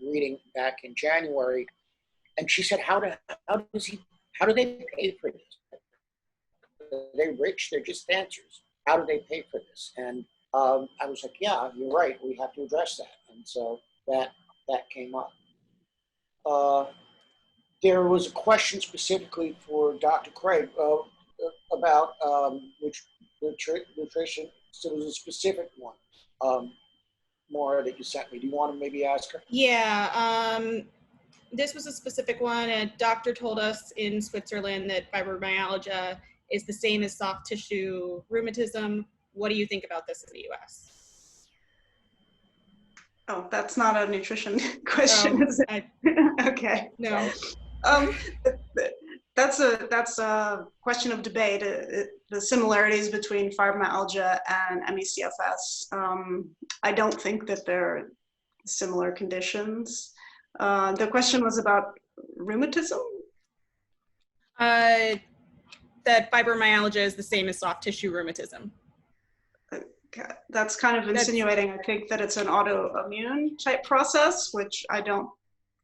A: reading back in January, and she said, how do they pay for this? Are they rich? They're just dancers. How do they pay for this? And I was like, yeah, you're right. We have to address that. And so that came up. There was a question specifically for Dr. Craig about nutrition. So there was a specific one, Maura, that you sent me. Do you want to maybe ask her?
J: Yeah. This was a specific one. A doctor told us in Switzerland that fibromyalgia is the same as soft tissue rheumatism. What do you think about this in the US?
P: Oh, that's not a nutrition question, is it? Okay.
J: No.
P: That's a question of debate. The similarities between fibromyalgia and ME/CFS. I don't think that they're similar conditions. The question was about rheumatism?
J: That fibromyalgia is the same as soft tissue rheumatism.
P: That's kind of insinuating, I think, that it's an autoimmune type process, which I don't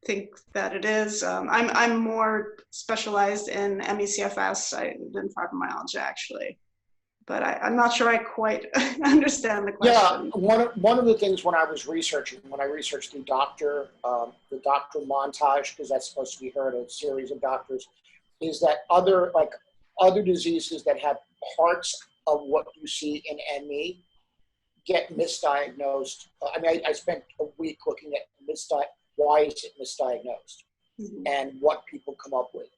P: think that it is. I'm more specialized in ME/CFS than fibromyalgia, actually. But I'm not sure I quite understand the question.
A: Yeah, one of the things when I researched the doctor montage, because that's supposed to be heard, a series of doctors, is that other diseases that have parts of what you see in ME get misdiagnosed. I mean, I spent a week looking at why is it misdiagnosed, and what people come up with.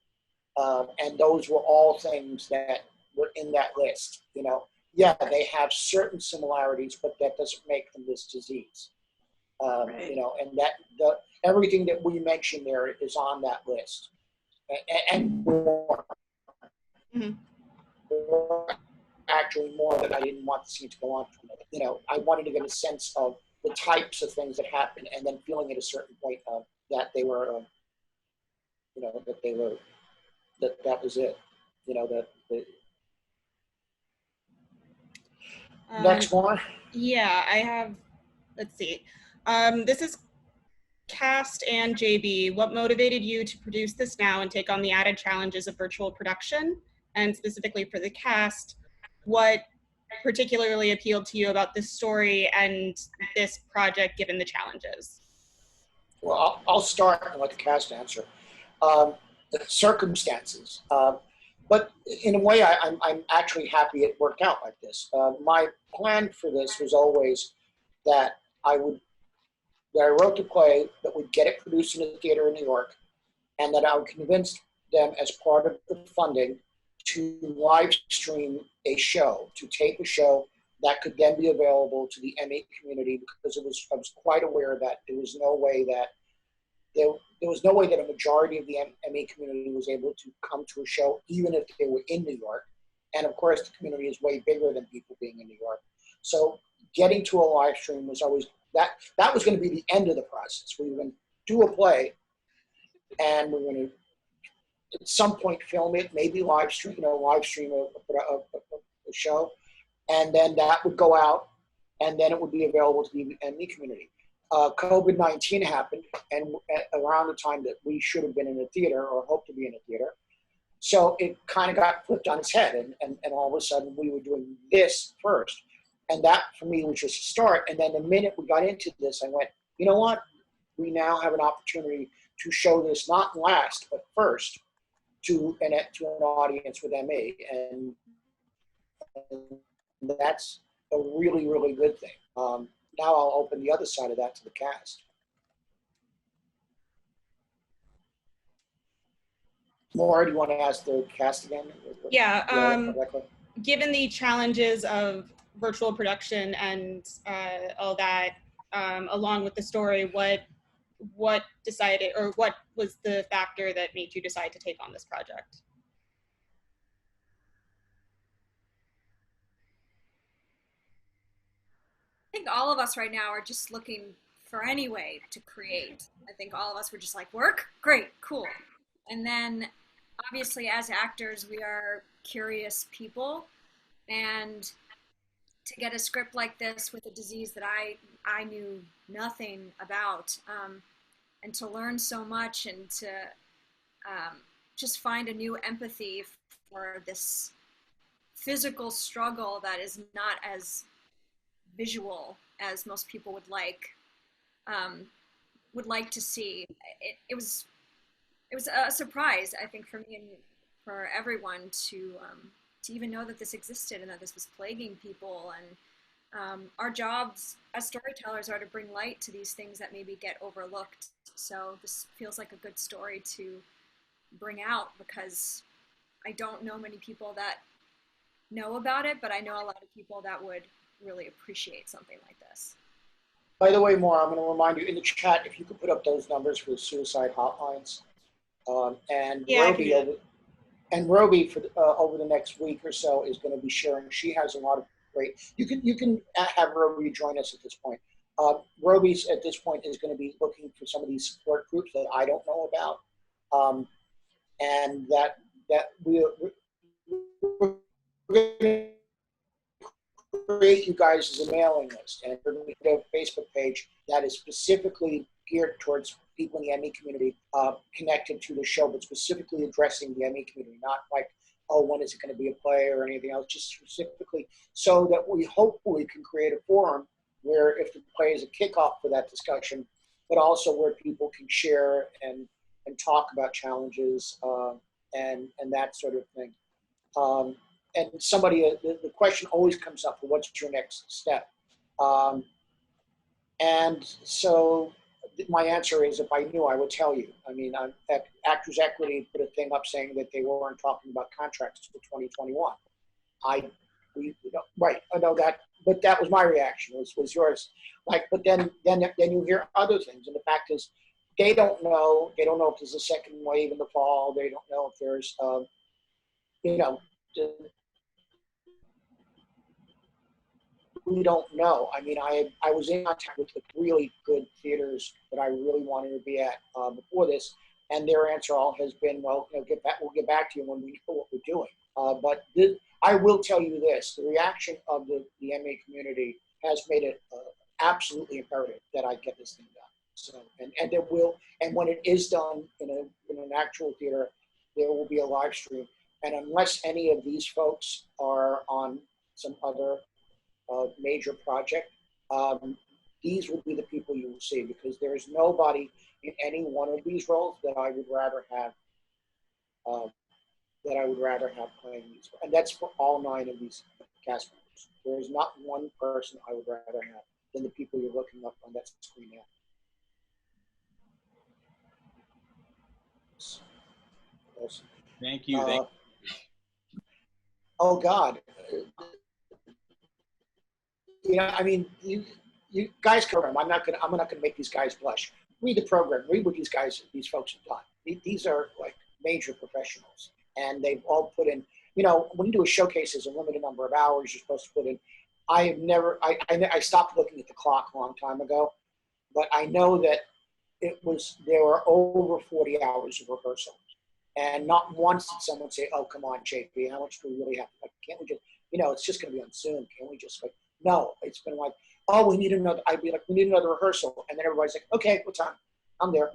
A: And those were all things that were in that list. You know, yeah, they have certain similarities, but that doesn't make them this disease. Right. You know, and that everything that we mentioned there is on that list, and more. Actually, more that I didn't want the scene to go on. You know, I wanted to get a sense of the types of things that happen, and then feeling at a certain point that they were, you know, that was it. You know, next one.
J: Yeah, I have, let's see. This is Cast and JB. What motivated you to produce this now and take on the added challenges of virtual production? And specifically for the cast, what particularly appealed to you about this story and this project, given the challenges?
A: Well, I'll start and let the cast answer. The circumstances. But in a way, I'm actually happy it worked out like this. My plan for this was always that I would that I wrote the play, that would get it produced in a theater in New York, and that I would convince them as part of the funding to live stream a show, to tape a show that could then be available to the MA community, because I was quite aware that there was no way that a majority of the MA community was able to come to a show, even if they were in New York. And of course, the community is way bigger than people being in New York. So getting to a live stream was always, that was going to be the end of the process. We were going to do a play, and we were going to, at some point, film it, maybe live stream a show, and then that would go out, and then it would be available to the ME community. COVID-19 happened, and around the time that we should have been in a theater or hoped to be in a theater. So it kind of got flipped on its head, and all of a sudden we were doing this first. And that, for me, was just a start. And then the minute we got into this, I went, you know what? We now have an opportunity to show this not last, but first to an audience with MA. And that's a really, really good thing. Now I'll open the other side of that to the cast. Maura, do you want to ask the cast again?
J: Yeah. Given the challenges of virtual production and all that, along with the story, what decided, or what was the factor that made you decide to take on this project?
F: I think all of us right now are just looking for any way to create. I think all of us were just like, work? Great, cool. And then obviously as actors, we are curious people, and to get a script like this with a disease that I knew nothing about, and to learn so much, and to just find a new empathy for this physical struggle that is not as visual as most people would like to see. It was a surprise, I think, for me and for everyone to even know that this existed and that this was plaguing people. And our jobs as storytellers are to bring light to these things that maybe get overlooked. So this feels like a good story to bring out, because I don't know many people that know about it, but I know a lot of people that would really appreciate something like this.
A: By the way, Maura, I'm going to remind you in the chat, if you could put up those numbers for the suicide hotlines. And yeah, Roby for over the next week or so is going to be sharing. She has a lot of great. You can have Roby join us at this point. Roby's at this point is going to be looking for some of these support groups that I don't know about, and that we're going to create you guys as a mailing list, and we're going to do a Facebook page that is specifically geared towards people in the ME community, connected to the show, but specifically addressing the ME community, not like, oh, when is it going to be a play or anything else, just specifically so that we hopefully can create a forum where, if the play is a kickoff for that discussion, but also where people can share and talk about challenges and that sort of thing. And somebody, the question always comes up, well, what's your next step? And so my answer is, if I knew, I would tell you. I mean, Actors Equity put a thing up saying that they weren't talking about contracts until 2021. Right, I know that, but that was my reaction, was yours. Like, but then you hear other things, and the fact is, they don't know if there's a second wave in the fall. They don't know if there's, we don't know. I mean, I was in contact with really good theaters that I really wanted to be at before this, and their answer all has been, well, we'll get back to you when we know what we're doing. But I will tell you this: the reaction of the MA community has made it absolutely imperative that I get this thing done. So, and it will, and when it is done in an actual theater, there will be a live stream. And unless any of these folks are on some other major project, these will be the people you will see, because there is nobody in any one of these roles that I would rather have playing these, and that's for all 9 of these cast members. There is not one person I would rather have than the people you're looking up on that screen now. Chris.
B: Thank you. Thank
A: Oh God. You know, I mean, you guys come. I'm not gonna make these guys blush. Read the program. Read what these folks have done. These are like major professionals, and they've all put in. You know, when you do a showcase, there's a limited number of hours you're supposed to put in. I stopped looking at the clock a long time ago, but I know that there were over 40 hours of rehearsal, and not once did someone say, "Oh, come on, JP, how much do we really have? Like, can't we just, it's just going to be on Zoom. Can't we just like?" No, it's been like, "Oh, we need another." I'd be like, "We need another rehearsal," and then everybody's like, "Okay, what time? I'm there."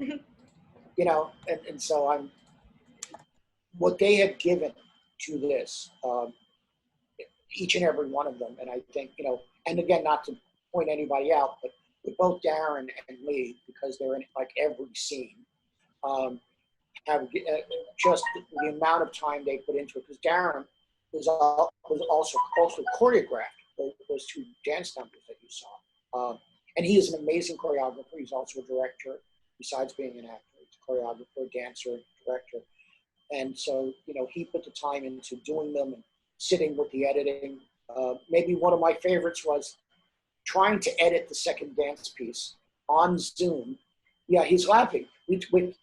A: And so what they have given to this, each and every one of them, and I think, and again, not to point anybody out, but with both Darren and Lee, because they're in like every scene, have just the amount of time they put into it. Because Darren was also choreographed those two dance numbers that you saw. And he is an amazing choreographer. He's also a director, besides being an actor. He's a choreographer, dancer, director. And so, he put the time into doing them and sitting with the editing. Maybe one of my favorites was trying to edit the second dance piece on Zoom. Yeah, he's laughing. With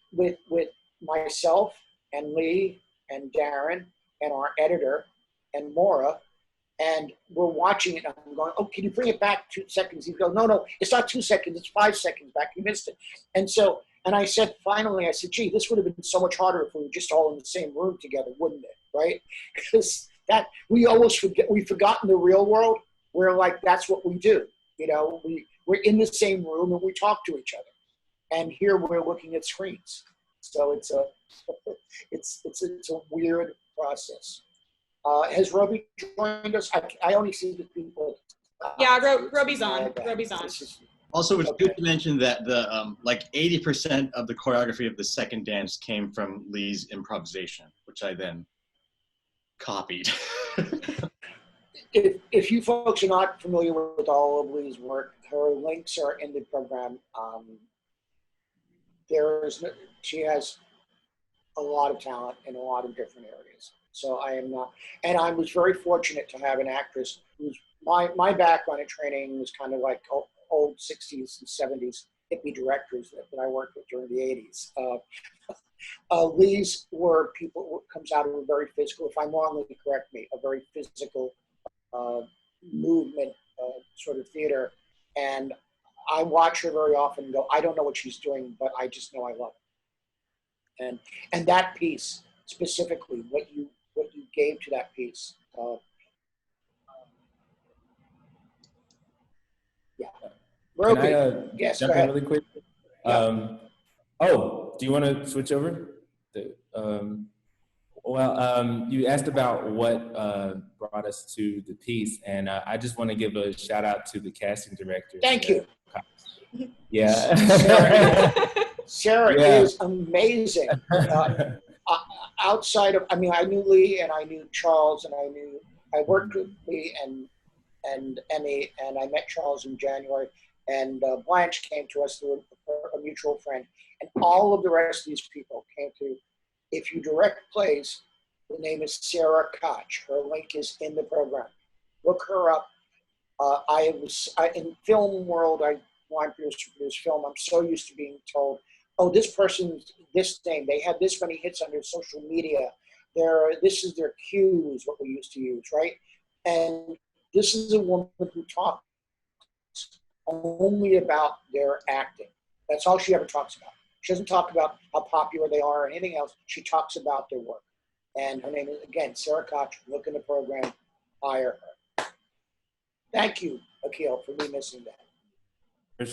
A: myself and Lee and Darren and our editor and Maura, and we're watching it, and I'm going, "Oh, can you bring it back 2 seconds?" He goes, No, it's not 2 seconds, it's 5 seconds back. You missed it. And I said, finally, "Gee, this would have been so much harder if we were just all in the same room together, wouldn't it?" Right? Because we almost forget, we've forgotten the real world where like that's what we do. We're in the same room and we talk to each other. And here we're looking at screens. So it's a weird process. Has Roby joined us? I only see the people.
J: Yeah, Roby's on. Roby's on.
B: Also, it's good to mention that the like 80% of the choreography of the second dance came from Lee's improvisation, which I then copied.
A: If you folks are not familiar with all of Lee's work, her links are in the program. She has a lot of talent in a lot of different areas. So I am not, and I was very fortunate to have an actress who's my background and training was kind of like old 60s and 70s hippie directors that I worked with during the 80s. Lee's were people who comes out of a very physical, if I'm wrong, Lee, correct me, a very physical movement sort of theater. And I watch her very often and go, I don't know what she's doing, but I just know I love it. And that piece specifically, what you gave to that piece. Yeah.
L: Can I
A: yes,
L: jump in really quick?
A: Yeah.
L: Do you want to switch over? You asked about what brought us to the piece, and I just want to give a shout out to the casting director.
A: Thank you.
L: Yeah.
A: Sarah
L: Yeah.
A: is amazing. Outside of, I knew Lee and I knew Charles and I worked with Lee and Emmy, and I met Charles in January, and Blanche came to us through a mutual friend, and all of the rest of these people came to. If you direct plays, the name is Sarah Koch. Her link is in the program. Look her up. In film world, I'm produce film. I'm so used to being told, "Oh, this person's this name. They had this many hits on their social media. This is their cue," is what we used to use, right? And this is a woman who talks only about their acting. That's all she ever talks about. She doesn't talk about how popular they are or anything else. She talks about their work. And her name is, again, Sarah Koch. Look in the program. Hire her. Thank you, Akil, for me missing that.
L: For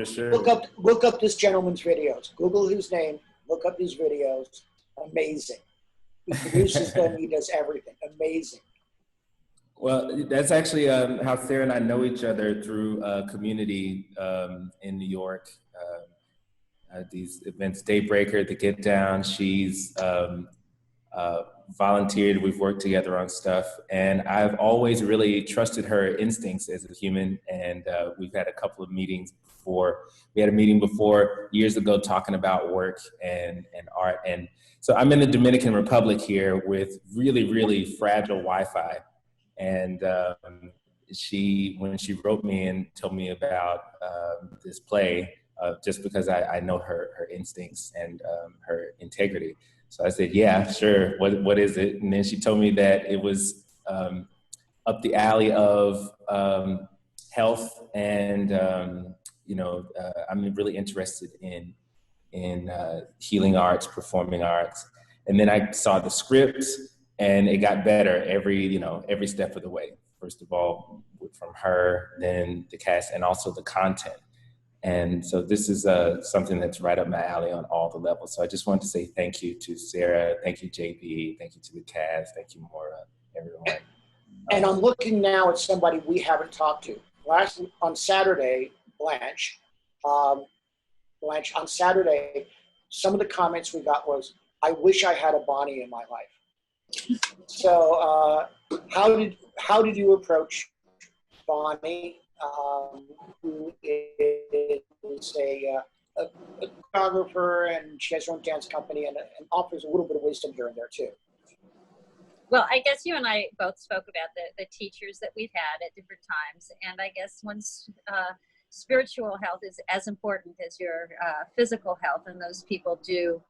L: sure.
A: Look up this gentleman's videos. Google his name. Look up his videos. Amazing. He produces them. He does everything. Amazing.
L: Well, that's actually how Sarah and I know each other through a community in New York. These events, Daybreaker, The Get Down. She's volunteered. We've worked together on stuff, and I've always really trusted her instincts as a human. And we've had a couple of meetings before. We had a meeting before years ago talking about work and art. And so I'm in the Dominican Republic here with really, really fragile Wi-Fi. And when she wrote me and told me about this play, just because I know her instincts and her integrity. So I said, yeah, sure. What is it? And then she told me that it was up the alley of health, and I'm really interested in healing arts, performing arts. And then I saw the script, and it got better every step of the way. First of all, from her, then the cast, and also the content. And so this is something that's right up my alley on all the levels. So I just wanted to say thank you to Sarah, thank you JB, thank you to the cast, thank you Maura, everyone.
A: And I'm looking now at somebody we haven't talked to. On Saturday, Blanche, on Saturday, some of the comments we got was, I wish I had a Bonnie in my life. So how did you approach Bonnie, who is a choreographer, and she has her own dance company and offers a little bit of wisdom here and there too?
G: Well, I guess you and I both spoke about the teachers that we've had at different times. And I guess one's spiritual health is as important as your physical health. And those people do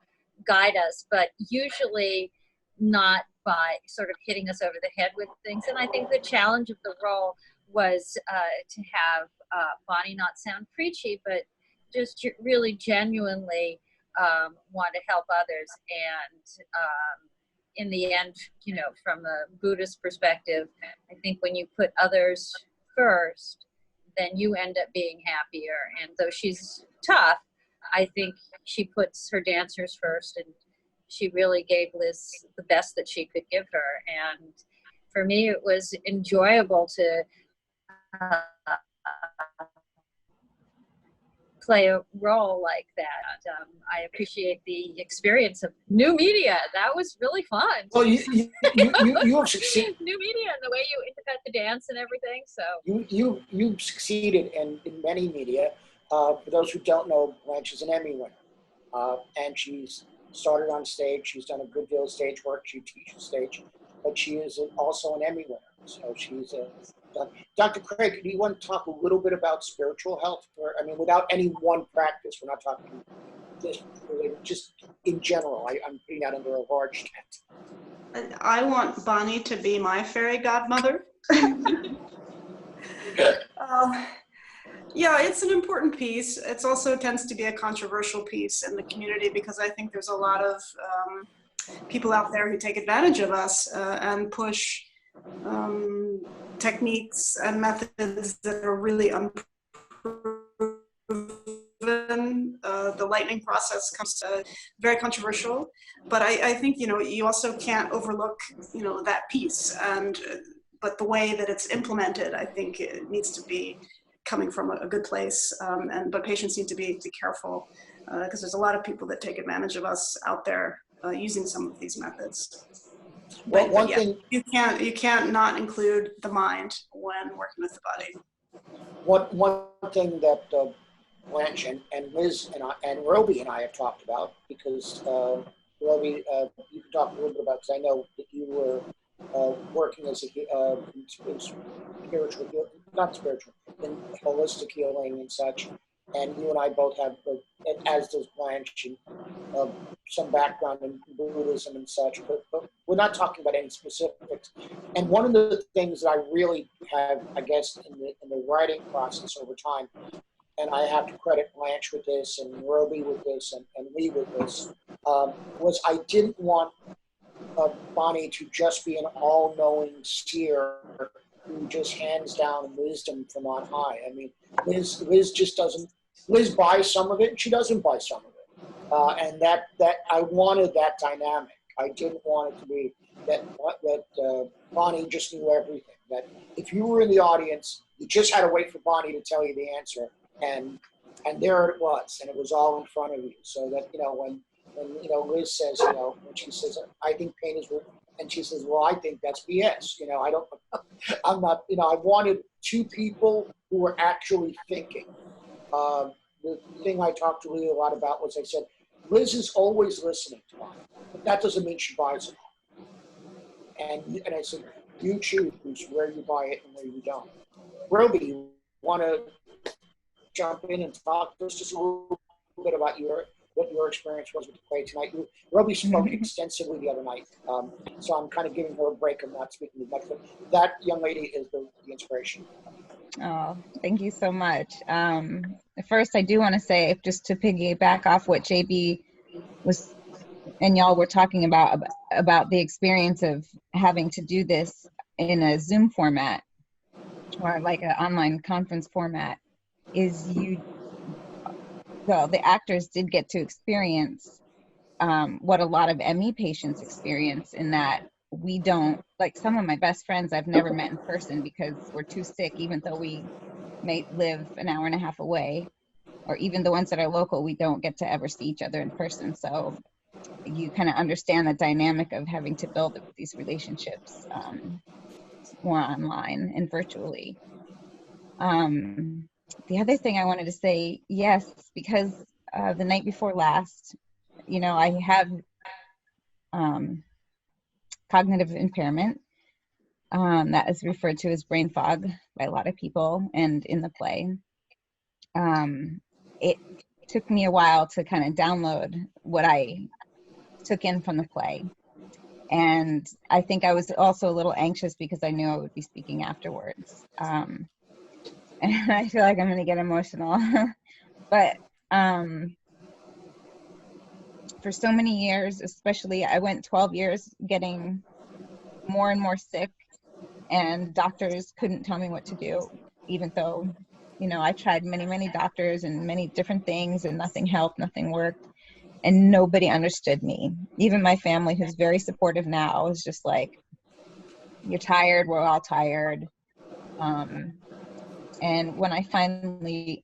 G: guide us, but usually not by sort of hitting us over the head with things. And I think the challenge of the role was to have Bonnie not sound preachy, but just really genuinely want to help others. And in the end, from a Buddhist perspective, I think when you put others first, then you end up being happier. And though she's tough, I think she puts her dancers first, and she really gave Liz the best that she could give her. And for me, it was enjoyable to play a role like that. I appreciate the experience of new media. That was really fun.
A: Well, you have succeeded.
G: New media and the way you interpret the dance and everything. So
A: you've succeeded in many media. For those who don't know, Blanche is an Emmy winner, and she's started on stage. She's done a good deal of stage work. She teaches stage, but she is also an Emmy winner. So she's Dr. Craig, do you want to talk a little bit about spiritual health? Without any one practice, we're not talking just in general. I'm putting that under a large tent.
P: I want Bonnie to be my fairy godmother. Yeah, it's an important piece. It also tends to be a controversial piece in the community because I think there's a lot of people out there who take advantage of us and push techniques and methods that are really unproven. The lightning process comes to very controversial, but I think you also can't overlook that piece, but the way that it's implemented, I think it needs to be coming from a good place, but patients need to be careful because there's a lot of people that take advantage of us out there using some of these methods.
A: Well, one thing
P: you can't not include the mind when working with the body.
A: One thing that Blanche and Liz and Roby and I have talked about, because Roby, you can talk a little bit about, because I know that you were working as in holistic healing and such, and you and I both have, as does Blanche, some background in Buddhism and such, but we're not talking about any specifics. And one of the things that I really have, I guess, in the writing process over time, and I have to credit Blanche with this, and Roby with this, and Lee with this, was I didn't want Bonnie to just be an all-knowing seer who just hands down wisdom from on high. I mean, Liz just doesn't. Liz buys some of it, and she doesn't buy some of it, and that I wanted that dynamic. I didn't want it to be that Bonnie just knew everything. That if you were in the audience, you just had to wait for Bonnie to tell you the answer, and there it was, and it was all in front of you. So that And, Liz says, when she says, I think pain is, and she says, well, I think that's BS. I don't, I'm not, I wanted two people who were actually thinking. The thing I talked to Leah a lot about was I said, Liz is always listening to mine, but that doesn't mean she buys it. And I said, you choose where you buy it and where you don't. Roby, you want to jump in and talk to us just a little bit about what your experience was with the play tonight? Roby spoke extensively the other night, so I'm kind of giving her a break. I'm not speaking as much, but that young lady is the inspiration.
Q: Oh, thank you so much. First, I do want to say, just to piggyback off what JB was and y'all were talking about the experience of having to do this in a Zoom format or like an online conference format, is the actors did get to experience what a lot of ME patients experience, in that we don't, like some of my best friends I've never met in person because we're too sick, even though we may live an hour and a half away, or even the ones that are local, we don't get to ever see each other in person. So you kind of understand the dynamic of having to build these relationships more online and virtually. The other thing I wanted to say, yes, because the night before last, I have cognitive impairment that is referred to as brain fog by a lot of people and in the play. It took me a while to kind of download what I took in from the play. And I think I was also a little anxious because I knew I would be speaking afterwards. And I feel like I'm going to get emotional. But for so many years, especially, I went 12 years getting more and more sick, and doctors couldn't tell me what to do, even though, I tried many doctors and many different things, and nothing helped, nothing worked, and nobody understood me. Even my family, who's very supportive now, is just like, you're tired, we're all tired. And when I finally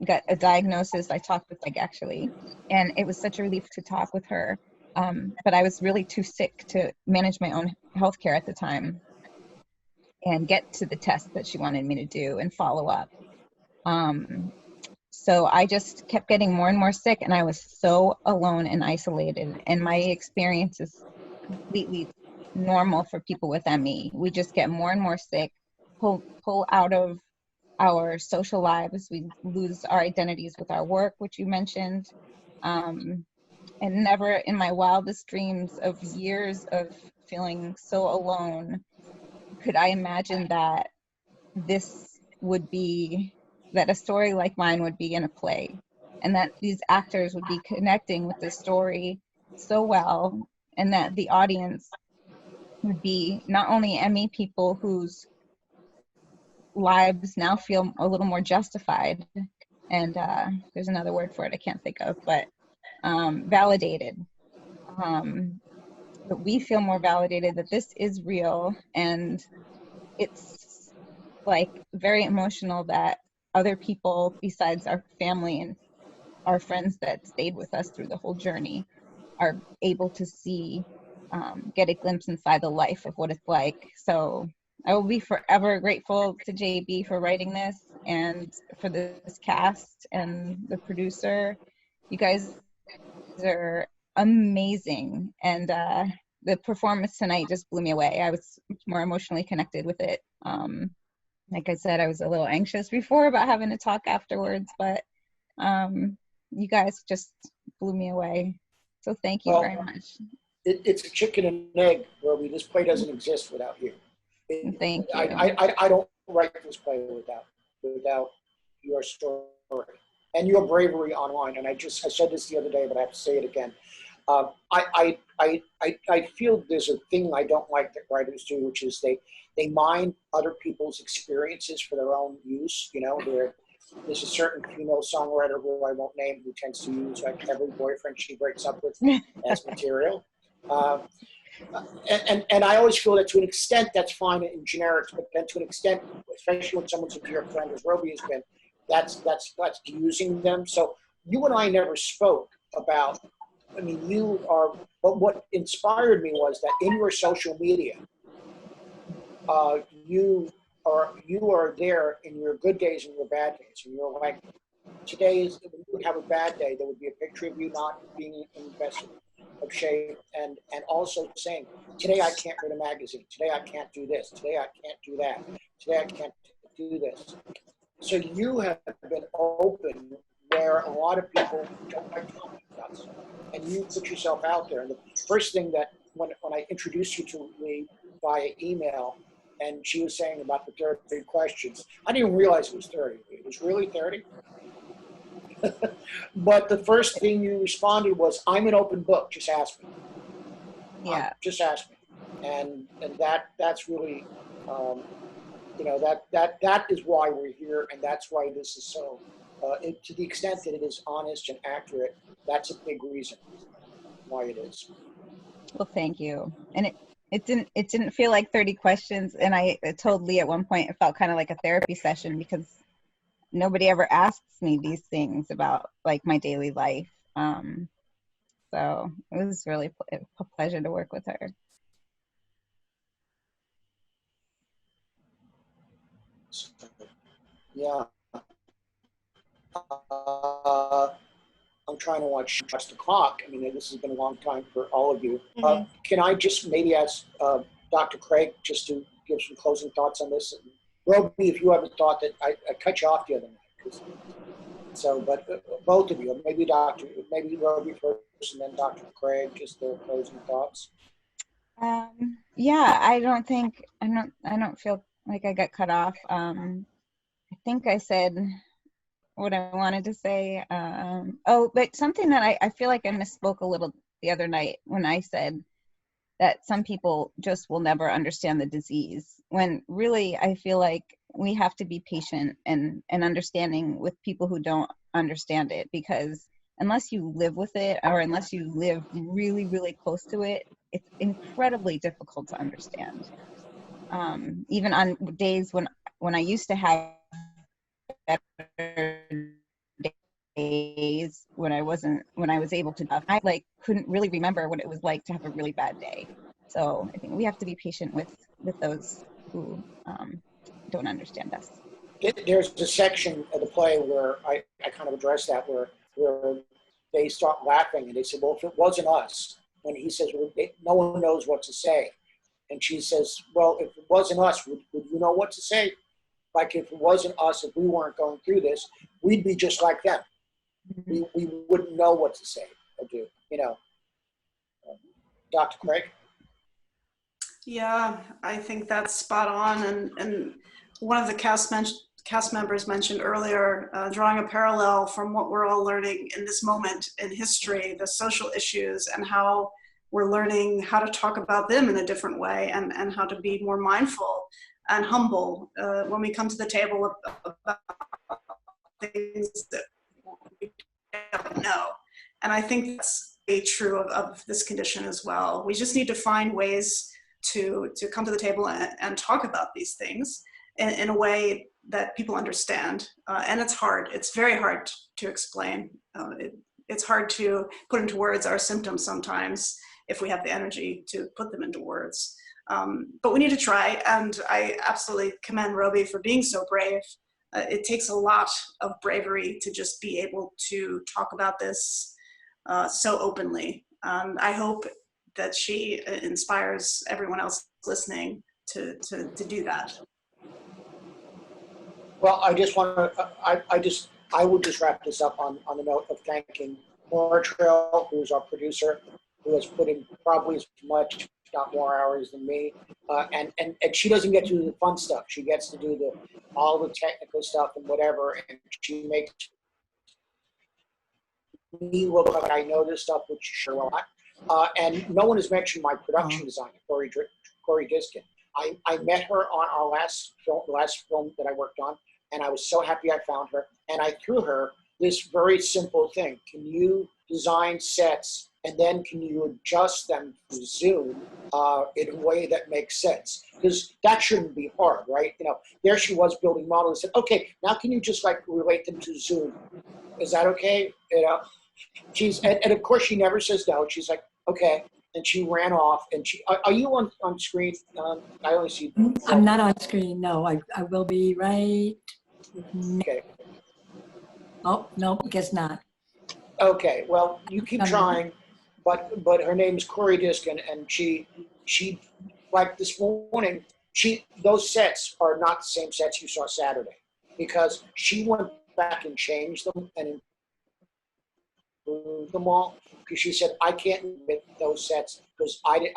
Q: got a diagnosis, I talked with Meg actually, and it was such a relief to talk with her. But I was really too sick to manage my own healthcare at the time and get to the test that she wanted me to do and follow up. So I just kept getting more and more sick, and I was so alone and isolated. And my experience is completely normal for people with ME. We just get more and more sick, pull out of our social lives. We lose our identities with our work, which you mentioned. And never in my wildest dreams of years of feeling so alone could I imagine that that a story like mine would be in a play, and that these actors would be connecting with this story so well, and that the audience would be not only ME people whose lives now feel a little more justified, and there's another word for it I can't think of, but validated. But we feel more validated that this is real, and it's like very emotional that other people besides our family and our friends that stayed with us through the whole journey are able to see, get a glimpse inside the life of what it's like. So I will be forever grateful to JB for writing this, and for this cast and the producer. You guys are amazing, and the performance tonight just blew me away. I was much more emotionally connected with it. Like I said, I was a little anxious before about having to talk afterwards, but you guys just blew me away. So thank you very much.
A: It's a chicken and egg, Roby. This play doesn't exist without you.
Q: Thank you.
A: I don't write this play without your story and your bravery online. And I said this the other day, but I have to say it again. I feel there's a thing I don't like that writers do, which is they mine other people's experiences for their own use. There's a certain female songwriter who I won't name who tends to use like every boyfriend she breaks up with as material. And I always feel that to an extent that's fine in generics, but then to an extent, especially when someone's a dear friend, as Roby has been, that's using them. So you and I never spoke about. I mean, but what inspired me was that in your social media, you are there in your good days and your bad days, and you're like, today is, when you would have a bad day, there would be a picture of you not being in the best of shape, and also saying, today I can't read a magazine, today I can't do this, today I can't do that, today I can't do this. So you have been open where a lot of people don't like talking about stuff, and you put yourself out there. And the first thing that when I introduced you to me via email, and she was saying about the 30 questions, I didn't even realize it was 30. It was really 30. But the first thing you responded was, I'm an open book, just ask me.
Q: Yeah.
A: Just ask me. And that's really, that is why we're here, and that's why this is so, to the extent that it is honest and accurate, that's a big reason why it is.
Q: Well, thank you. And it didn't feel like 30 questions. And I told Lee at one point it felt kind of like a therapy session, because nobody ever asks me these things about like my daily life. So it was really a pleasure to work with her.
A: Yeah. I'm trying to watch the clock. I mean, this has been a long time for all of you. Can I just maybe ask Dr. Craig just to give some closing thoughts on this? And Roby, if you have a thought that I cut you off the other night. So, but both of you, maybe Roby first and then Dr. Craig, just their closing thoughts.
Q: Yeah, I don't feel like I got cut off. I think I said what I wanted to say. But something that I feel like I misspoke a little the other night when I said that some people just will never understand the disease, when really I feel like we have to be patient and understanding with people who don't understand it, because unless you live with it, or unless you live really, really close to it, it's incredibly difficult to understand. Even on days when I used to have better days, when I was able to, I like couldn't really remember what it was like to have a really bad day. So I think we have to be patient with those who don't understand us.
A: There's a section of the play where I kind of address that, where they start laughing and they say, well, if it wasn't us, when he says, well, no one knows what to say. And she says, well, if it wasn't us, would you know what to say? Like, if it wasn't us, if we weren't going through this, we'd be just like them. We wouldn't know what to say or do, Dr. Craig?
P: Yeah, I think that's spot on. And one of the cast members mentioned earlier, drawing a parallel from what we're all learning in this moment in history, the social issues, and how we're learning how to talk about them in a different way, and how to be more mindful and humble when we come to the table about things that we don't know. And I think that's true of this condition as well. We just need to find ways to come to the table and talk about these things in a way that people understand. And it's hard. It's very hard to explain. It's hard to put into words our symptoms sometimes if we have the energy to put them into words. But we need to try, and I absolutely commend Roby for being so brave. It takes a lot of bravery to just be able to talk about this so openly. I hope that she inspires everyone else listening to do that.
A: Well, I just want to, I will just wrap this up on the note of thanking Maura Trail, who's our producer, who has put in probably as much, if not more hours than me. And she doesn't get to do the fun stuff. She gets to do all the technical stuff and whatever, and she makes me look like I know this stuff, which sure will not. And no one has mentioned my production designer, Corey Diskin. I met her on our last film that I worked on, and I was so happy I found her. And I threw her this very simple thing: can you design sets And then can you adjust them to Zoom in a way that makes sense? Because that shouldn't be hard, right? You know, there she was building models and said, okay, now can you just like relate them to Zoom? Is that okay? You know, and of course she never says no. She's like, okay. And she ran off. And are you on screen? I only see.
R: I'm not on screen. No, I will be right.
A: Okay.
R: Oh, no, guess not.
A: Okay. Well, you keep trying, but her name is Corey Diskin, and she like this morning. Those sets are not the same sets you saw Saturday, because she went back and changed them and improved them all, because she said, I can't admit those sets because I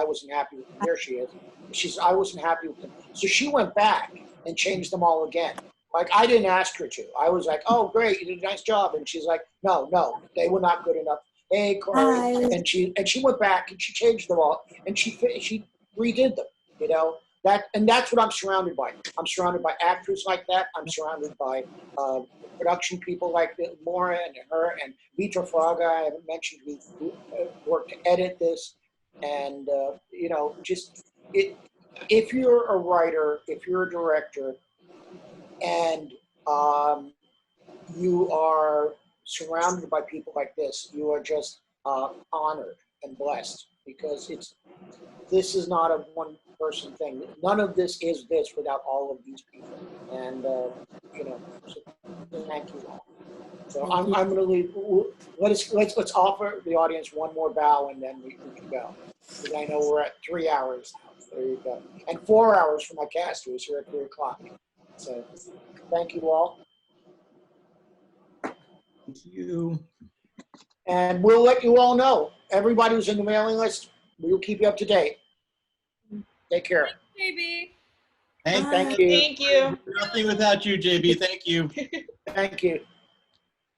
A: wasn't happy with them. There she is. She said, I wasn't happy with them. So she went back and changed them all again. Like, I didn't ask her to. I was like, oh, great, you did a nice job. And she's like, no, they were not good enough. Hey, Corey.
R: Hi.
A: And she went back and she changed them all and she redid them, you know. That's what I'm surrounded by. I'm surrounded by actors like that. I'm surrounded by production people like Maura and her and Vitra Fraga, I haven't mentioned, who worked to edit this. And, you know, if you're a writer, if you're a director, and you are surrounded by people like this, you are just honored and blessed, because this is not a one-person thing. None of this is this without all of these people. And you know, so thank you all. So I'm going to leave. Let's offer the audience one more bow, and then we can go. Because I know we're at 3 hours now. There you go. And 4 hours for my cast, who's here at 3 o'clock. So thank you all.
B: Thank you.
A: And we'll let you all know. Everybody who's in the mailing list, we'll keep you up to date. Take care.
E: JB.
A: Thank you.
J: Thank you.
B: Nothing without you, JB. Thank you.
A: Thank you.